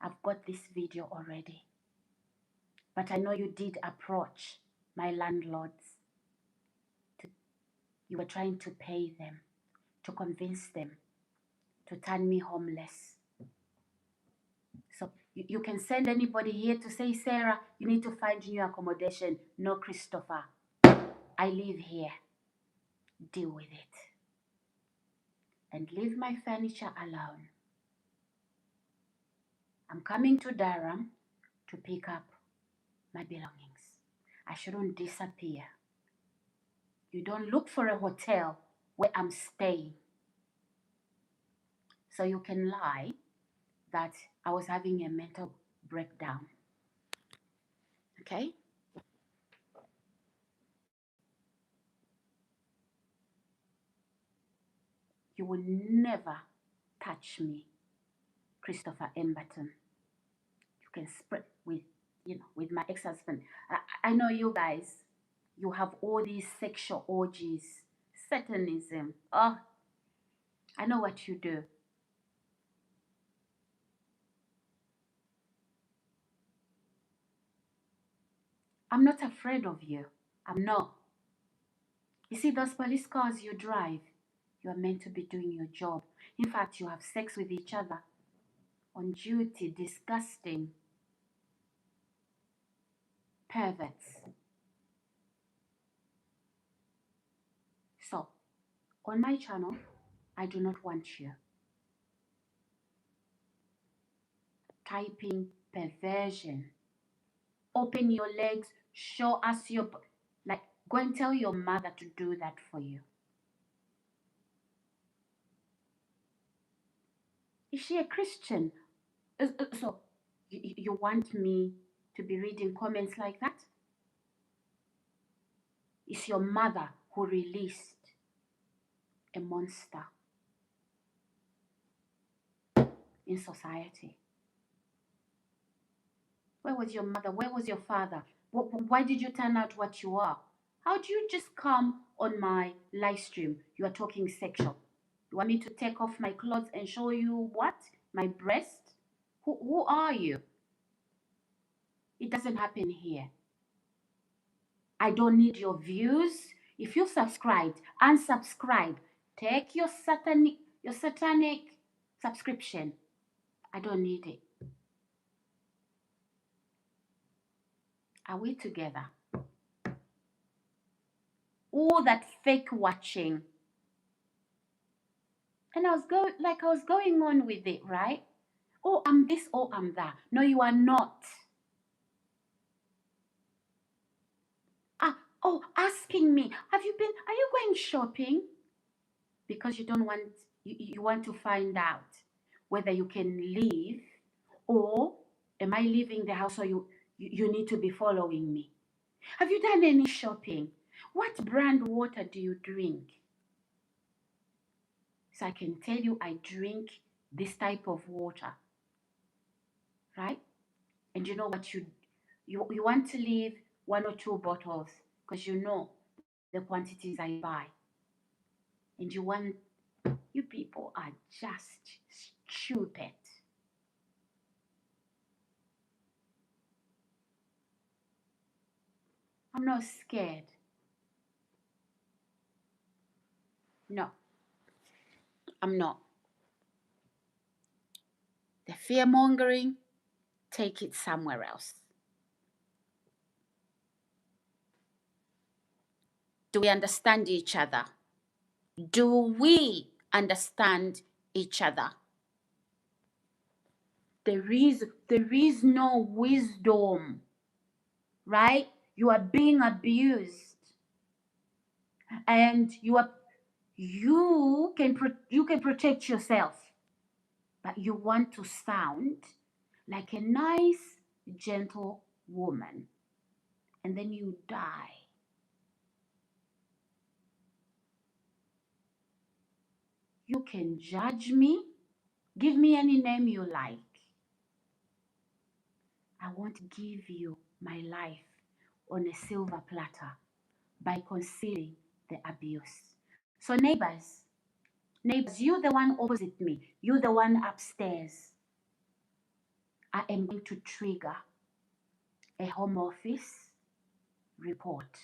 I've got this video already. But I know you did approach my landlords. You were trying to pay them, to convince them to turn me homeless. So you can send anybody here to say, Sarah, you need to find new accommodation. No, Christopher, I live here. Deal with it. And leave my furniture alone. I'm coming to Durham to pick up my belongings. I shouldn't disappear. You don't look for a hotel where I'm staying. So you can lie that I was having a mental breakdown. Okay? You will never touch me, Christopher Emberton. You can spread with my ex-husband. I know you guys, you have all these sexual orgies, Satanism. Oh, I know what you do. I'm not afraid of you. I'm not. You see those police cars you drive? You are meant to be doing your job. In fact, you have sex with each other on duty. Disgusting. Perverts. So, on my channel, I do not want you typing perversion. Open your legs, show us your... Like, go and tell your mother to do that for you. Is she a Christian? So, you want me to be reading comments like that? It's your mother who released a monster in society. Where was your mother? Where was your father? Why did you turn out what you are? How do you just come on my live stream? You are talking sexual. You want me to take off my clothes and show you what? My breast? Who are you? It doesn't happen here. I don't need your views. If you subscribed, unsubscribe. Take your satanic subscription. I don't need it. Are we together? All that fake watching. And I was going on with it, right? Oh, I'm this, oh, I'm that. No, you are not. Asking me, are you going shopping? Because you don't want, you want to find out whether you can leave, or am I leaving the house, or you need to be following me. Have you done any shopping? What brand water do you drink? So I can tell you I drink this type of water, right? And you know what, you want to leave 1 or 2 bottles because you know the quantities I buy. And you people are just stupid. I'm not scared. No, I'm not. The fear mongering, take it somewhere else. Do we understand each other? Do we understand each other? There is no wisdom, right? You are being abused, and you can protect yourself, but you want to sound like a nice, gentle woman, and then you die. You can judge me, give me any name you like. I won't give you my life on a silver platter by concealing the abuse. So neighbors, you the one opposite me, you the one upstairs, I am going to trigger a home office report.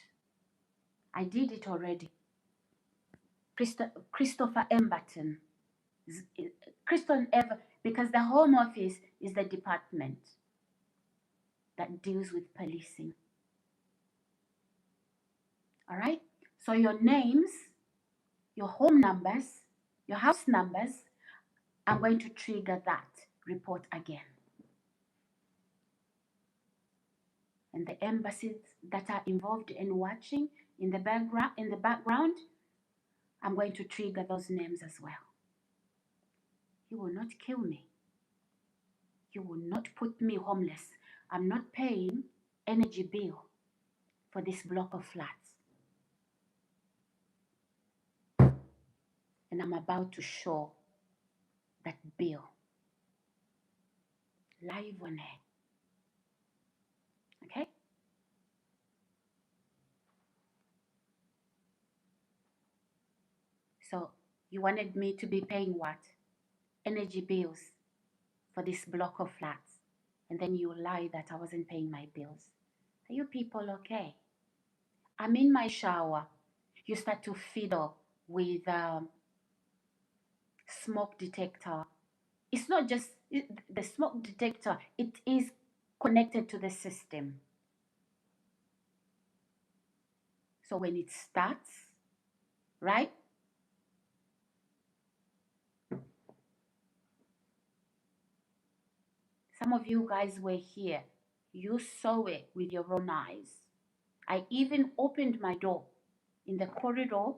I did it already. Christopher Emberton. Because the home office is the department that deals with policing. All right? So your names, your home numbers, your house numbers, I'm going to trigger that report again. And the embassies that are involved in watching in the background, I'm going to trigger those names as well. You will not kill me. You will not put me homeless. I'm not paying energy bill for this block of flats. And I'm about to show that bill live on air. Okay? So you wanted me to be paying what? Energy bills for this block of flats. And then you lie that I wasn't paying my bills. Are you people okay? I'm in my shower. You start to fiddle with smoke detector. It's not just the smoke detector, it is connected to the system. So when it starts, right? Some of you guys were here. You saw it with your own eyes. I even opened my door in the corridor.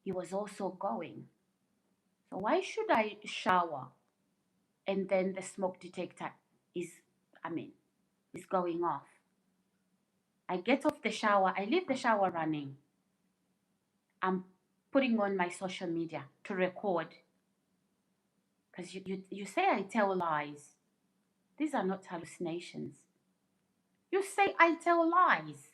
He was also going. So why should I shower and then the smoke detector is, is going off. I get off the shower, I leave the shower running. I'm putting on my social media to record. Because you say I tell lies. These are not hallucinations. You say I tell lies.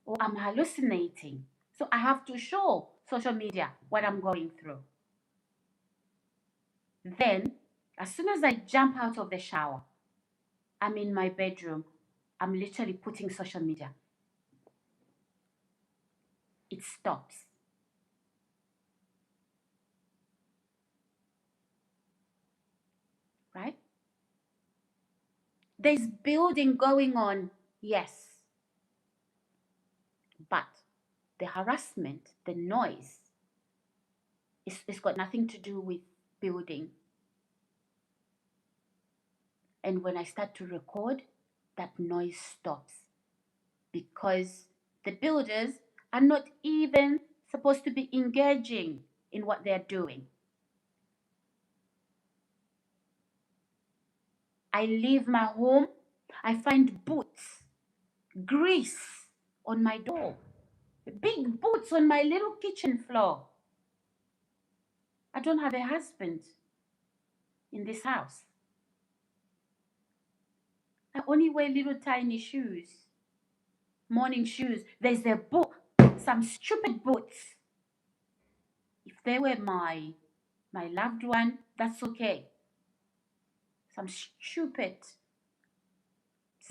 Or I'm hallucinating. So I have to show social media what I'm going through. Then, as soon as I jump out of the shower, I'm in my bedroom. I'm literally putting social media. It stops. Right? There's building going on, yes. But the harassment, the noise, it's got nothing to do with building. And when I start to record, that noise stops because the builders are not even supposed to be engaging in what they're doing. I leave my home, I find boots, grease on my door, big boots on my little kitchen floor. I don't have a husband in this house. I only wear little tiny shoes, morning shoes. There's a book, some stupid boots. If they were my loved one, that's okay. Some stupid,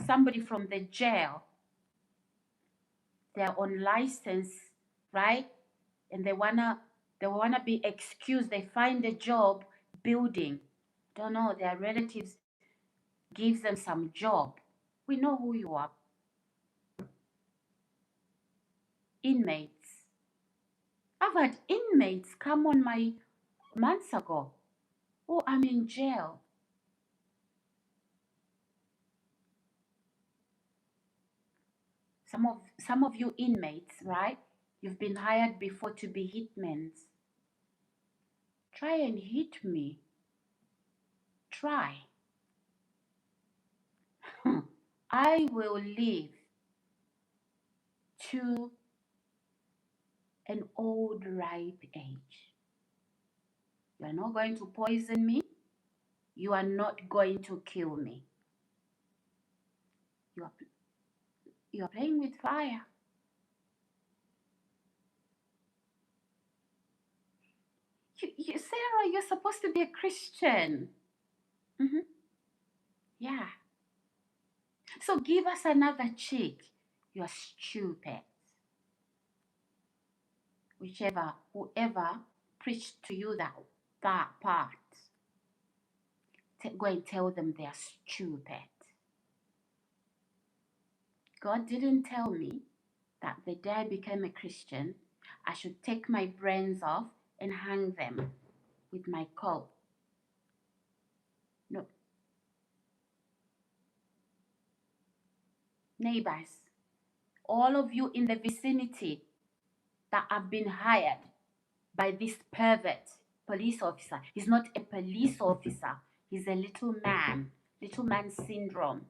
somebody from the jail, they're on license, right? And they wanna be excused. They find a job building. Don't know, their relatives gives them some job. We know who you are. Inmates. I've had inmates come on my months ago. Oh, I'm in jail. Some of you inmates, right? You've been hired before to be hitmen. Try and hit me. Try. I will live to an old ripe age. You are not going to poison me. You are not going to kill me. You are playing with fire. Sarah, you're supposed to be a Christian. Yeah. So give us another cheek. You're stupid. Whoever preached to you that part, go and tell them they're stupid. God didn't tell me that the day I became a Christian, I should take my brains off and hang them with my coat. No. Neighbors, all of you in the vicinity that have been hired by this pervert police officer. He's not a police officer. He's a little man syndrome.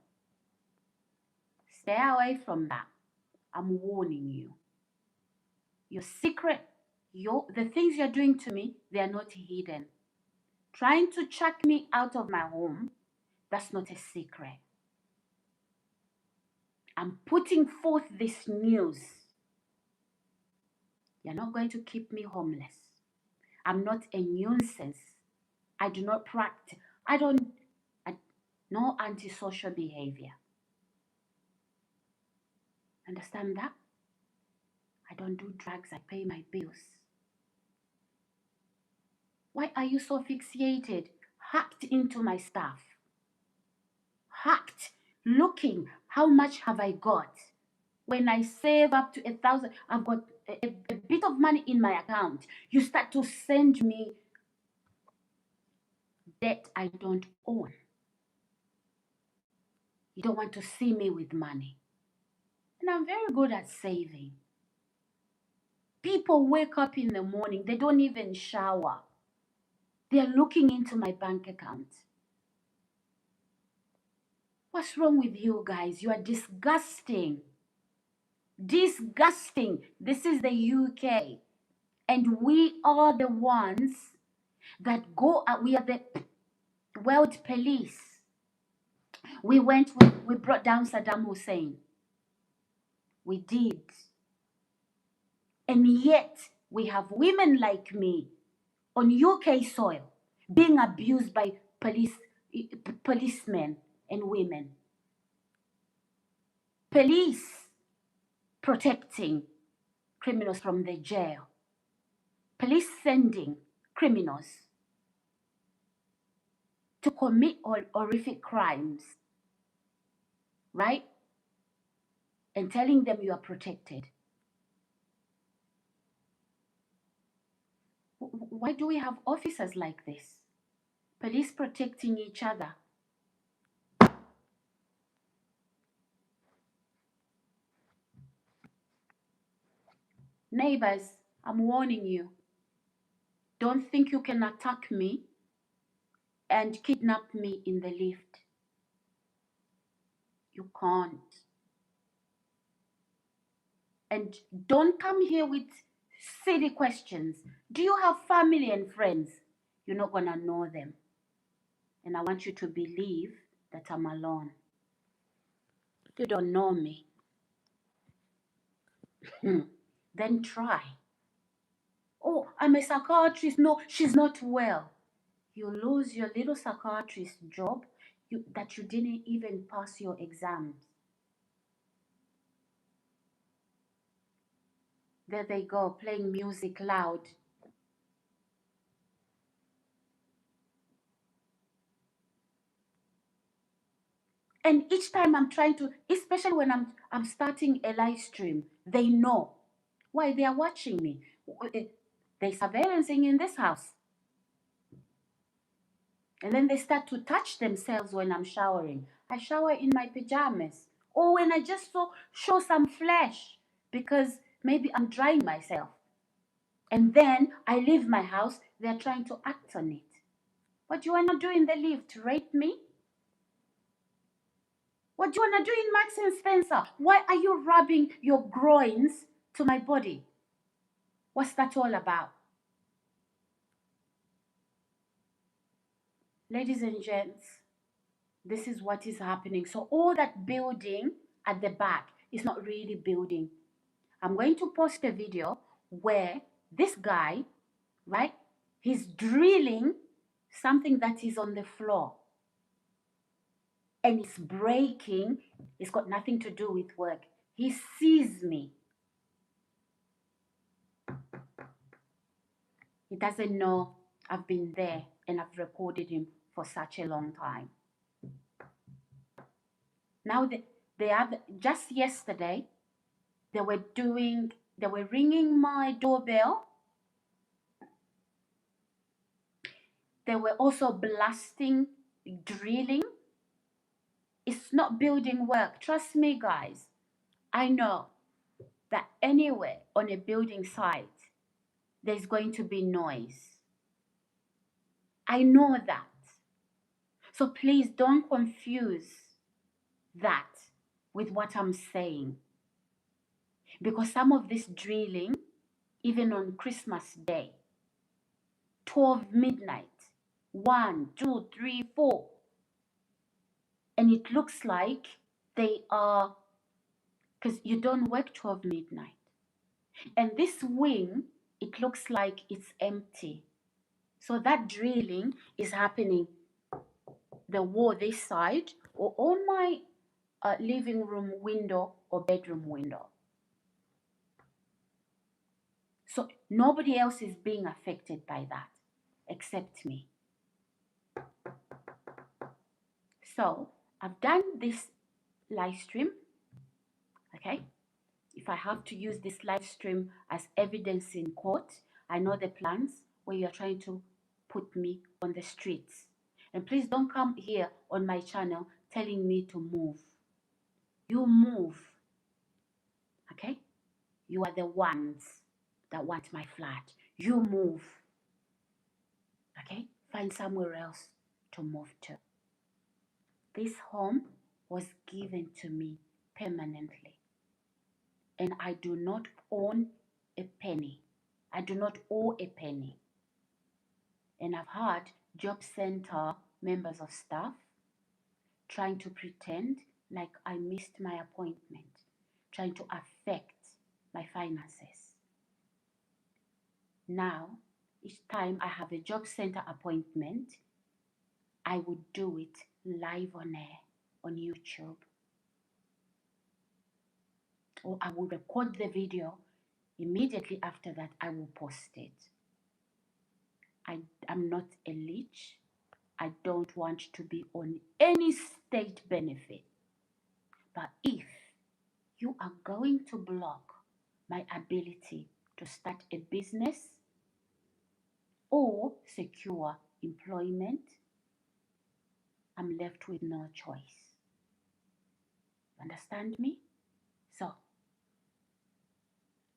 Stay away from that. I'm warning you. Your secret, the things you're doing to me, they are not hidden. Trying to chuck me out of my home, that's not a secret. I'm putting forth this news. You're not going to keep me homeless. I'm not a nuisance. I do not practice. No antisocial behavior. Understand that? I don't do drugs. I pay my bills. Why are you so fixated? Hacked into my stuff. Hacked. Looking, how much have I got? When I save up to 1,000, I've got a bit of money in my account. You start to send me debt I don't own. You don't want to see me with money. And I'm very good at saving. People wake up in the morning, they don't even shower. They're looking into my bank account. What's wrong with you guys? You are disgusting. Disgusting. This is the UK. And we are the ones that go out. We are the world police. We brought down Saddam Hussein. We did. And yet, we have women like me on UK soil being abused by policemen and women. Police protecting criminals from the jail. Police sending criminals to commit horrific crimes, right? And telling them you are protected. Why do we have officers like this? Police protecting each other. Neighbors, I'm warning you. Don't think you can attack me and kidnap me in the lift. You can't. And don't come here with silly questions. Do you have family and friends? You're not going to know them. And I want you to believe that I'm alone. You don't know me. Then try. Oh, I'm a psychiatrist. No, she's not well. You lose your little psychiatrist job that you didn't even pass your exams. There they go, playing music loud. And each time I'm trying to, especially when I'm starting a live stream, they know. Why? They are watching me. There's surveillancing in this house. And then they start to touch themselves when I'm showering. I shower in my pajamas. Or when I just show some flesh because maybe I'm drying myself. And then I leave my house, they're trying to act on it. What do you want to do in the lift? Rape me? What do you want to do in Max and Spencer? Why are you rubbing your groins to my body? What's that all about? Ladies and gents, this is what is happening. So all that building at the back is not really building. I'm going to post a video where this guy, right, he's drilling something that is on the floor. And it's breaking. It's got nothing to do with work. He sees me. He doesn't know I've been there and I've recorded him for such a long time. Now just yesterday, they were ringing my doorbell. They were also blasting, drilling. It's not building work. Trust me, guys. I know that anywhere on a building site, there's going to be noise. I know that. So please don't confuse that with what I'm saying. Because some of this drilling, even on Christmas Day, 12 midnight, 1, 2, 3, 4. And it looks like they are, because you don't work 12 midnight. And this wing, it looks like it's empty. So that drilling is happening the wall this side or on my living room window or bedroom window. So nobody else is being affected by that except me. So I've done this live stream, okay? If I have to use this live stream as evidence in court, I know the plans where you're trying to put me on the streets. And please don't come here on my channel telling me to move. You move, okay? You are the ones that want my flat. You move, okay? Find somewhere else to move to. This home was given to me permanently. And I do not own a penny. I do not owe a penny. And I've had job center members of staff trying to pretend like I missed my appointment, trying to affect my finances. Now, each time I have a job center appointment, I would do it live on air on YouTube. Or I will record the video. Immediately after that, I will post it. I am not a leech. I don't want to be on any state benefit. But if you are going to block my ability to start a business or secure employment, I'm left with no choice. Understand me? So,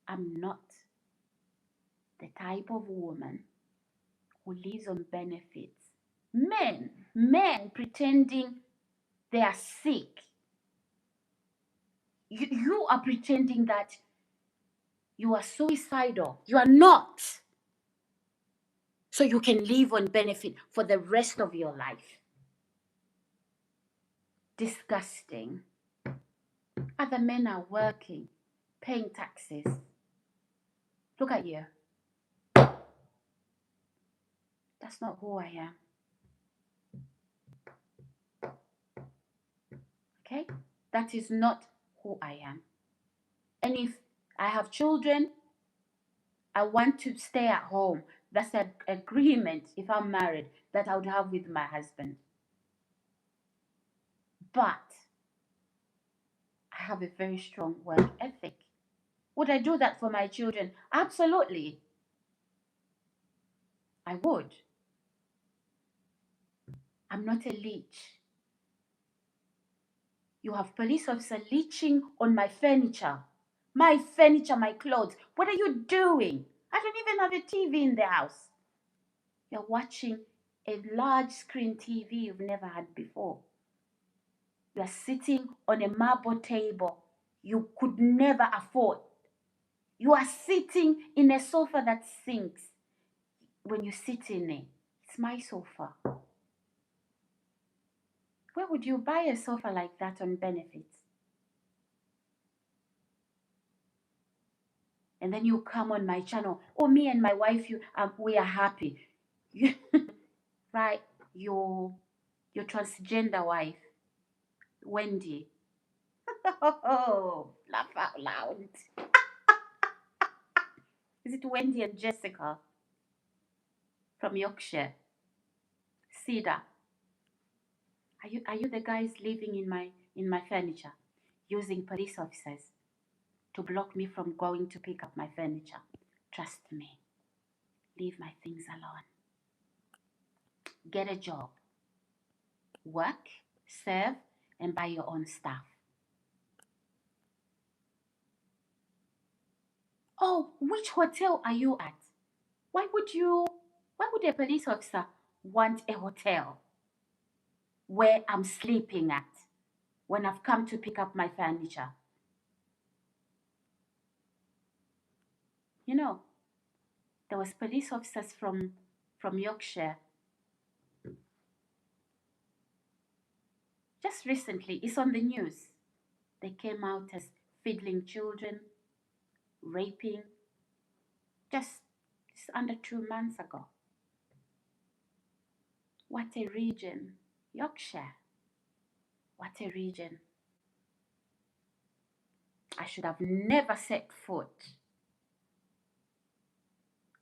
I'm not the type of woman who lives on benefits. Men pretending they are sick. You are pretending that you are suicidal. You are not. So you can live on benefit for the rest of your life. Disgusting. Other men are working, paying taxes. Look at you. That's not who I am. Okay? That is not who I am. And if I have children, I want to stay at home. That's an agreement, if I'm married, that I would have with my husband. But I have a very strong work ethic. Would I do that for my children? Absolutely. I would. I'm not a leech. You have police officers leeching on my furniture, my clothes. What are you doing? I don't even have a TV in the house. You're watching a large screen TV you've never had before. You're sitting on a marble table you could never afford. You are sitting in a sofa that sinks when you sit in it. It's my sofa. Where would you buy a sofa like that on benefits? And then you come on my channel. Oh, me and my wife, we are happy. Right? Your transgender wife, Wendy. Oh, laugh out loud. Is it Wendy and Jessica from Yorkshire? Cedar. Are you the guys living in my furniture, using police officers to block me from going to pick up my furniture? Trust me. Leave my things alone. Get a job. Work, serve, and buy your own stuff. Oh, which hotel are you at? Why would a police officer want a hotel where I'm sleeping at when I've come to pick up my furniture? You know, there was police officers from Yorkshire. Just recently, it's on the news. They came out as fiddling children, raping, just under 2 months ago. What a region. Yorkshire. What a region. I should have never set foot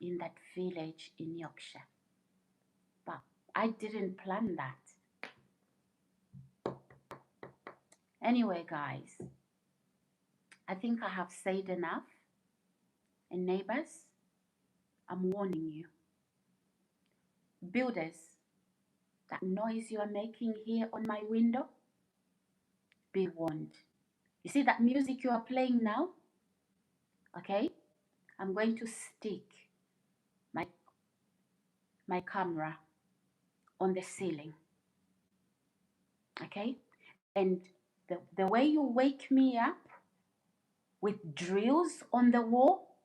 in that village in Yorkshire. But I didn't plan that. Anyway, guys, I think I have said enough. And neighbors, I'm warning you. Builders, that noise you are making here on my window, be warned. You see that music you are playing now? Okay? I'm going to stick my camera on the ceiling. Okay? And The way you wake me up with drills on the wall,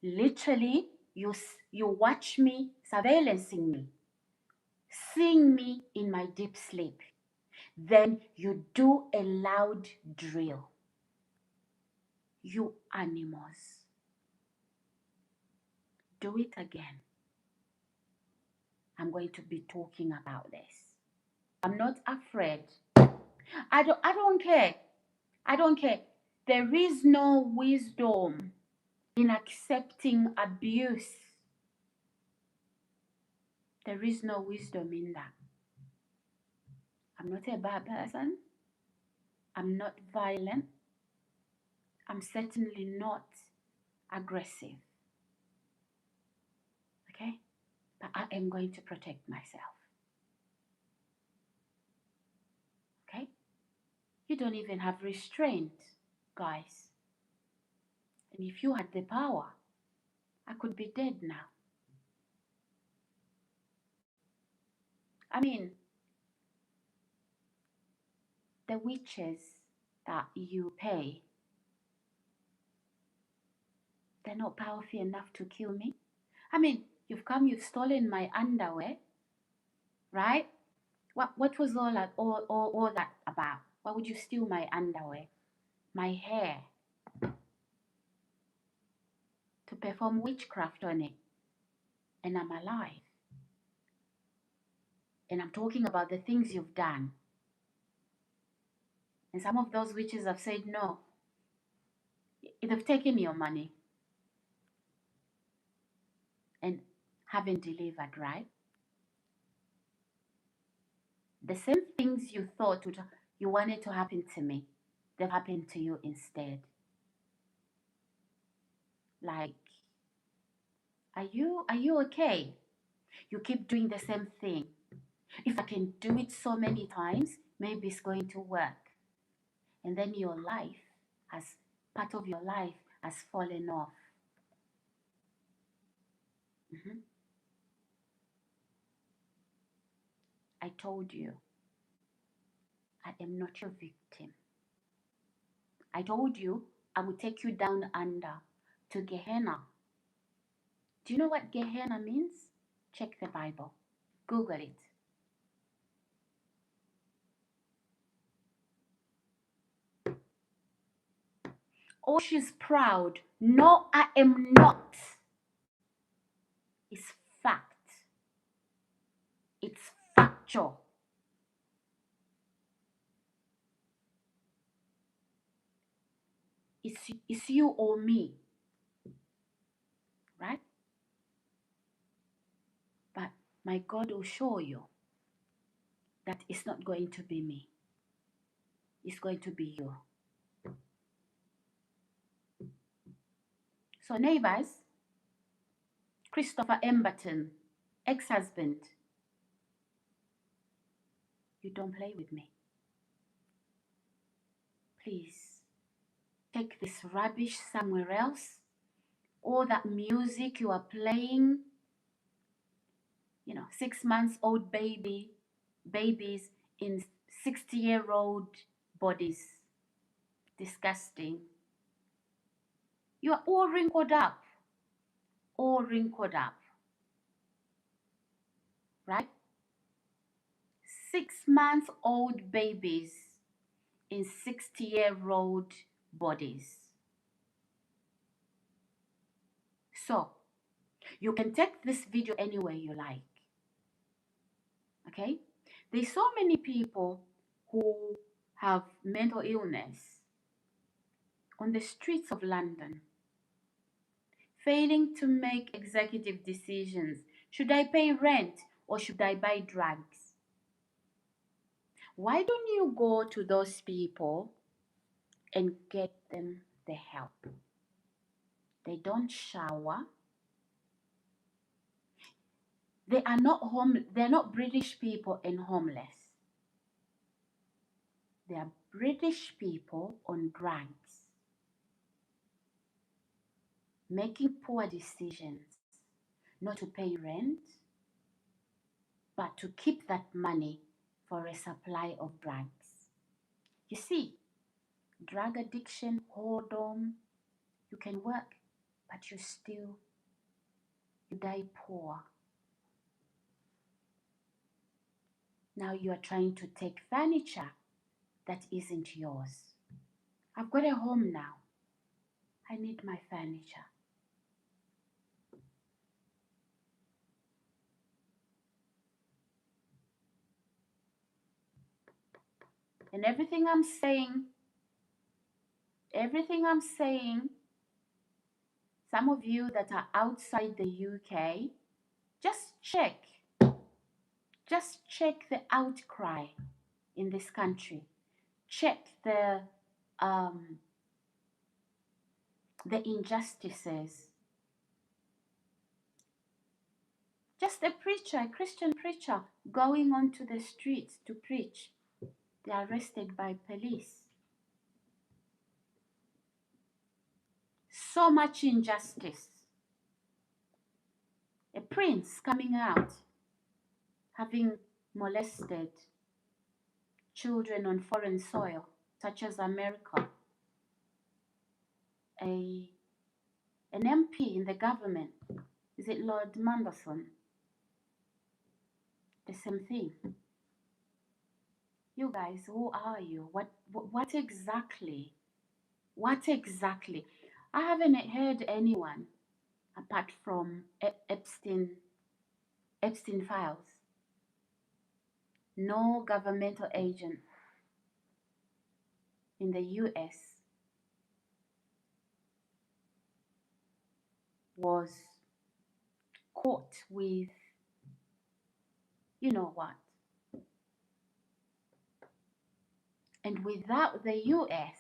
literally, you watch me surveillancing me, seeing me in my deep sleep. Then you do a loud drill. You animals. Do it again. I'm going to be talking about this. I'm not afraid. I don't care. I don't care. There is no wisdom in accepting abuse. There is no wisdom in that. I'm not a bad person. I'm not violent. I'm certainly not aggressive. Okay? But I am going to protect myself. Okay? You don't even have restraint, guys. And if you had the power, I could be dead now. I mean, the witches that you pay, they're not powerful enough to kill me. I mean, you've stolen my underwear, right? What was all that about? Why would you steal my underwear, my hair, to perform witchcraft on it? And I'm alive. And I'm talking about the things you've done. And some of those witches have said no. They've taken your money and haven't delivered, right? The same things you thought you wanted to happen to me, they've happened to you instead. Like, are you okay? You keep doing the same thing. If I can do it so many times, maybe it's going to work. And then part of your life has fallen off. Mhm. I told you, I am not your victim. I told you, I will take you down under to Gehenna. Do you know what Gehenna means? Check the Bible. Google it. Oh, she's proud. No, I am not. It's fact. It's factual. It's you or me, right? But my God will show you that it's not going to be me. It's going to be you. So neighbors, Christopher Emberton, ex-husband, you don't play with me. Please, take this rubbish somewhere else. All that music you are playing, 6 months old babies in 60-year-old bodies. Disgusting. You are all wrinkled up. All wrinkled up. Right? 6 months old babies in 60-year-old bodies. So, you can take this video anywhere you like. Okay? There's so many people who have mental illness on the streets of London, failing to make executive decisions. Should I pay rent or should I buy drugs? Why don't you go to those people and get them the help? They don't shower. They are not they're not British people and homeless. They are British people on drugs, making poor decisions, not to pay rent, but to keep that money for a supply of drugs. You see, drug addiction, whoredom, you can work, but you die poor. Now you are trying to take furniture that isn't yours. I've got a home now. I need my furniture. And everything I'm saying, some of you that are outside the UK, just check the outcry in this country. Check the injustices. Just a preacher, a Christian preacher, going onto the streets to preach. They're arrested by police. So much injustice. A prince coming out, having molested children on foreign soil, such as America. An MP in the government, is it Lord Manderson? The same thing. You guys, who are you? What exactly? What exactly? I haven't heard anyone apart from Epstein files. No governmental agent in the US was caught with, you know what? And without the US,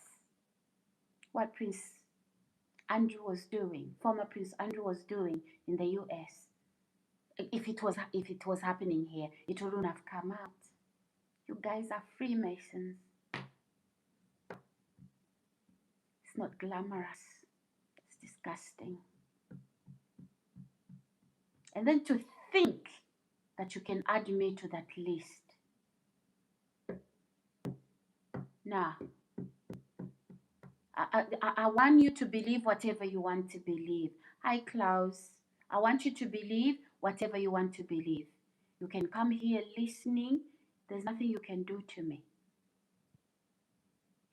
what Prince Andrew was doing, former Prince Andrew was doing in the US, if it was happening here, it wouldn't have come out. You guys are Freemasons. It's not glamorous. It's disgusting. And then to think that you can add me to that list. Now, I want you to believe whatever you want to believe. Hi, Klaus. I want you to believe whatever you want to believe. You can come here listening. There's nothing you can do to me.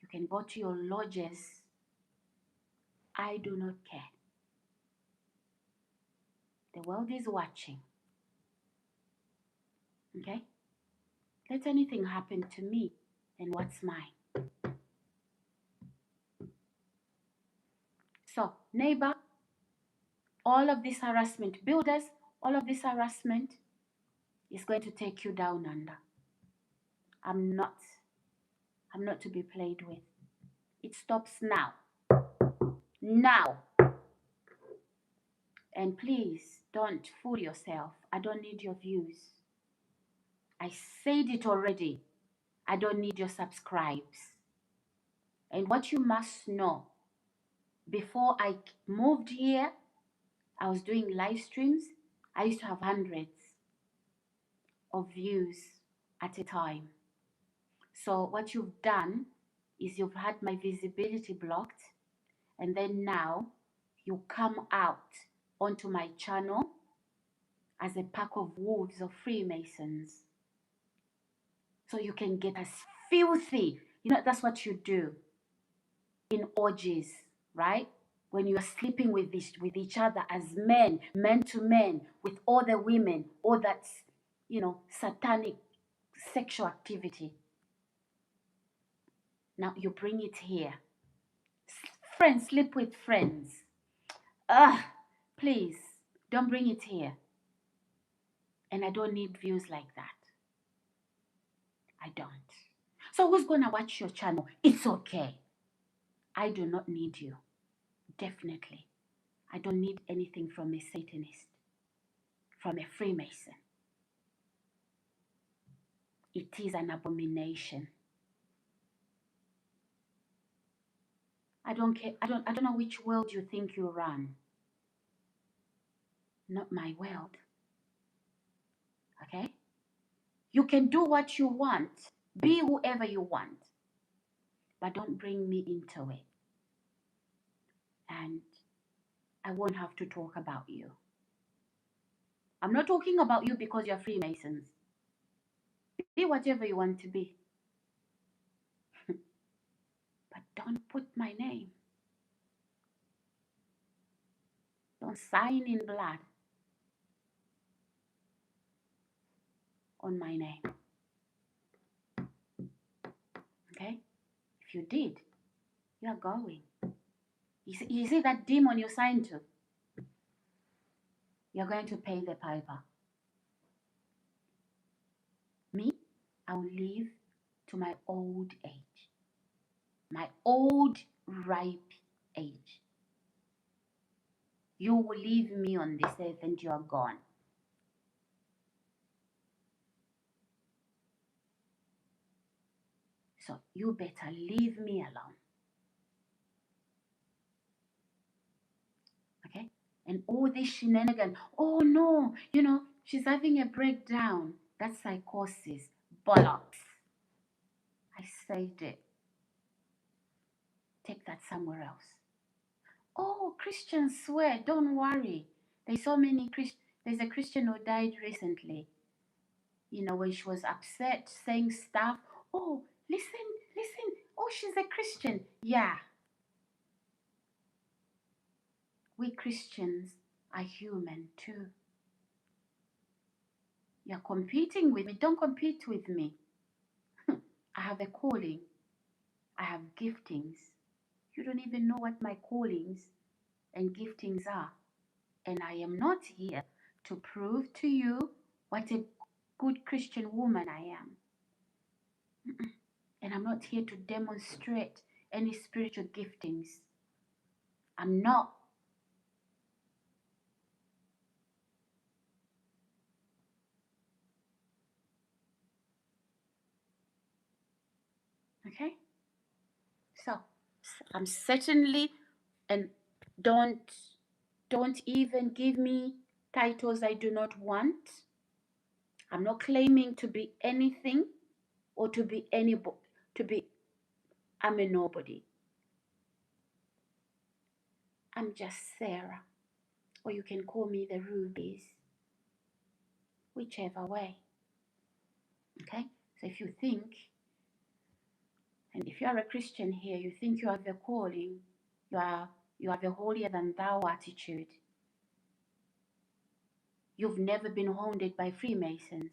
You can go to your lodges. I do not care. The world is watching. Okay? Let anything happen to me, and what's mine? So, neighbor, all of this harassment, builders, all of this harassment is going to take you down under. I'm not to be played with. It stops now. Now. And please don't fool yourself. I don't need your views. I said it already. I don't need your subscribes. And what you must know, before I moved here, I was doing live streams. I used to have hundreds of views at a time. So what you've done is you've had my visibility blocked, and then now you come out onto my channel as a pack of wolves of Freemasons. So you can get as filthy. You know, that's what you do in orgies, right? When you are sleeping with each other as men to men, with all the women, all that, you know, satanic sexual activity. Now you bring it here. Friends, sleep with friends. Please, don't bring it here. And I don't need views like that. I don't. So who's going to watch your channel? It's okay. I do not need you. Definitely. I don't need anything from a Satanist, from a Freemason. It is an abomination. I don't care. I don't know which world you think you run. Not my world. Okay? You can do what you want. Be whoever you want. but don't bring me into it. And I won't have to talk about you. I'm not talking about you because you're Freemasons. Be whatever you want to be. But don't put my name. Don't sign in blood on my name. Okay? If you did, you're going. You see that demon you signed to? You're going to pay the piper. Me, I will live to my old age. My old, ripe age. You will leave me on this earth and you are gone. So you better leave me alone. Okay? And all this shenanigan, oh no, she's having a breakdown. That's psychosis. Bollocks. I said it. Take that somewhere else. Oh, Christians swear, don't worry. There's a Christian who died recently. When she was upset, saying stuff. Oh, listen. Oh, she's a Christian. Yeah. We Christians are human too. You're competing with me. Don't compete with me. I have a calling. I have giftings. You don't even know what my callings and giftings are. And I am not here to prove to you what a good Christian woman I am. And I'm not here to demonstrate any spiritual giftings. I'm not. Okay? So I'm certainly, and don't even give me titles I do not want. I'm not claiming to be anything or to be anybody. I'm a nobody. I'm just Sarah, or you can call me the Rubies, whichever way. Okay? So if you think, and if you are a Christian here, you think you have a calling, you have a holier than thou attitude. You've never been haunted by Freemasons.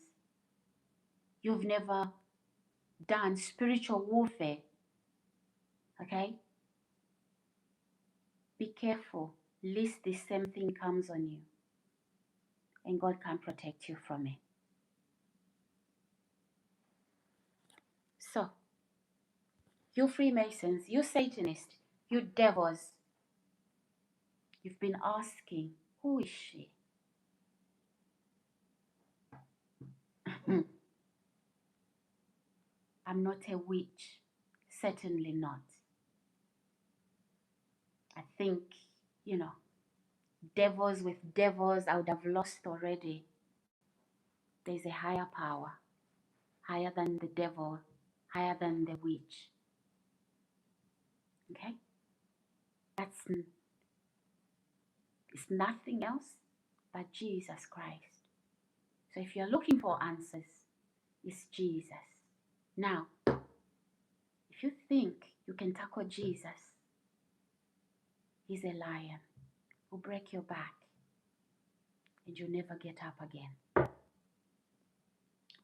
You've never done spiritual warfare. Okay? Be careful, lest the same thing comes on you. And God can protect you from it. So, you Freemasons, you Satanists, you devils, you've been asking, who is she? I'm not a witch. Certainly not. I think, devils with devils, I would have lost already. There's a higher power, higher than the devil, higher than the witch. Okay? It's nothing else but Jesus Christ. So if you're looking for answers, it's Jesus. Now, if you think you can tackle Jesus, he's a lion who'll break your back and you'll never get up again.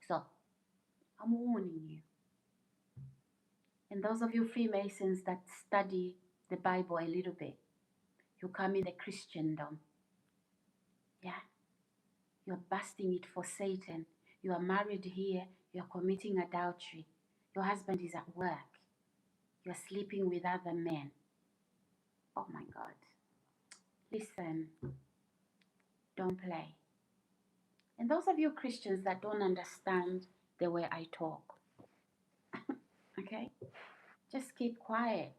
So, I'm warning you. And those of you Freemasons that study the Bible a little bit, you come in the Christendom. Yeah? You're busting it for Satan. You are married here. You're committing adultery. Your husband is at work. You're sleeping with other men. Oh my God. Listen. Don't play. And those of you Christians that don't understand the way I talk, okay? Just keep quiet.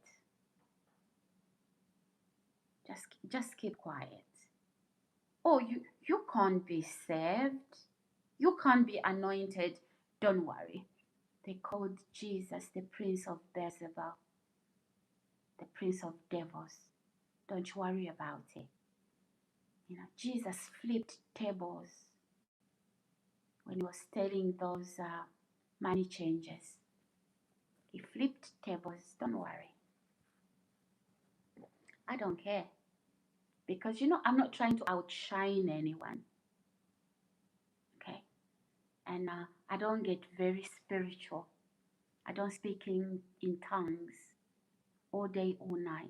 Just keep quiet. Oh, you can't be saved. You can't be anointed. Don't worry. They called Jesus the Prince of Beelzebub. the prince of devils. Don't worry about it. Jesus flipped tables when he was telling those money changers. He flipped tables. Don't worry. I don't care. Because, I'm not trying to outshine anyone. Okay? And I don't get very spiritual. I don't speak in tongues all day, all night.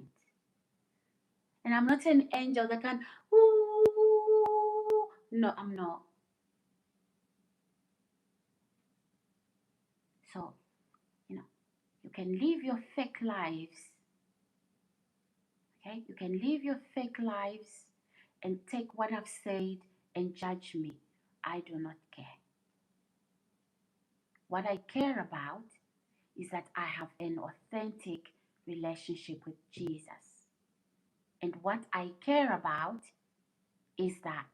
And I'm not an angel that can, ooh. No, I'm not. So, you can live your fake lives. Okay? You can live your fake lives and take what I've said and judge me. I do not care. What I care about is that I have an authentic relationship with Jesus. And what I care about is that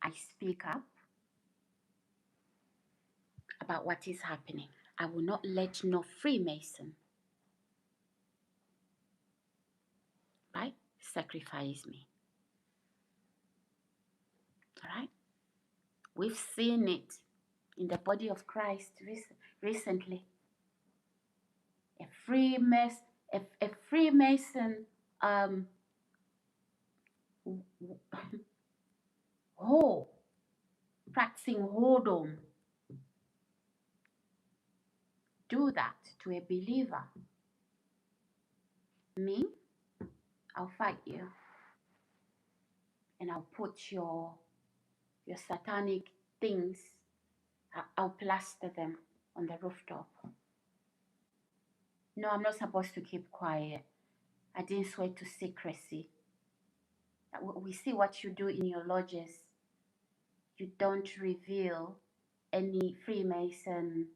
I speak up about what is happening. I will not let no Freemason, right, sacrifice me. All right? We've seen it in the body of Christ recently. A Freemason practicing whoredom, do that to a believer. Me, I'll fight you. And I'll put your satanic things, I'll plaster them on the rooftop. No, I'm not supposed to keep quiet. I didn't swear to secrecy. We see what you do in your lodges. You don't reveal any Freemason.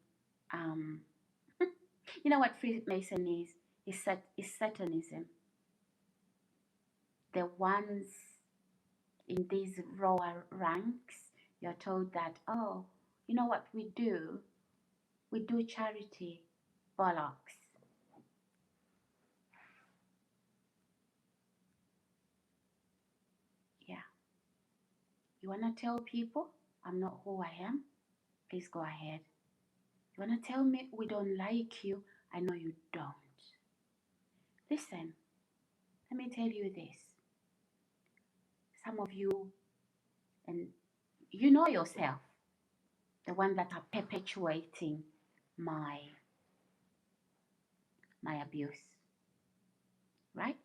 You know what Freemason is? It's Satanism. The ones in these lower ranks, you're told that, oh, you know what we do? We do charity. Bollocks. Yeah. You want to tell people I'm not who I am? Please go ahead. You want to tell me we don't like you? I know you don't. Listen, let me tell you this. Some of you, and you know yourself, the one that are perpetuating my abuse, right?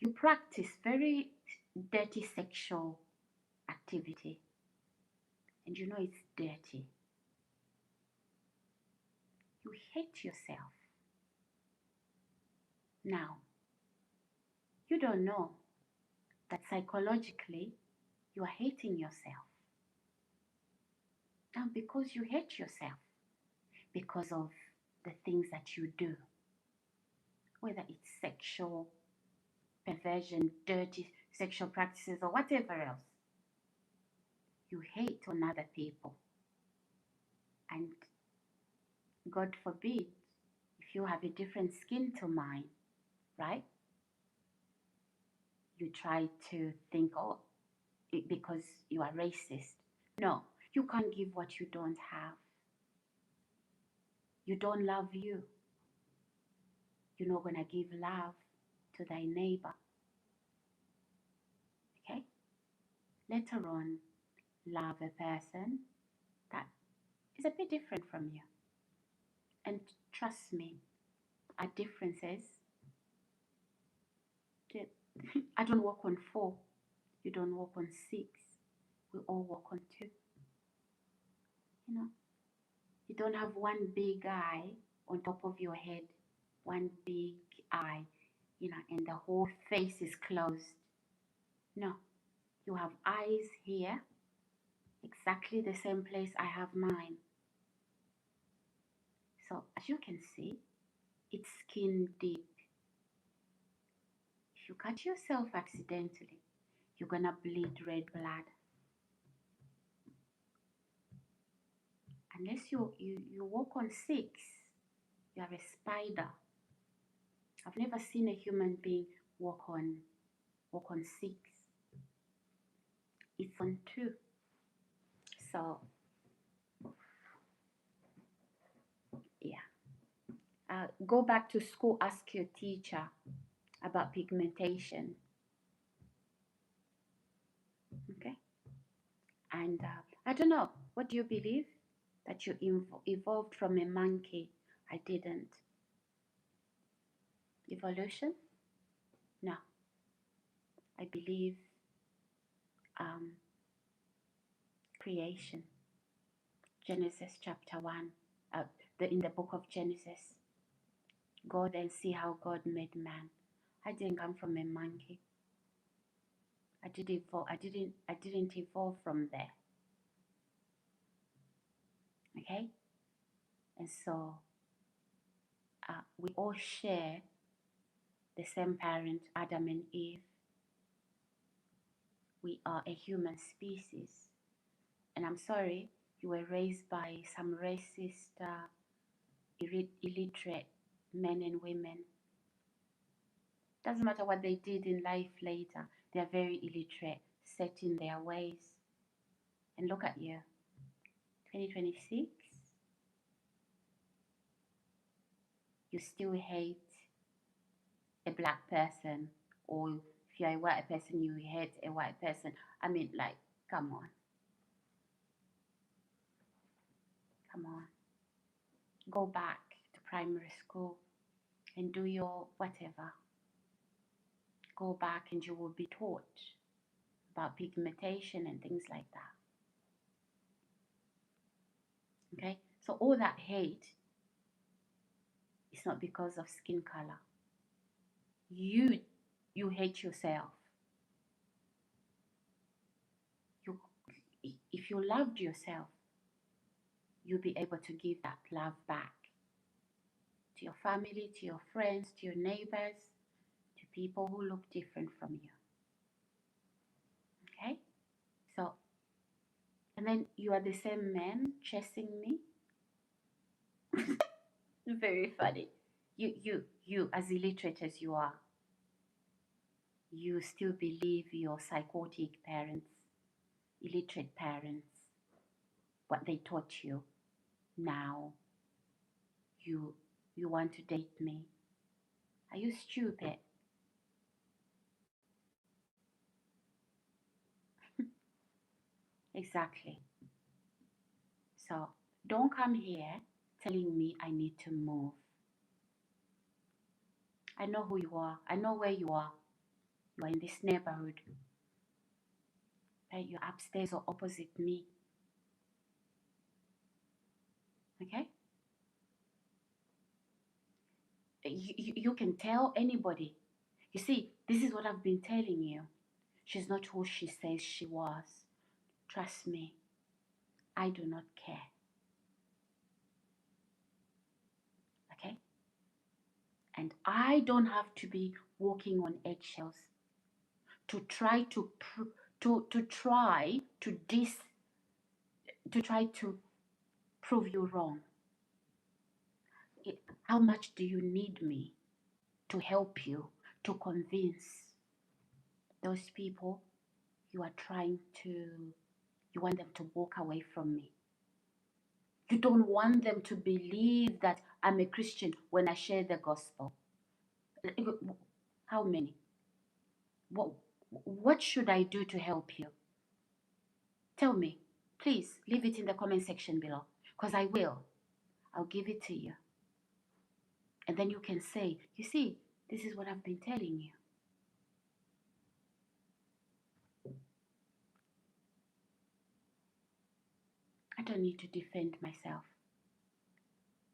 You practice very dirty sexual activity, and you know it's dirty. You hate yourself. Now, you don't know that psychologically you are hating yourself. Now, because you hate yourself, because of the things that you do, whether it's sexual perversion, dirty sexual practices, or whatever else, you hate on other people. And God forbid, if you have a different skin to mine, right? You try to think, oh, because you are racist. No, you can't give what you don't have. You don't love you. You're not going to give love to thy neighbor. Okay? Later on, love a person that is a bit different from you. And trust me, our differences, I don't walk on 4. You don't walk on 6. We all walk on 2. You don't have one big eye on top of your head, one big eye, and the whole face is closed. No, you have eyes here, exactly the same place I have mine. So as you can see, it's skin deep. If you cut yourself accidentally, you're gonna bleed red blood. Unless you walk on 6, you are a spider. I've never seen a human being walk on 6. It's on 2. So yeah. Go back to school, ask your teacher about pigmentation. Okay. And I don't know, what do you believe? That you evolved from a monkey? I didn't. Evolution? No. I believe creation. Genesis chapter 1. In the book of Genesis. Go there and see how God made man. I didn't come from a monkey. I didn't evolve from there. Okay? And so we all share the same parent, Adam and Eve. We are a human species. And I'm sorry, you were raised by some racist, illiterate men and women. Doesn't matter what they did in life later, they are very illiterate, set in their ways. And look at you, 2026, you still hate a black person, or if you're a white person, you hate a white person. I mean, like, come on. Come on. Go back to primary school and do your whatever. Go back and you will be taught about pigmentation and things like that. Okay? So all that hate is not because of skin color. You hate yourself. If you loved yourself, you'll be able to give that love back to your family, to your friends, to your neighbors, to people who look different from you. Okay? So, and then you are the same man chasing me. Very funny. You, as illiterate as you are, you still believe your psychotic parents, illiterate parents, what they taught you. Now, you want to date me. Are you stupid? Exactly. So don't come here telling me I need to move. I know who you are. I know where you are. You are in this neighborhood. Right? You're upstairs or opposite me. Okay? You can tell anybody. You see, this is what I've been telling you. She's not who she says she was. Trust me. I do not care. Okay? And I don't have to be walking on eggshells to try to prove you wrong. How much do you need me to help you, to convince those people you want them to walk away from me? You don't want them to believe that I'm a Christian when I share the gospel. How many? What should I do to help you? Tell me. Please leave it in the comment section below, because I will. I'll give it to you. And then you can say, you see, this is what I've been telling you. I don't need to defend myself.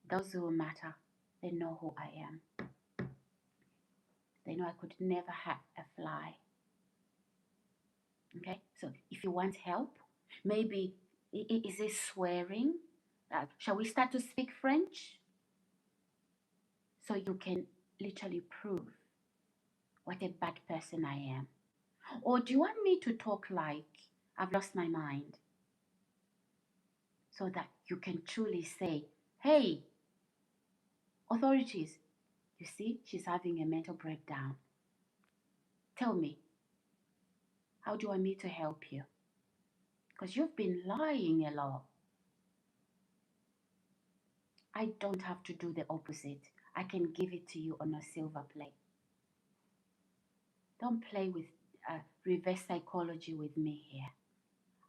Those who matter, they know who I am. They know I could never hurt a fly. Okay? So if you want help, maybe, is it swearing? Shall we start to speak French? So you can literally prove what a bad person I am. Or do you want me to talk like I've lost my mind? So that you can truly say, hey, authorities, You see, she's having a mental breakdown. Tell me, how do you want me to help you? Because you've been lying a lot. I don't have to do the opposite. I can give it to you on a silver plate. Don't play with reverse psychology with me here.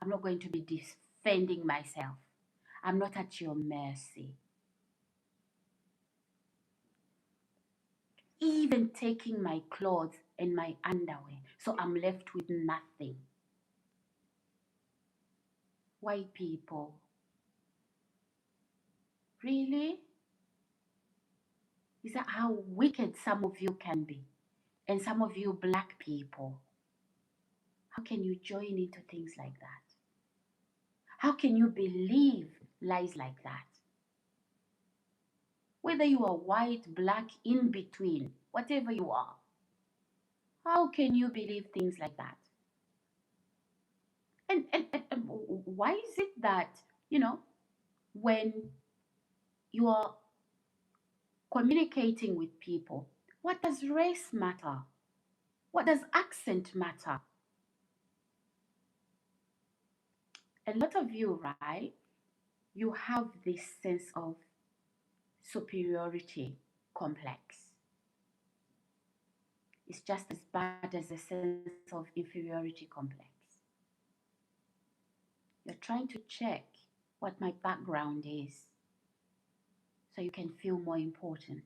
I'm not going to be defending myself. I'm not at your mercy. Even taking my clothes and my underwear, so I'm left with nothing. White people. Really? Is that how wicked some of you can be? And some of you black people. How can you join into things like that? How can you believe lies like that? Whether you are white, black, in between, whatever you are, how can you believe things like that? And why is it that, when you are communicating with people, what does race matter? What does accent matter? A lot of you, right, you have this sense of superiority complex. It's just as bad as a sense of inferiority complex. You're trying to check what my background is so you can feel more important.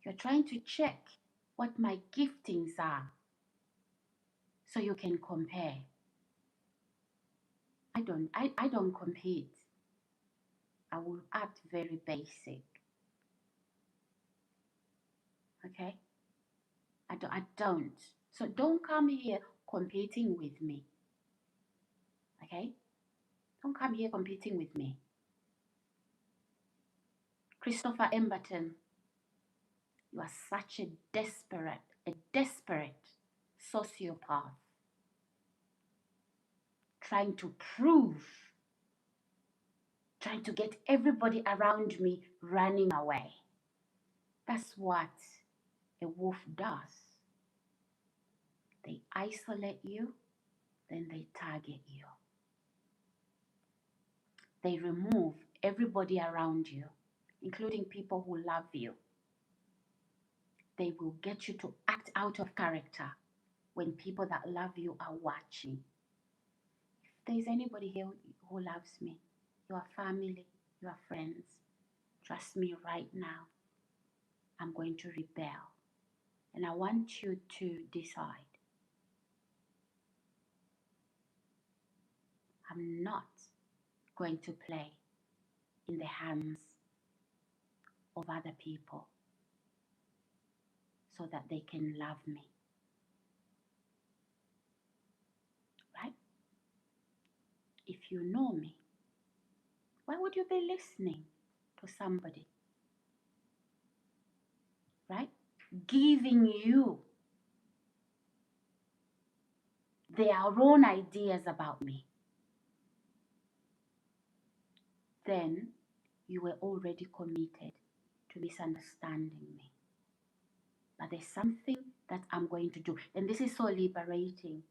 You're trying to check what my giftings are so you can compare. I don't compete. I will act very basic. Okay? I don't. So don't come here competing with me. Okay? Don't come here competing with me. Christopher Emberton, you are such a desperate sociopath. Trying to get everybody around me running away. That's what a wolf does. They isolate you, then they target you. They remove everybody around you, including people who love you. They will get you to act out of character when people that love you are watching. If there's anybody here who loves me, you are family, you are friends, trust me right now, I'm going to rebel. And I want you to decide. I'm not going to play in the hands of other people so that they can love me. Right? If you know me, why would you be listening to somebody? Right? Giving you their own ideas about me. Then you were already committed to misunderstanding me. But there's something that I'm going to do. And this is so liberating.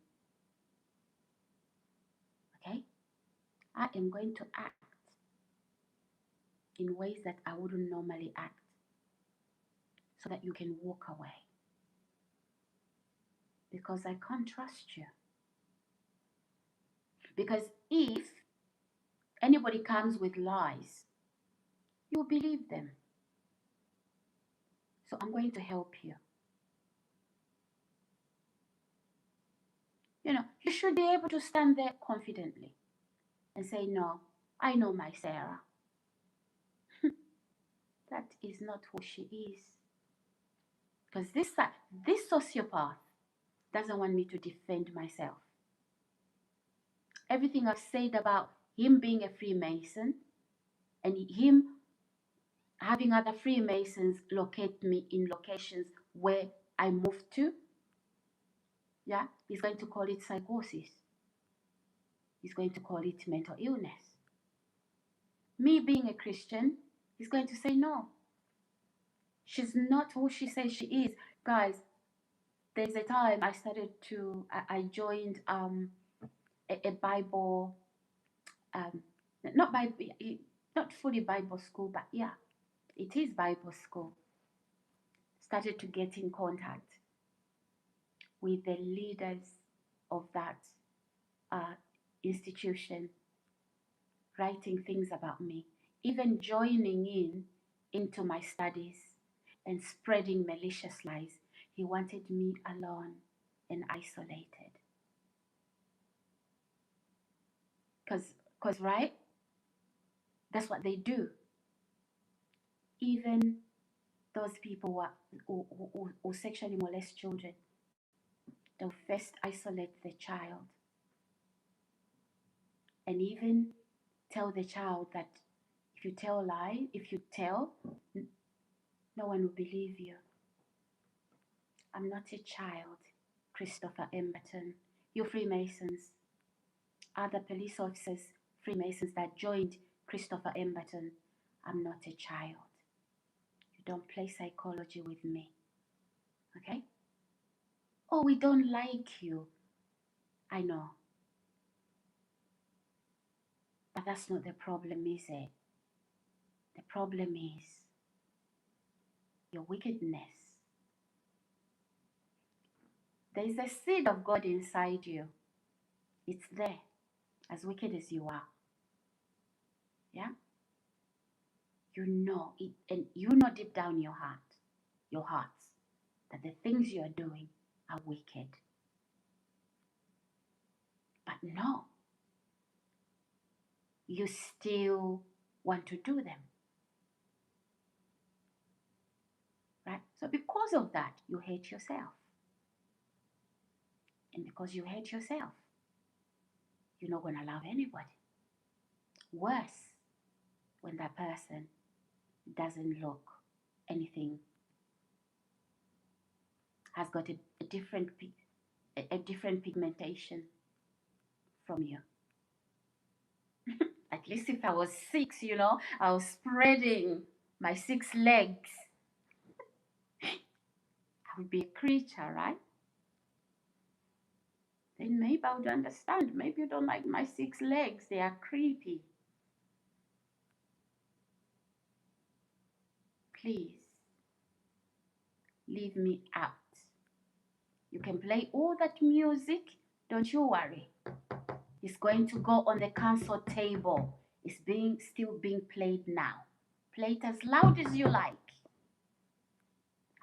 Okay? I am going to act in ways that I wouldn't normally act so that you can walk away. Because I can't trust you. Because if anybody comes with lies, you'll believe them. So I'm going to help you. You should be able to stand there confidently and say, no, I know my Sarah. That is not who she is. Because this sociopath doesn't want me to defend myself. Everything I've said about him being a Freemason and him having other Freemasons locate me in locations where I moved to, yeah, he's going to call it psychosis. He's going to call it mental illness. Me being a Christian, he's going to say no. She's not who she says she is. Guys, there's a time I started to, I joined a Bible, um, not Bible, not fully Bible school, but yeah, it is Bible school. Started to get in contact with the leaders of that uh, institution, writing things about me, even joining in into my studies and spreading malicious lies. He wanted me alone and isolated. Because right, that's what they do. Even those people who sexually molest children, they'll first isolate the child and even tell the child that if you tell a lie, if you tell, no one will believe you. I'm not a child, Christopher Emberton. You Freemasons, other police officers, Freemasons that joined Christopher Emberton, I'm not a child. You don't play psychology with me, okay? Oh, we don't like you. I know. But that's not the problem, is it? The problem is your wickedness. There's a seed of God inside you. It's there, as wicked as you are. Yeah? You know it, and you know deep down your hearts, that the things you are doing are wicked. But no, you still want to do them. Right? So because of that, you hate yourself. And because you hate yourself, you're not going to love anybody. Worse, when that person doesn't look anything, has got a different pigmentation from you. At least if I was 6, I was spreading my 6 legs, I would be a creature, right? Then maybe I would understand. Maybe you don't like my 6 legs, they are creepy. Please, leave me out. You can play all that music, don't you worry. It's going to go on the council table. It's still being played now. Play it as loud as you like.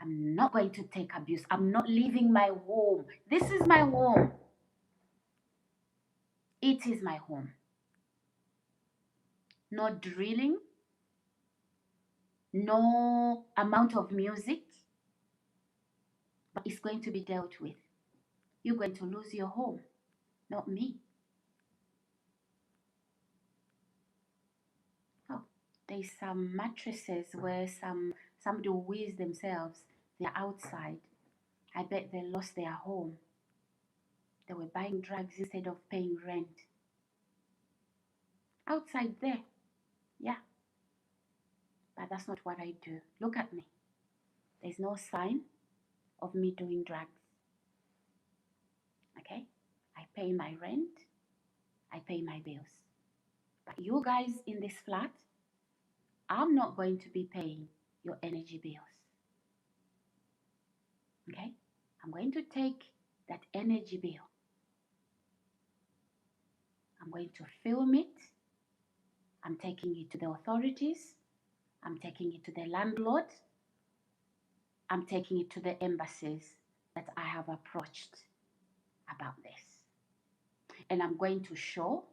I'm not going to take abuse. I'm not leaving my home. This is my home. It is my home. No drilling, no amount of music, but it's going to be dealt with. You're going to lose your home, not me. Oh, there's some mattresses where somebody wheezed themselves. They're outside. I bet they lost their home. They were buying drugs instead of paying rent. Outside there, yeah. But that's not what I do. Look at me. There's no sign of me doing drugs. Okay? I pay my rent. I pay my bills. But you guys in this flat, I'm not going to be paying your energy bills. Okay? I'm going to take that energy bill. I'm going to film it. I'm taking it to the authorities. I'm taking it to the landlord. I'm taking it to the embassies that I have approached about this. And I'm going to show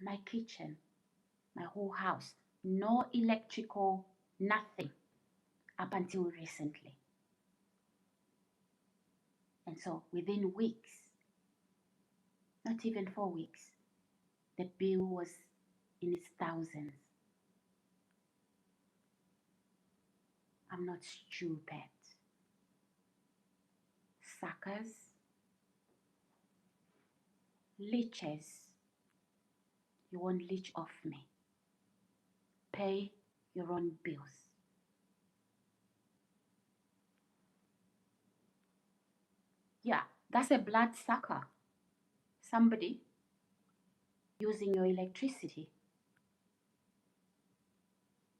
my kitchen, my whole house, no electrical, nothing up until recently. And so within weeks, not even 4 weeks, the bill was in its thousands. I'm not stupid. Suckers, leeches, you won't leech off me. Pay your own bills. That's a blood sucker. Somebody using your electricity.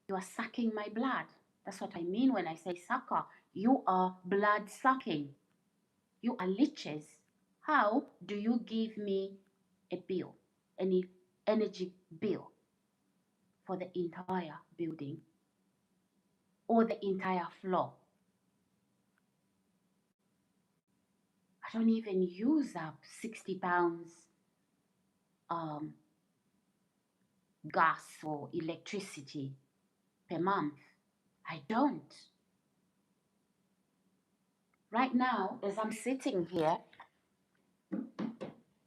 You are sucking my blood. That's what I mean when I say sucker. You are blood sucking. You are leeches. How do you give me a bill, any energy bill for the entire building or the entire floor? I don't even use up 60 pounds um, gas or electricity per month. I don't. Right now, as I'm sitting here,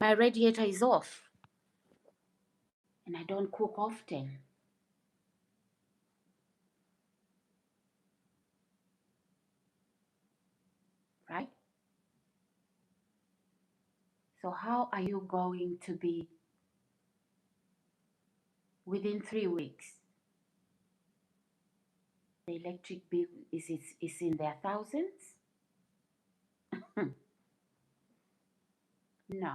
my radiator is off and I don't cook often. Right? So how are you going to be within 3 weeks? The electric bill is in their thousands? No.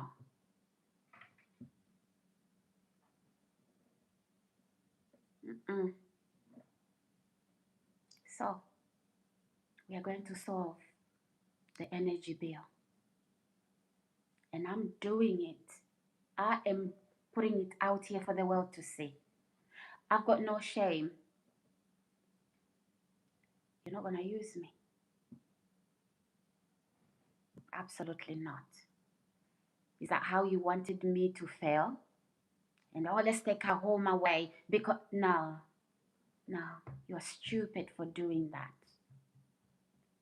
Mm-mm. So we are going to solve the energy bill. And I'm doing it. I am putting it out here for the world to see. I've got no shame. You're not going to use me. Absolutely not. Is that how you wanted me to fail? And oh, let's take her home away. Because no, you're stupid for doing that.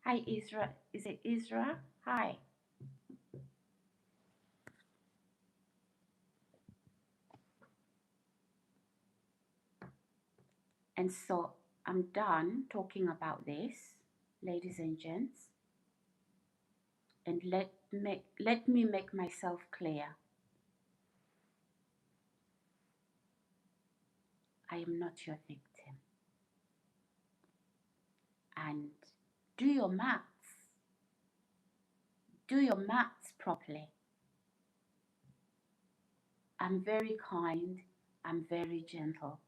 Hi, Isra. Is it Isra? Hi. And so I'm done talking about this, ladies and gents. And let me make myself clear. I am not your victim. And do your maths. Do your maths properly. I'm very kind. I'm very gentle.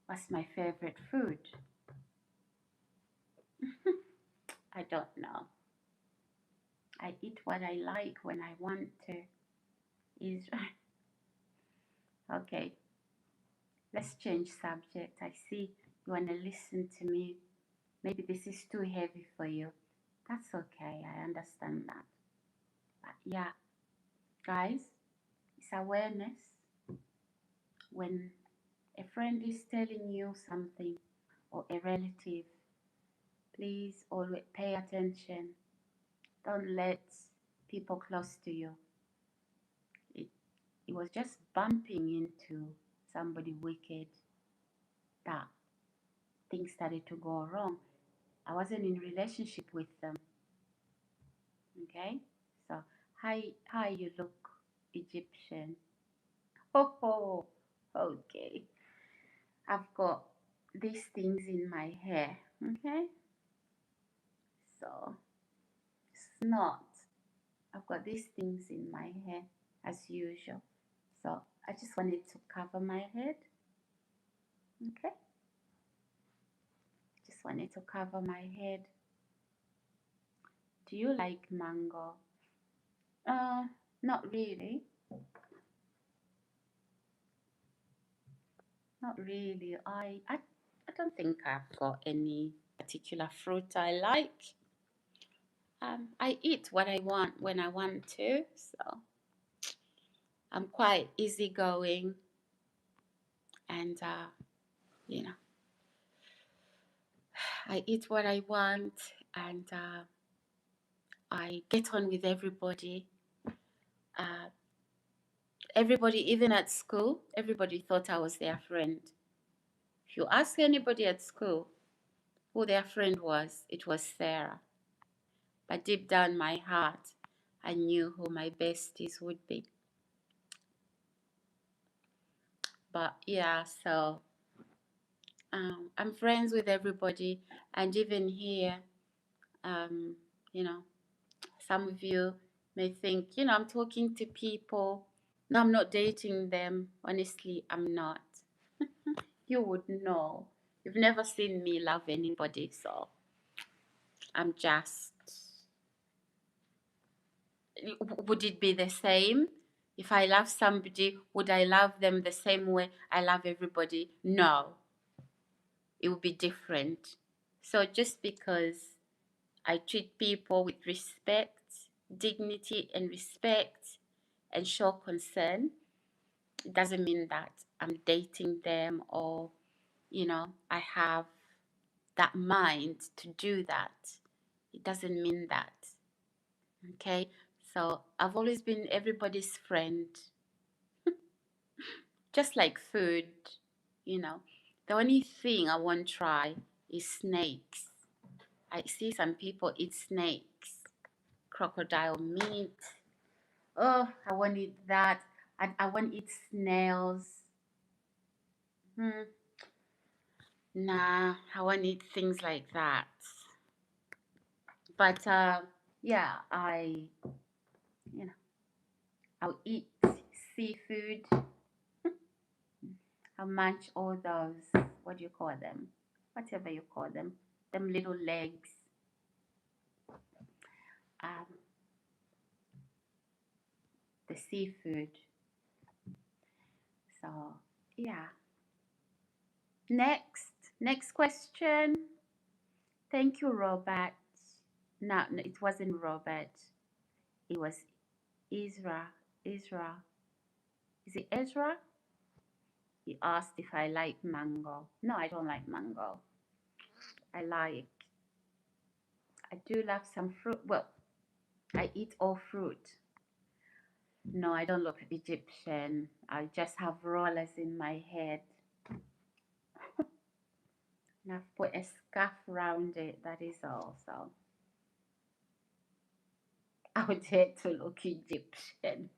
What's my favorite food? I don't know. I eat what I like when I want to. Is okay. Let's change subject. I see you want to listen to me. Maybe this is too heavy for you. That's okay. I understand that. But yeah, guys, it's awareness. When a friend is telling you something or a relative, please always pay attention. Don't let people close to you. It was just bumping into somebody wicked that things started to go wrong. I wasn't in relationship with them. Okay? So hi you look Egyptian. Oh, okay. I've got these things in my hair. Okay? So it's not. I've got these things in my hair as usual. So I just wanted to cover my head. Okay? Just wanted to cover my head. Do you like mango? Not really. Not really. I don't think I've got any particular fruit I like. I eat what I want when I want to, so I'm quite easygoing, and you know, I eat what I want, and I get on with everybody. Everybody, even at school, everybody thought I was their friend. If you ask anybody at school who their friend was, it was Sarah. But deep down my heart, I knew who my besties would be. But yeah, so I'm friends with everybody, and even here, um, you know, some of you may think, I'm talking to people. No, I'm not dating them. Honestly, I'm not. You would know. You've never seen me love anybody, so I'm just. Would it be the same? If I love somebody, would I love them the same way I love everybody? No, it would be different. So just because I treat people with respect, dignity, and respect, and show concern, it doesn't mean that I'm dating them or, I have that mind to do that. It doesn't mean that. Okay? So I've always been everybody's friend, just like food, you know. The only thing I won't try is snakes. I see some people eat snakes, crocodile meat. Oh, I won't eat that. I won't eat snails. Nah, I won't eat things like that. But yeah, I'll eat seafood. I'll munch all those. What do you call them? Whatever you call them. Them little legs. Um, the seafood. So yeah. Next question. Thank you, Robert. No, it wasn't Robert. It was Ezra. Ezra. Is it Ezra? He asked if I like mango. No, I don't like mango. I do love some fruit. Well, I eat all fruit. No, I don't look Egyptian. I just have rollers in my head. And I've put a scarf around it. That is all. So I would hate to look Egyptian.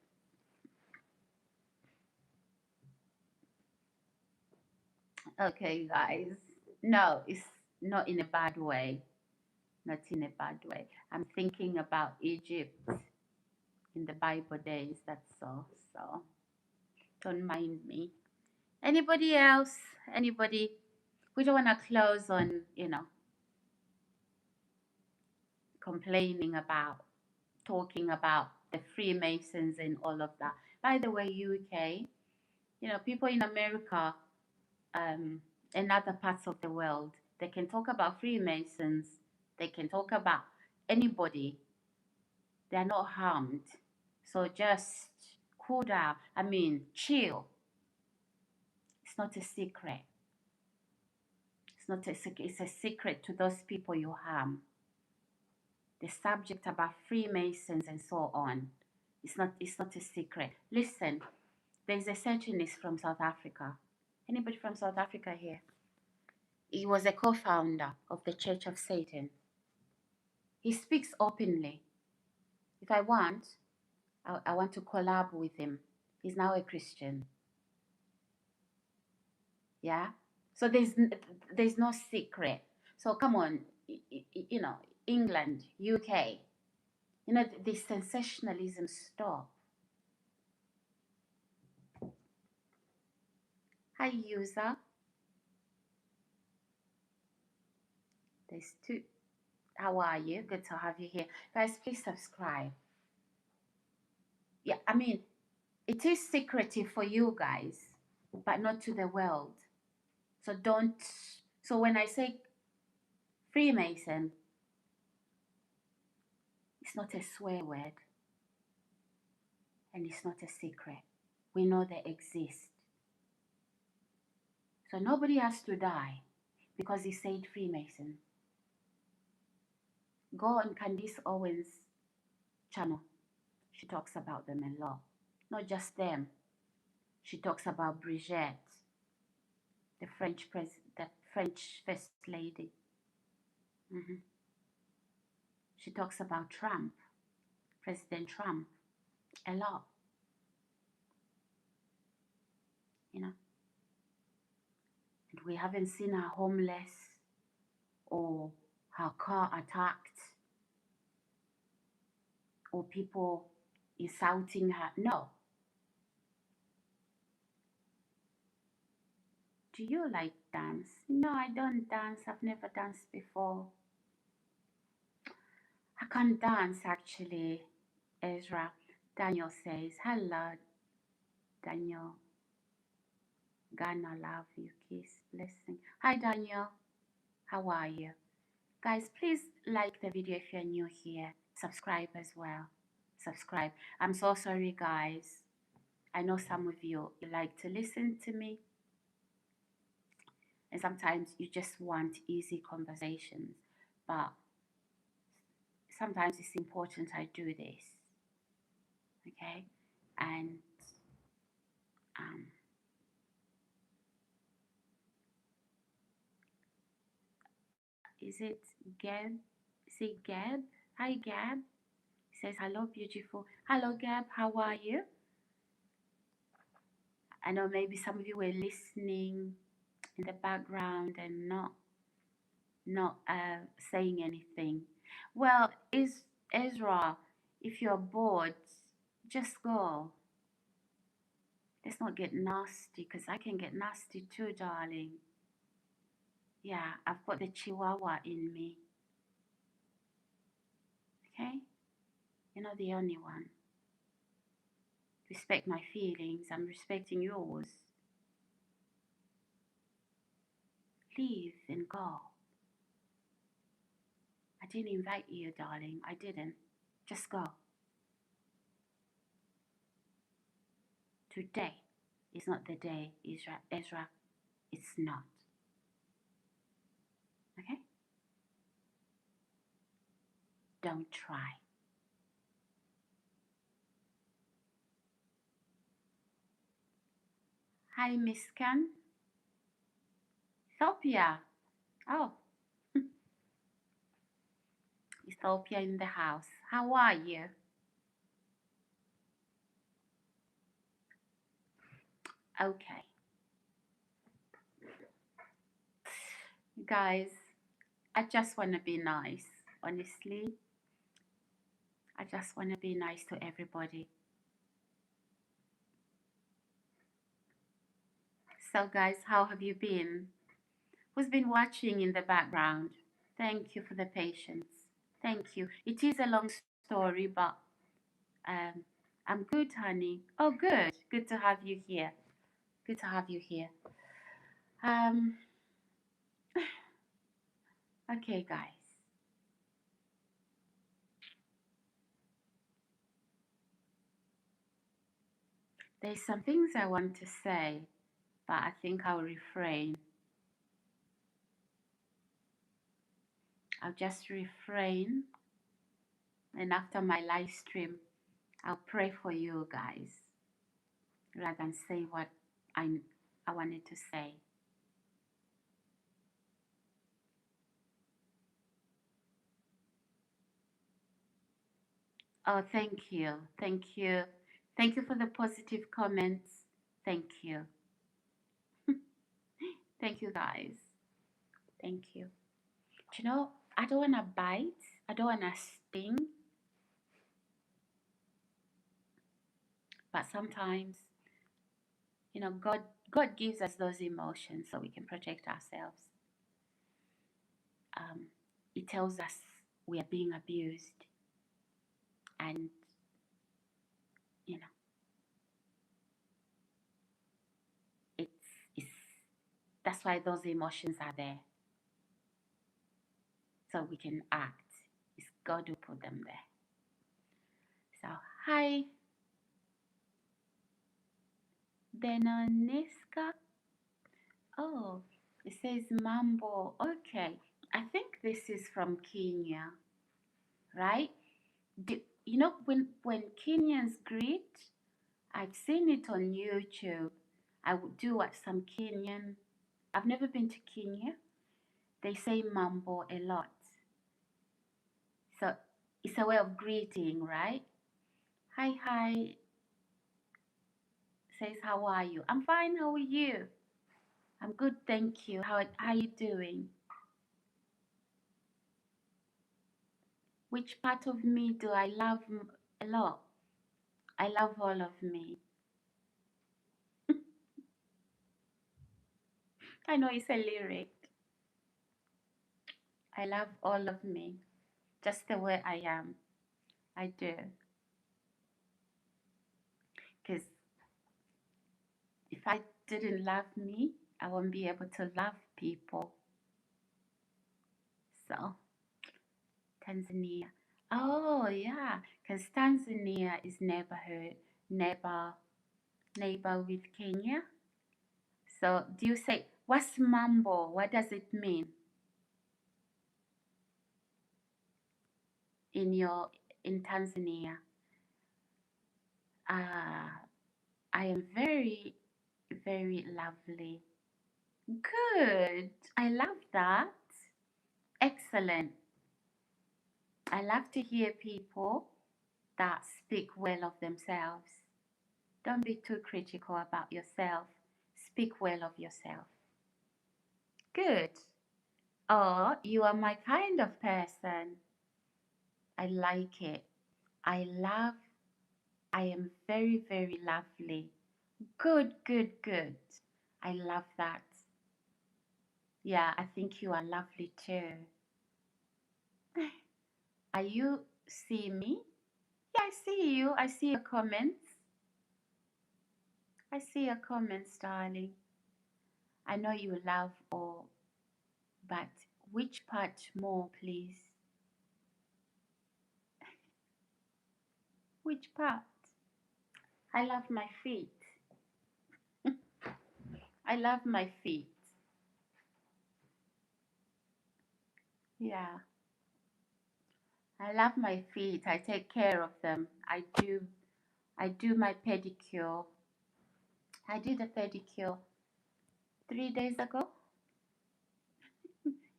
Okay, guys. No, it's not in a bad way. Not in a bad way. I'm thinking about Egypt in the Bible days. That's all. So don't mind me. Anybody else? Anybody? We don't want to close on, complaining about, talking about the Freemasons and all of that. By the way, UK, people in America, and other parts of the world, they can talk about Freemasons, they can talk about anybody, they're not harmed. So just cool down. I mean, chill. It's not a secret. It's not a secret. It's a secret to those people you harm. The subject about Freemasons and so on. It's not a secret. Listen, there's a Satanist from South Africa. Anybody from South Africa here? He was a co-founder of the Church of Satan. He speaks openly. If I want, I want to collab with him. He's now a Christian. Yeah. So there's no secret. So come on, England, UK, this sensationalism stop. Hi, user. There's two. How are you? Good to have you here. Guys, please subscribe. Yeah, I mean, it is secretive for you guys, but not to the world. So don't. So when I say Freemason, it's not a swear word and it's not a secret. We know they exist. So nobody has to die because he said Freemason. Go on Candice Owens' channel. She talks about them a lot. Not just them. She talks about Brigitte, the French first lady. She talks about Trump, President Trump, a lot. And We haven't seen her homeless or her car attacked or people insulting her. No. Do you like dance? No, I don't dance. I've never danced before. I can't dance actually, Ezra. Daniel says, hello, Daniel. Ghana, love you, kiss, blessing. Hi, Daniel. How are you? Guys, please like the video if you're new here. Subscribe as well. Subscribe. I'm so sorry, guys. I know some of you like to listen to me, and sometimes you just want easy conversations. But sometimes it's important I do this, okay? And um, is it Gab? Is it Gab? Hi, Gab. Says hello, beautiful. Hello, Gab. How are you? I know maybe some of you were listening in the background and not saying anything. Well, is Ezra, if you're bored, just go. Let's not get nasty, because I can get nasty too, darling. Yeah, I've got the Chihuahua in me. Okay? You're not the only one. Respect my feelings. I'm respecting yours. Leave and go. I didn't invite you, darling. I didn't. Just go. Today is not the day, Ezra. It's not. Okay? Don't try. Hi, Miss Khan. Ethiopia. Oh, Ethiopia in the house. How are you? Okay. Guys, I just want to be nice, honestly. I just want to be nice to everybody. So, guys, how have you been? Who's been watching in the background? Thank you for the patience. Thank you. It is a long story, but I'm good, honey. Oh, good. Good to have you here. Good to have you here. Okay, guys. There's some things I want to say, but I think I'll refrain. I'll just refrain, and after my live stream, I'll pray for you guys rather than say what I wanted to say. Oh, thank you. Thank you. Thank you for the positive comments. Thank you. Thank you, guys. Thank you. Do you know, I don't want to bite. I don't want to sting. But sometimes, you know, God gives us those emotions so we can protect ourselves. It tells us we are being abused. And, you know, it's that's why those emotions are there. So we can act. It's God who put them there. So, hi, Benonisca. Oh, it says Mambo. Okay. I think this is from Kenya, right? You know, when Kenyans greet, I've seen it on YouTube. I would do what some Kenyan, I've never been to Kenya. They say Mambo a lot. So it's a way of greeting, right? Hi, hi. Says, how are you? I'm fine, how are you? I'm good, thank you. How you doing? Which part of me do I love a lot? I love all of me. I know it's a lyric. I love all of me, just the way I am. I do. Because if I didn't love me, I won't be able to love people. So, Tanzania. Oh, yeah, because Tanzania is neighbor, neighbor with Kenya. So, do you say, what's mambo? What does it mean in in Tanzania? I am very, very lovely. Good. I love that. Excellent. I love to hear people that speak well of themselves. Don't be too critical about yourself. Speak well of yourself. Good. Oh, you are my kind of person. I like it. I am very, very lovely. Good, good, good. I love that. Yeah, I think you are lovely too. Are you see me? Yeah, I see you. I see your comments. I see your comments, darling. I know you love all, but which part more, please? Which part? I love my feet. I love my feet. Yeah, I love my feet. I take care of them. I do my pedicure. I did a pedicure 3 days ago.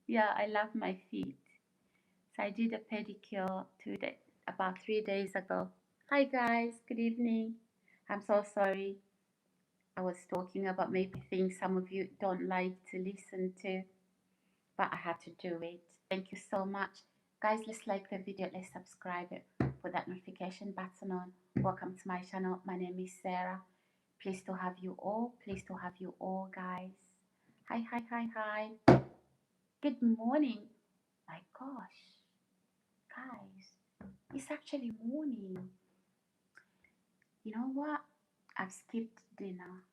Yeah, I love my feet. So I did a pedicure about 3 days ago. Hi guys, good evening. I'm so sorry. I was talking about maybe things some of you don't like to listen to, but I had to do it. Thank you so much. Guys, let's like the video, let's subscribe it, put that notification button on. Welcome to my channel. My name is Sarah. Pleased to have you all. Pleased to have you all, guys. Hi, hi, hi, hi. Good morning. My gosh, guys, it's actually morning. You know what? I've skipped dinner.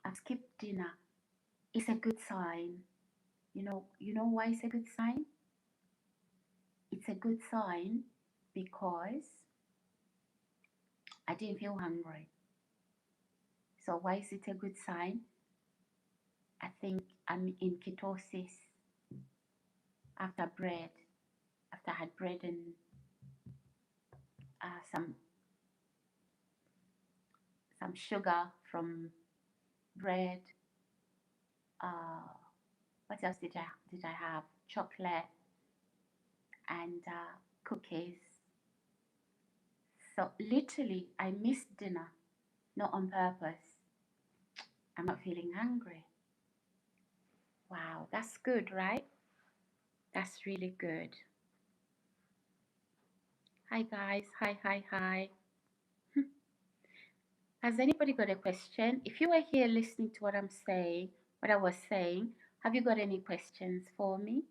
I've skipped dinner. It's a good sign. You know why it's a good sign? It's a good sign because I didn't feel hungry. So why is it a good sign? I think I'm in ketosis after bread. After I had bread and some sugar from bread. What else did I have? Chocolate and cookies. So literally, I missed dinner, not on purpose. I'm not feeling hungry. Wow, that's good, right? That's really good. Hi guys, hi, hi, hi. Has anybody got a question? If you were here listening to what I was saying, have you got any questions for me?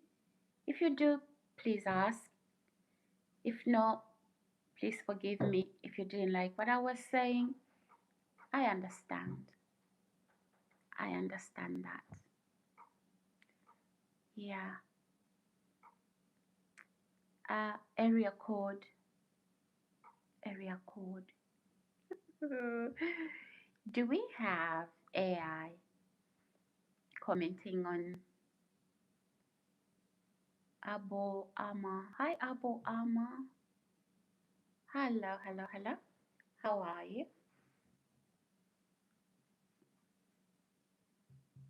If you do, please ask. If not, please forgive me if you didn't like what I was saying. I understand. I understand that. Yeah. Area code. Area code. Do we have AI commenting on Abo Ama? Hi, Abo Ama. Hello, hello, hello. How are you?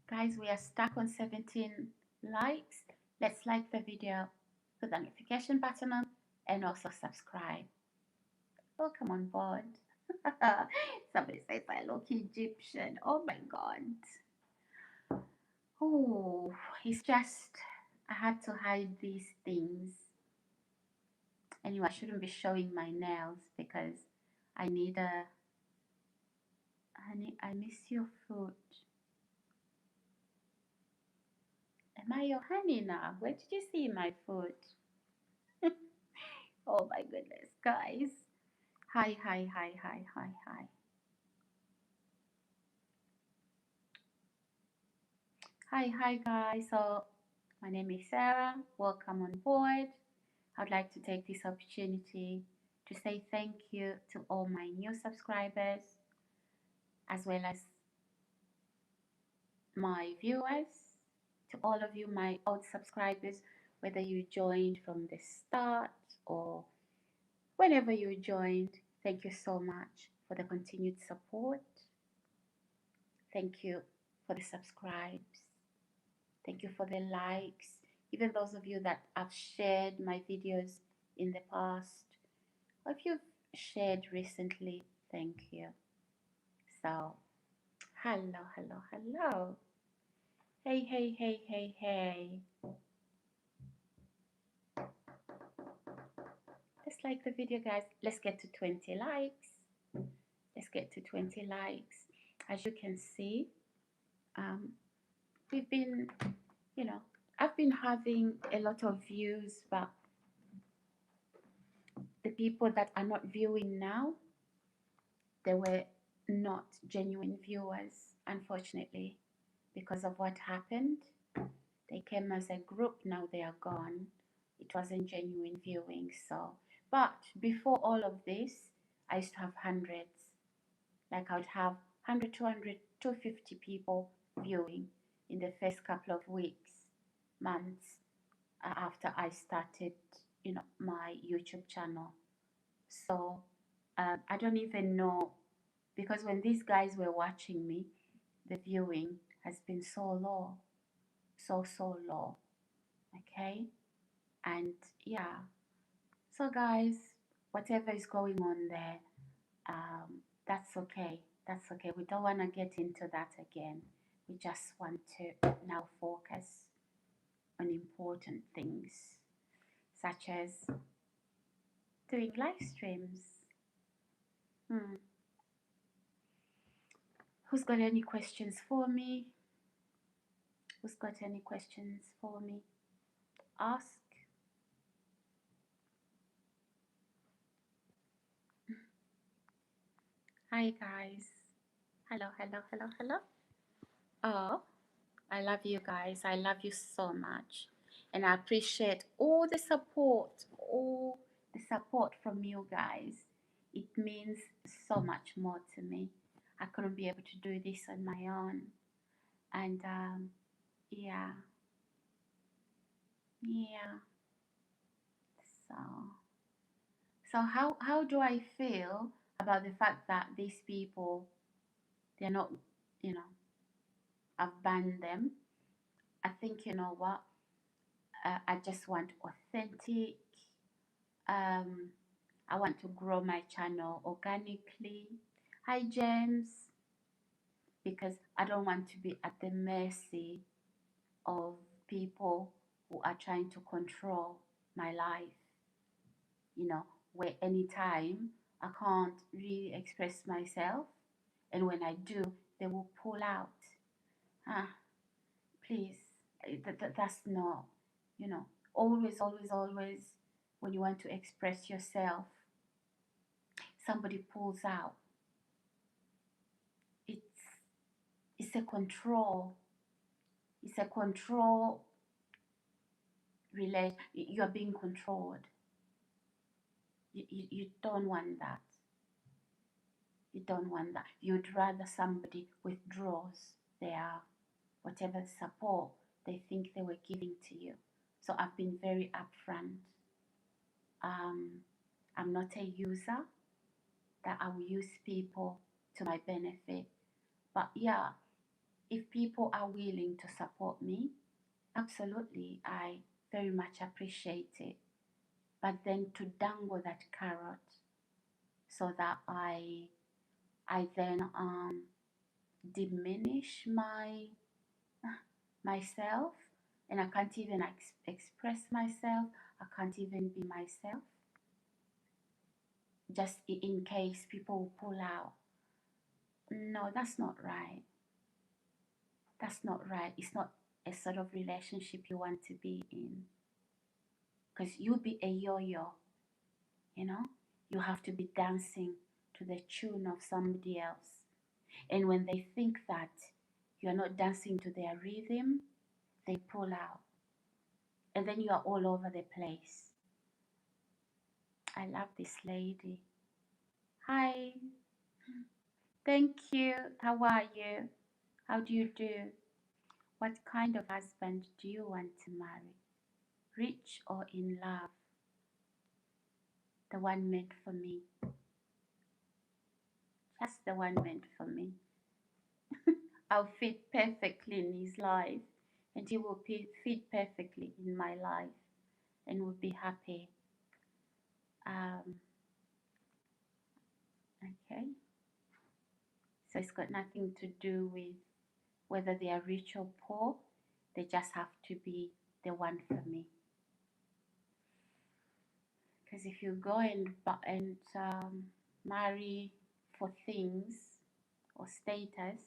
Guys, we are stuck on 17 likes. Let's like the video, put the notification button on, and also subscribe. Welcome on board. Somebody says I look Egyptian. Oh my God. Oh, it's just I had to hide these things. Anyway, I shouldn't be showing my nails because I need a honey. I miss your food. Am I your honey now? Where did you see my food? Oh my goodness, guys. Hi, hi, hi, hi, hi, hi. Hi, hi, guys. So, my name is Sarah. Welcome on board. I'd like to take this opportunity to say thank you to all my new subscribers as well as my viewers, to all of you, my old subscribers, whether you joined from the start or whenever you joined. Thank you so much for the continued support. Thank you for the subscribes. Thank you for the likes. Even those of you that have shared my videos in the past, or if you've shared recently, thank you. So, hello, hello, hello. Hey, hey, hey, hey, hey. Just like the video, guys. Let's get to 20 likes. Let's get to 20 likes. As you can see, we've been, you know, I've been having a lot of views, but the people that are not viewing now, they were not genuine viewers, unfortunately, because of what happened. They came as a group, now they are gone. It wasn't genuine viewing. So, but before all of this, I used to have hundreds. Like I would have 100, 200, 250 people viewing in the first couple of weeks, months after I started, my YouTube channel. So I don't even know, because when these guys were watching me, the viewing has been so low, so low. Okay. And yeah, so guys, whatever is going on there, that's okay. That's okay. We don't want to get into that again. We just want to now focus on important things, such as doing live streams. Who's got any questions for me? Who's got any questions for me? Ask. Hi guys. Hello, hello, hello, hello. Oh, I love you guys. I love you so much. And I appreciate all the support from you guys. It means so much more to me. I couldn't be able to do this on my own. And yeah, yeah. So, so how do I feel about the fact that these people, they're not, you know, I've banned them? I think, you know what? I just want authentic. Um, I want to grow my channel organically. Hi, James, because I don't want to be at the mercy of people who are trying to control my life. Where anytime I can't really express myself, and when I do, they will pull out. Ah, please, that's not, always, always, always, when you want to express yourself, somebody pulls out. It's it's a control. It's a control relate. You are being controlled. You don't want that. You don't want that. You'd rather somebody withdraws their whatever support they think they were giving to you. So I've been very upfront. I'm not a user that I will use people to my benefit. But yeah, if people are willing to support me, absolutely, I very much appreciate it. But then to dangle that carrot so that I then diminish myself, and I can't even express myself. I can't even be myself. Just in case people will pull out. No, that's not right. That's not right. It's not a sort of relationship you want to be in. Because you'll be a yo-yo, you know? You have to be dancing to the tune of somebody else. And when they think that you're not dancing to their rhythm, they pull out. And then you are all over the place. I love this lady. Hi. Thank you. How are you? How do you do? What kind of husband do you want to marry? Rich or in love? The one meant for me. Just the one meant for me. I'll fit perfectly in his life, and he will fit perfectly in my life, and we'll be happy. Okay. So it's got nothing to do with whether they are rich or poor. They just have to be the one for me. Because if you go and marry for things or status,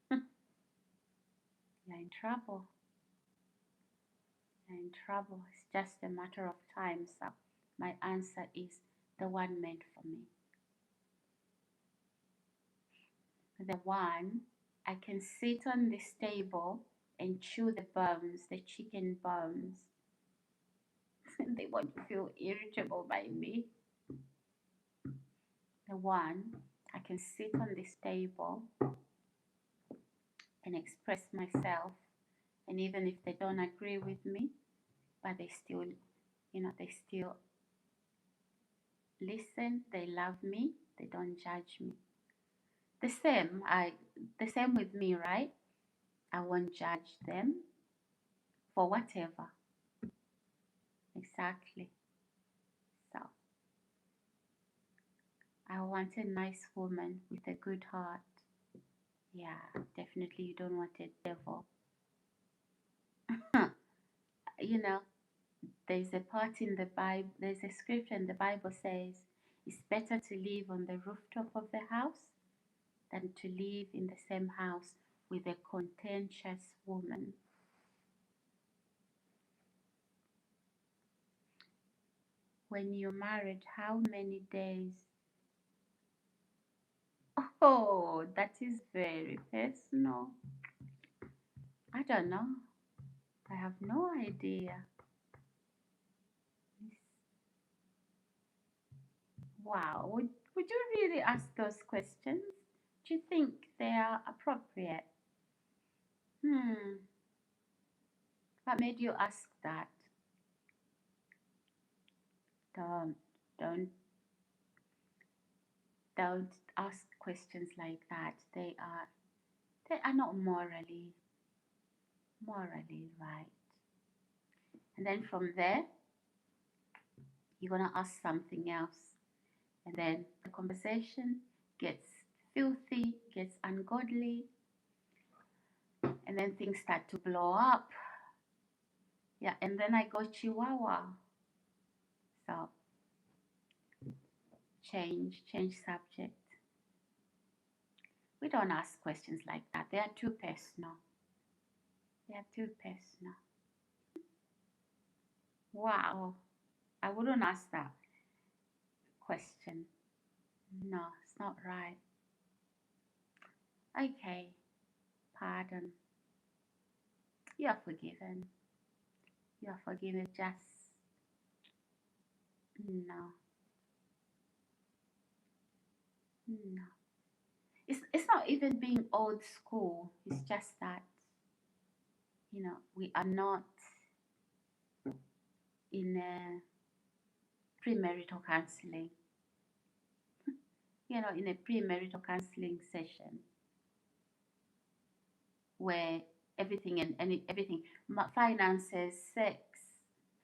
you're in trouble. You're in trouble. It's just a matter of time. So my answer is the one meant for me. The one I can sit on this table and chew the bones, the chicken bones. They won't feel irritable by me. The one I can sit on this table and express myself, and even if they don't agree with me, but they still, they still listen, they love me, they don't judge me. The same with me, right? I won't judge them for whatever. Exactly. So I want a nice woman with a good heart. Yeah, definitely you don't want a devil. There's a part in the Bible, there's a scripture in the Bible says, it's better to live on the rooftop of the house than to live in the same house with a contentious woman. When you're married, how many days? Oh, that is very personal. I don't know. I have no idea. Wow. Would you really ask those questions? Do you think they are appropriate? What made you ask that? Don't, don't, don't ask questions like that. They are not morally right. And then from there, you're gonna ask something else. And then the conversation gets filthy, gets ungodly, and then things start to blow up. Yeah, and then I go chihuahua. So change subject. We don't ask questions like that. They are too personal. They are too personal. Wow. I wouldn't ask that question. No, it's not right. Okay. Pardon. You are forgiven. You are forgiven. Just no. No. It's not even being old school. It's just that, we are not in a premarital counseling. In a premarital counseling session where everything and everything, finances, sex,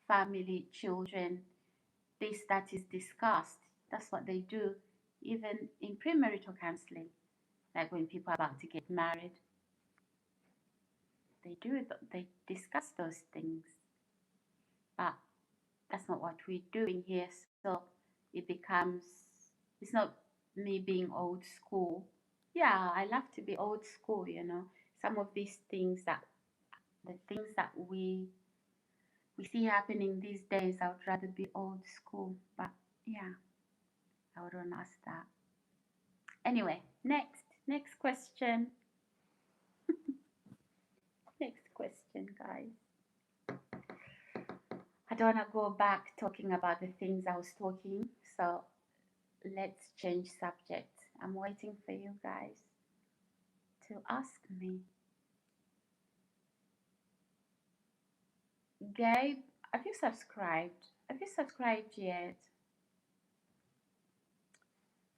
family, children, that is discussed. That's what they do, even in premarital counseling. Like when people are about to get married, they discuss those things, but that's not what we're doing here. So it becomes, it's not me being old school. Yeah, I love to be old school, you know. Some of these things that, the things that we see happening these days, I would rather be old school. But yeah, I wouldn't ask that. Anyway, next question. Next question, guys. I don't want to go back talking about the things I was talking, so let's change subject. I'm waiting for you guys to ask me. Gabe, have you subscribed? Have you subscribed yet?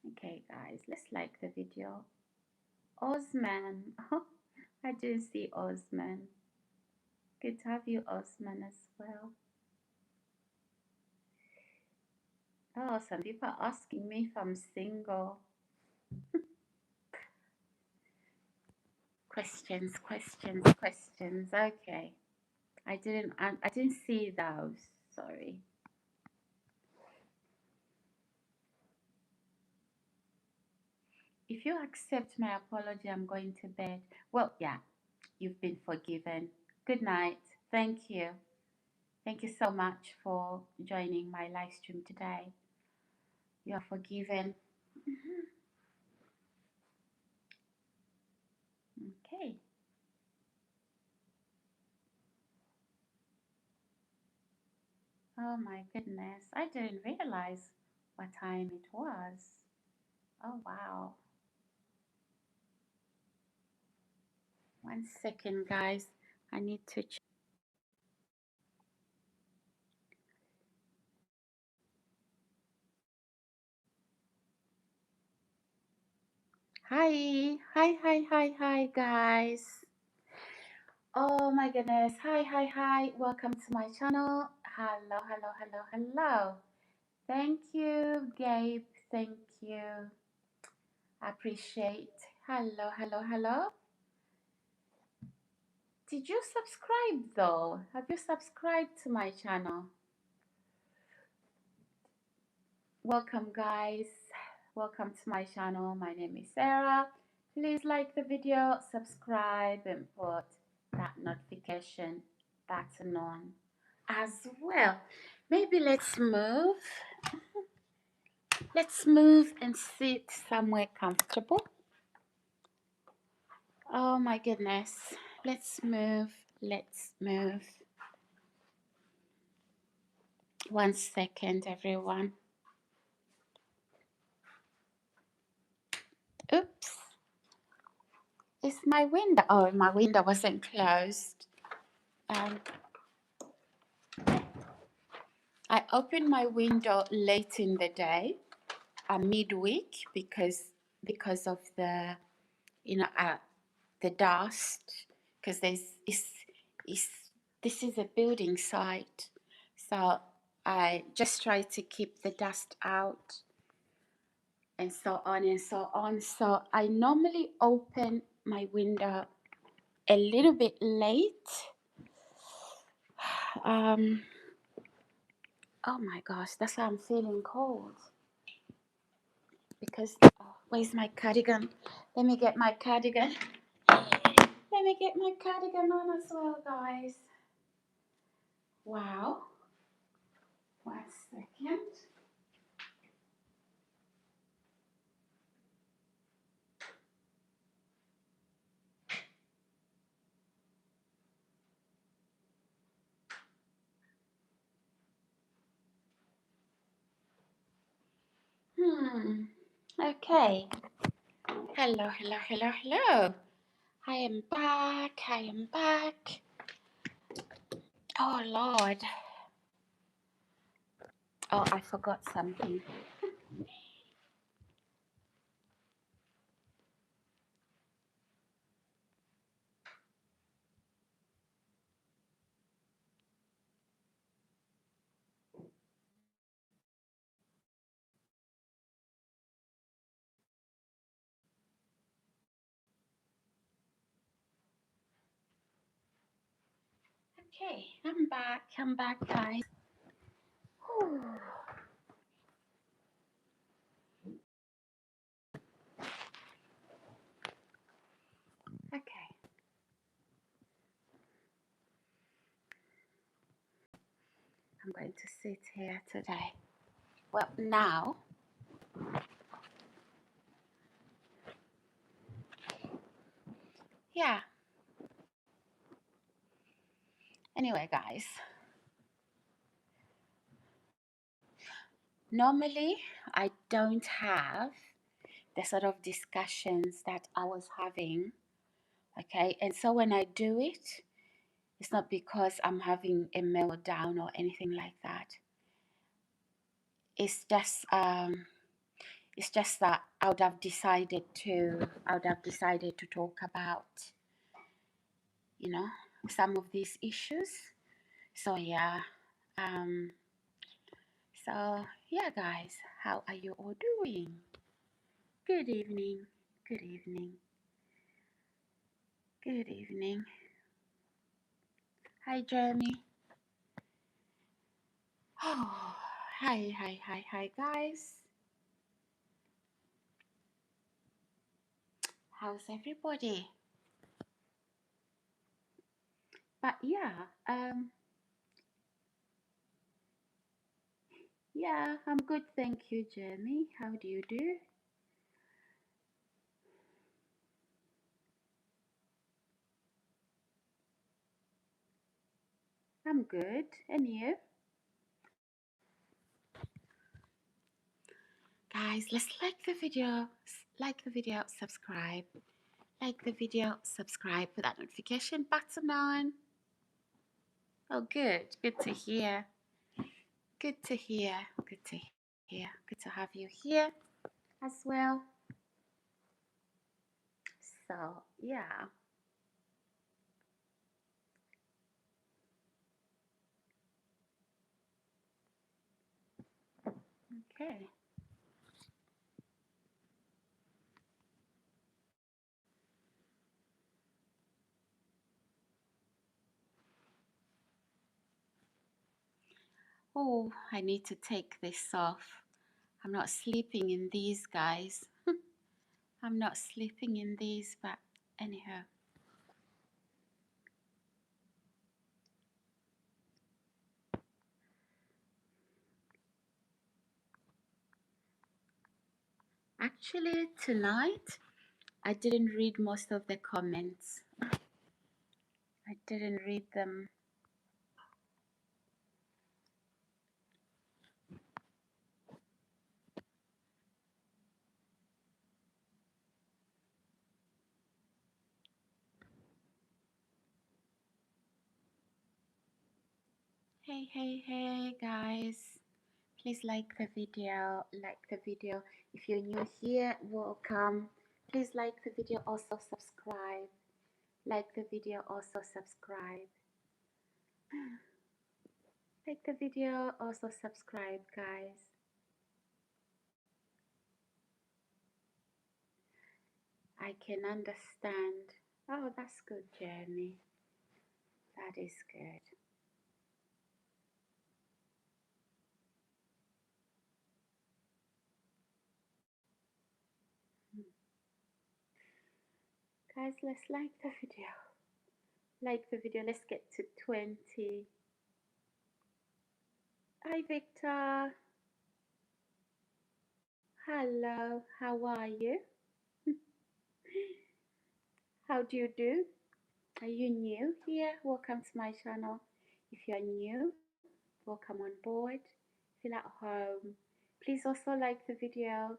Okay, guys, let's like the video. Osman. I didn't see Osman. Good to have you, Osman, as well. Oh, some people are asking me if I'm single. Questions. Okay. I didn't see those. Sorry. If you accept my apology, I'm going to bed. Well, yeah, you've been forgiven. Good night. Thank you. Thank you so much for joining my live stream today. You are forgiven. Okay. Oh my goodness. I didn't realize what time it was. Oh wow. 1 second, guys. I need to check. Hi, guys. Oh my goodness. Hi. Welcome to my channel. Hello. Thank you, Gabe. Thank you. I appreciate. Hello. Did you subscribe though? Have you subscribed to my channel? Welcome, guys. Welcome to my channel. My name is Sarah. Please like the video, subscribe, and put that notification button on as well. Maybe let's move. Let's move and sit somewhere comfortable. Oh my goodness. Let's move. 1 second, everyone. Oops. Is my window? Oh, my window wasn't closed. I opened my window late in the day, midweek, because of the the dust. Because this is a building site, so I just try to keep the dust out, and so on. So I normally open my window a little bit late. Oh my gosh, that's why I'm feeling cold. Because, where's my cardigan? Let me get my cardigan. Let me get my cardigan on as well, guys. Wow. 1 second. Okay. Hello. I am back. Oh, Lord. Oh, I forgot something. Okay, I'm back, guys. Whew. Okay, I'm going to sit here today. Well, now, yeah. Anyway, guys, normally I don't have the sort of discussions that I was having. Okay, and so when I do it, it's not because I'm having a meltdown or anything like that. It's just that I would have decided to talk about, you know, some of these issues. So yeah, um, guys, how are you all doing? Good evening. Good evening. Good evening. Hi, Jeremy. Oh, hi, guys. How's everybody? But yeah, I'm good, thank you, Jeremy. How do you do? I'm good. And you? Guys, let's like the video, subscribe. Like the video, subscribe, put that notification button on. Oh, good. Good to hear. Good to hear. Good to hear. Good to have you here as well. So, yeah. Okay. Oh, I need to take this off. I'm not sleeping in these, guys. I'm not sleeping in these, but anyhow. Actually, tonight, I didn't read most of the comments. I didn't read them. Hey, guys. Please like the video. If you're new here, welcome. Please like the video, also subscribe. Like the video, also subscribe. Like the video, also subscribe, guys. I can understand. Oh, that's good, Jeremy. That is good. Guys, let's like the video. Like the video. Let's get to 20. Hi, Victor. Hello. How are you? How do you do? Are you new here? Welcome to my channel. If you're new, welcome on board. Feel at home. Please also like the video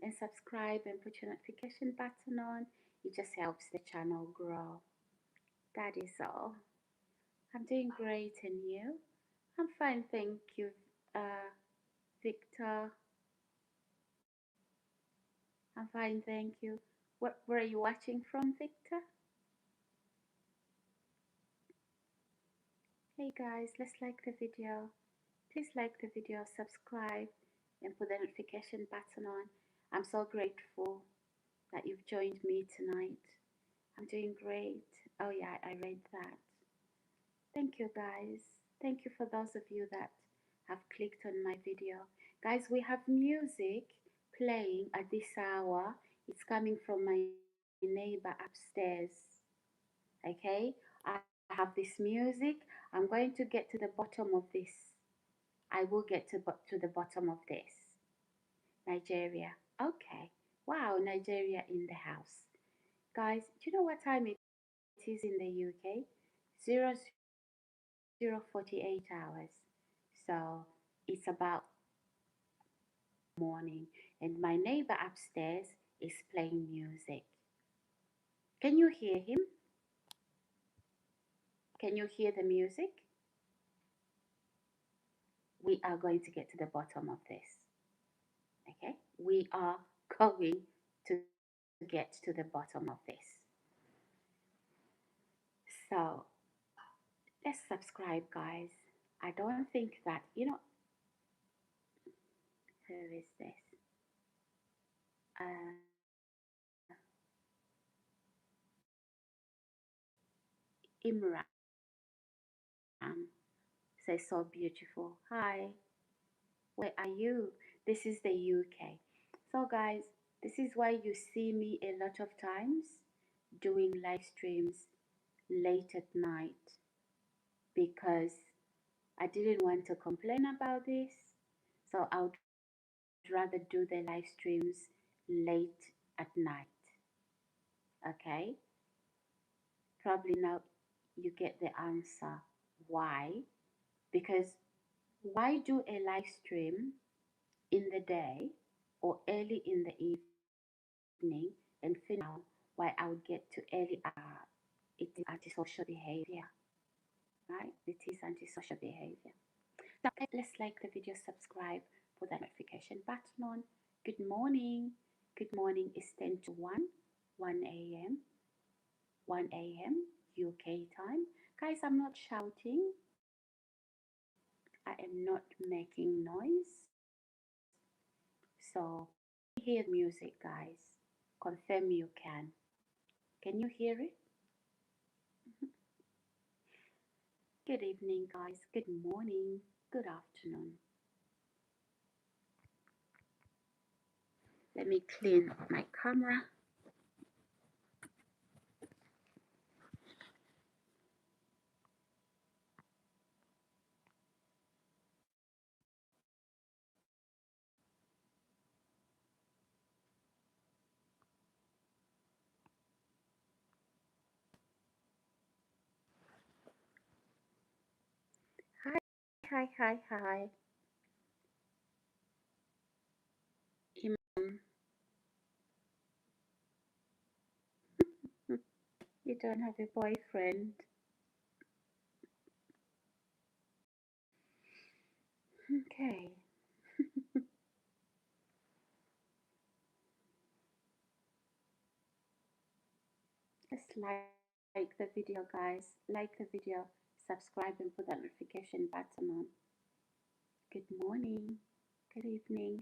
and subscribe and put your notification button on. It just helps the channel grow. That is all. I'm doing great, and you? I'm fine, thank you, Victor. I'm fine, thank you. Where are you watching from, Victor? Hey guys, let's like the video. Please like the video, subscribe, and put the notification button on. I'm so grateful that you've joined me tonight. I'm doing great. Oh yeah, I read that. Thank you, guys. Thank you for those of you that have clicked on my video. Guys, we have music playing at this hour. It's coming from my neighbor upstairs. Okay? I have this music. I'm going to get to the bottom of this. I will get to the bottom of this. Nigeria. Okay. Wow, Nigeria in the house. Guys, do you know what time it is in the UK? 00:48 hours. So it's about morning, and my neighbor upstairs is playing music. Can you hear him? Can you hear the music? We are going to get to the bottom of this. Okay? We are going to get to the bottom of this. So let's subscribe, guys. I don't think that, who is this? Uh, Imran says so beautiful. Hi, where are you? This is the UK. So, guys, this is why you see me a lot of times doing live streams late at night, because I didn't want to complain about this. So, I would rather do the live streams late at night. Okay? Probably now you get the answer why. Because why do a live stream in the day or early in the evening and finish now, why I would get to early hour? It is antisocial behavior, right? It is antisocial behavior. So let's like the video, subscribe, put that notification button on. Good morning. Good morning. It's 10 to 1, 1 a.m., 1 a.m. UK time. Guys, I'm not shouting. I am not making noise. So hear music, guys. Confirm you can. Can you hear it? Good evening, guys. Good morning. Good afternoon. Let me clean my camera. Hi, hi, hi, hi. Imam, you don't have a boyfriend. Okay. Just like the video, guys. Like the video, subscribe, and put that notification button on. Good morning. Good evening.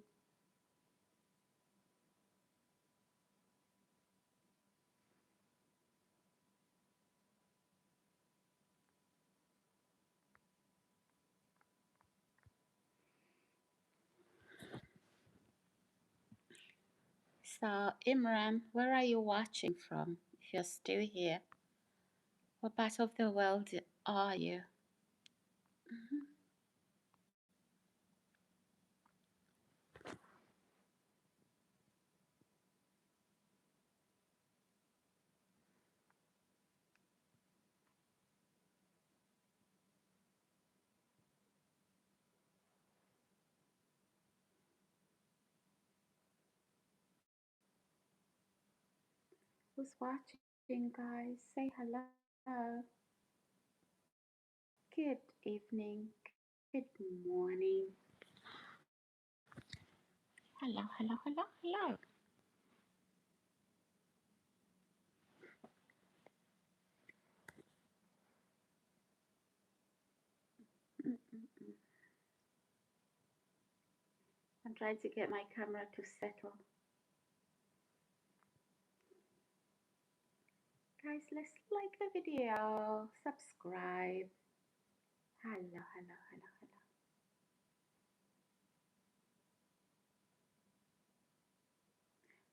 So, Imran, where are you watching from? If you're still here, what part of the world are you? Mhm. Who's watching, guys? Say hello. Good evening. Good morning. Hello, hello, hello, hello. Mm-mm-mm. I'm trying to get my camera to settle. Guys, let's like the video, subscribe. Hello, hello, hello, hello.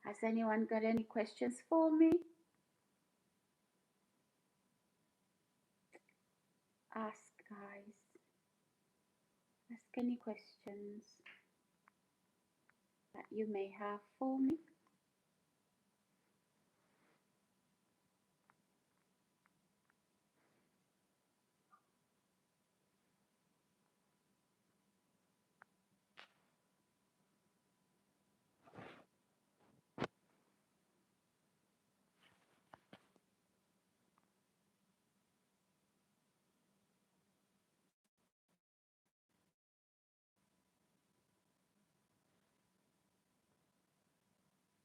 Has anyone got any questions for me? Ask, guys. Ask any questions that you may have for me.